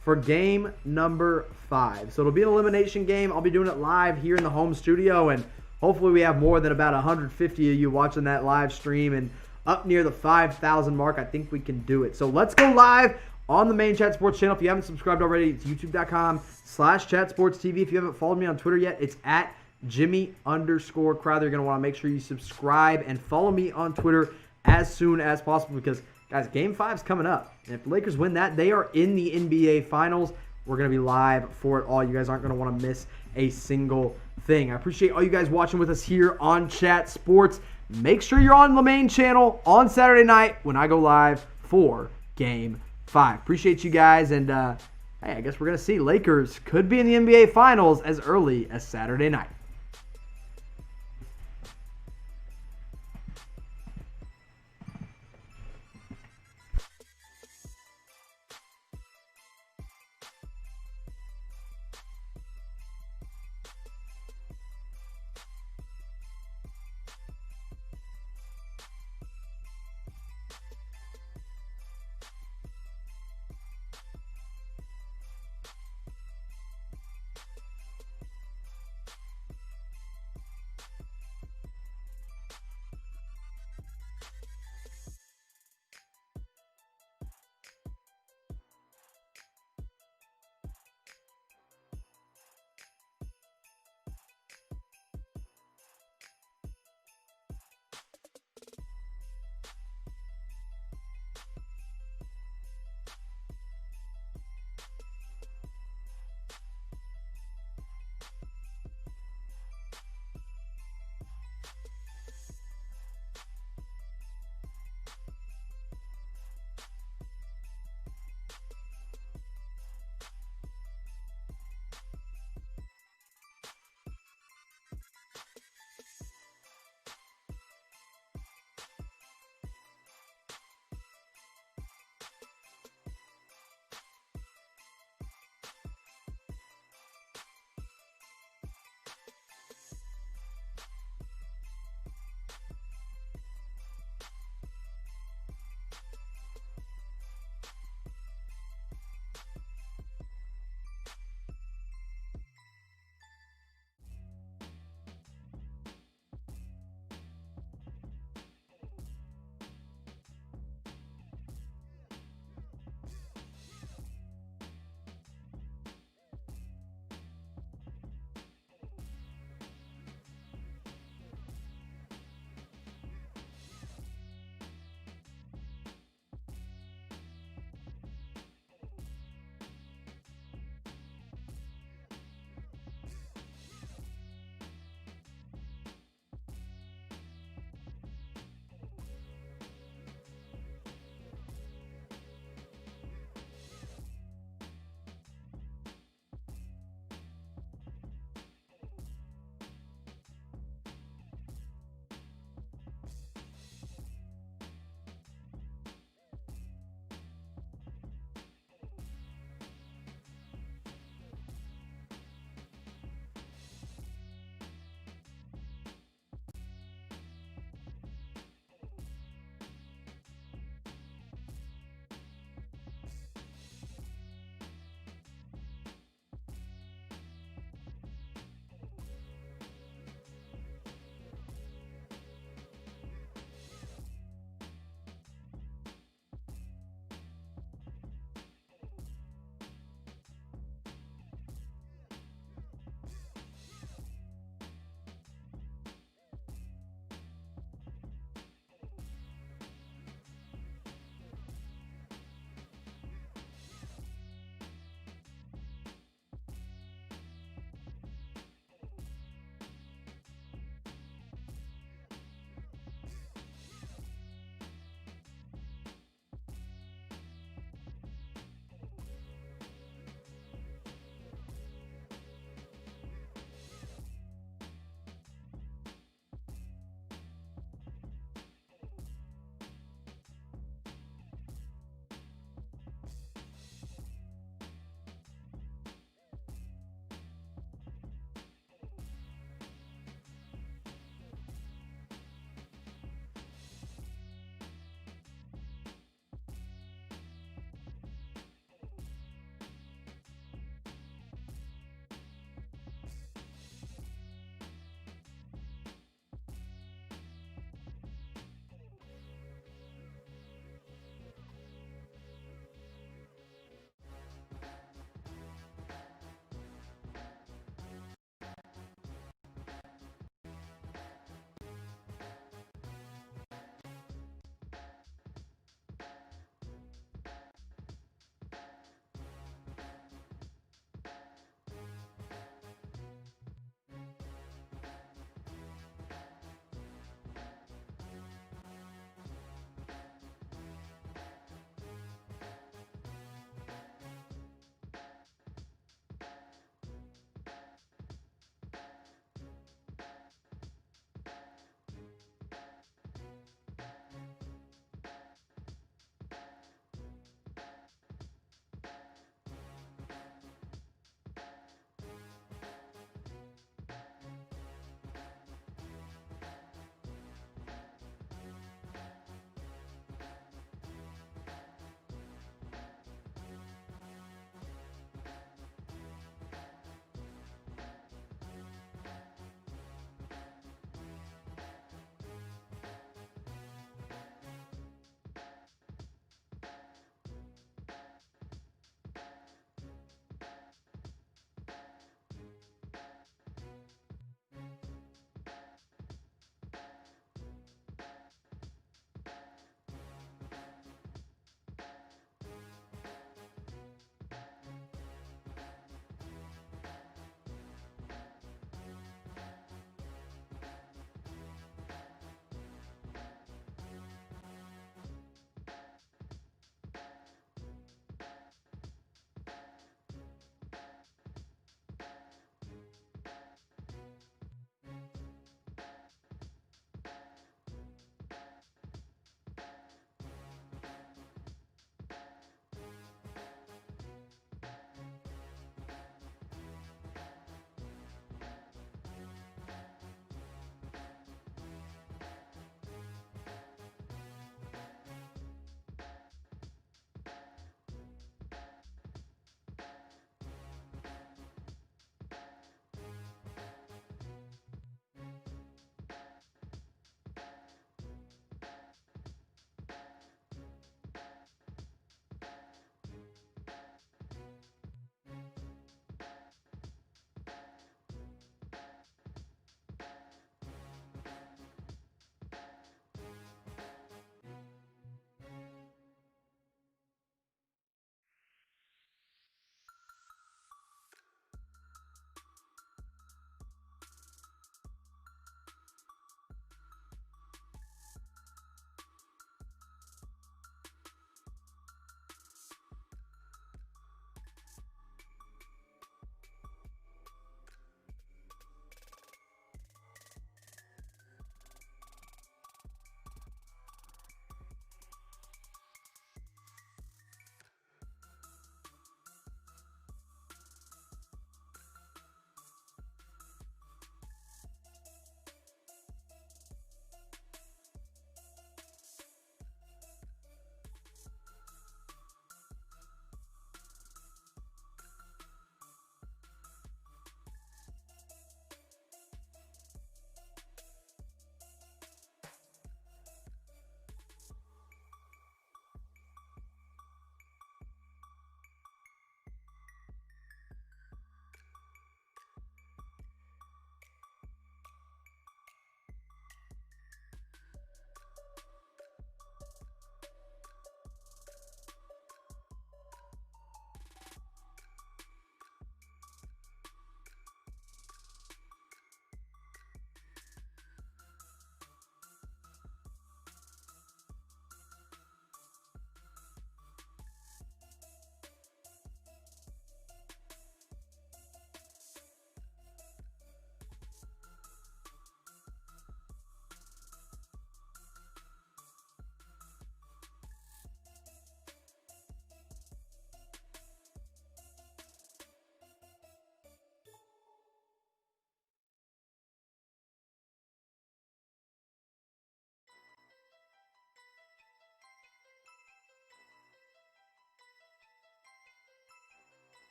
for game number 5. So it'll be an elimination game. I'll be doing it live here in the home studio. And hopefully we have more than about 150 of you watching that live stream. And up near the 5,000 mark, I think we can do it. So let's go live on the main Chat Sports channel. If you haven't subscribed already, it's youtube.com/chatsportstv. If you haven't followed me on Twitter yet, it's at Jimmy_Crowther. You're going to want to make sure you subscribe and follow me on Twitter as soon as possible because, guys, Game 5 is coming up. And if the Lakers win that, they are in the NBA Finals. We're going to be live for it all. You guys aren't going to want to miss a single thing. I appreciate all you guys watching with us here on Chat Sports. Make sure you're on the main channel on Saturday night when I go live for Game 5. Appreciate you guys, and hey, I guess we're going to see Lakers could be in the NBA Finals as early as Saturday night.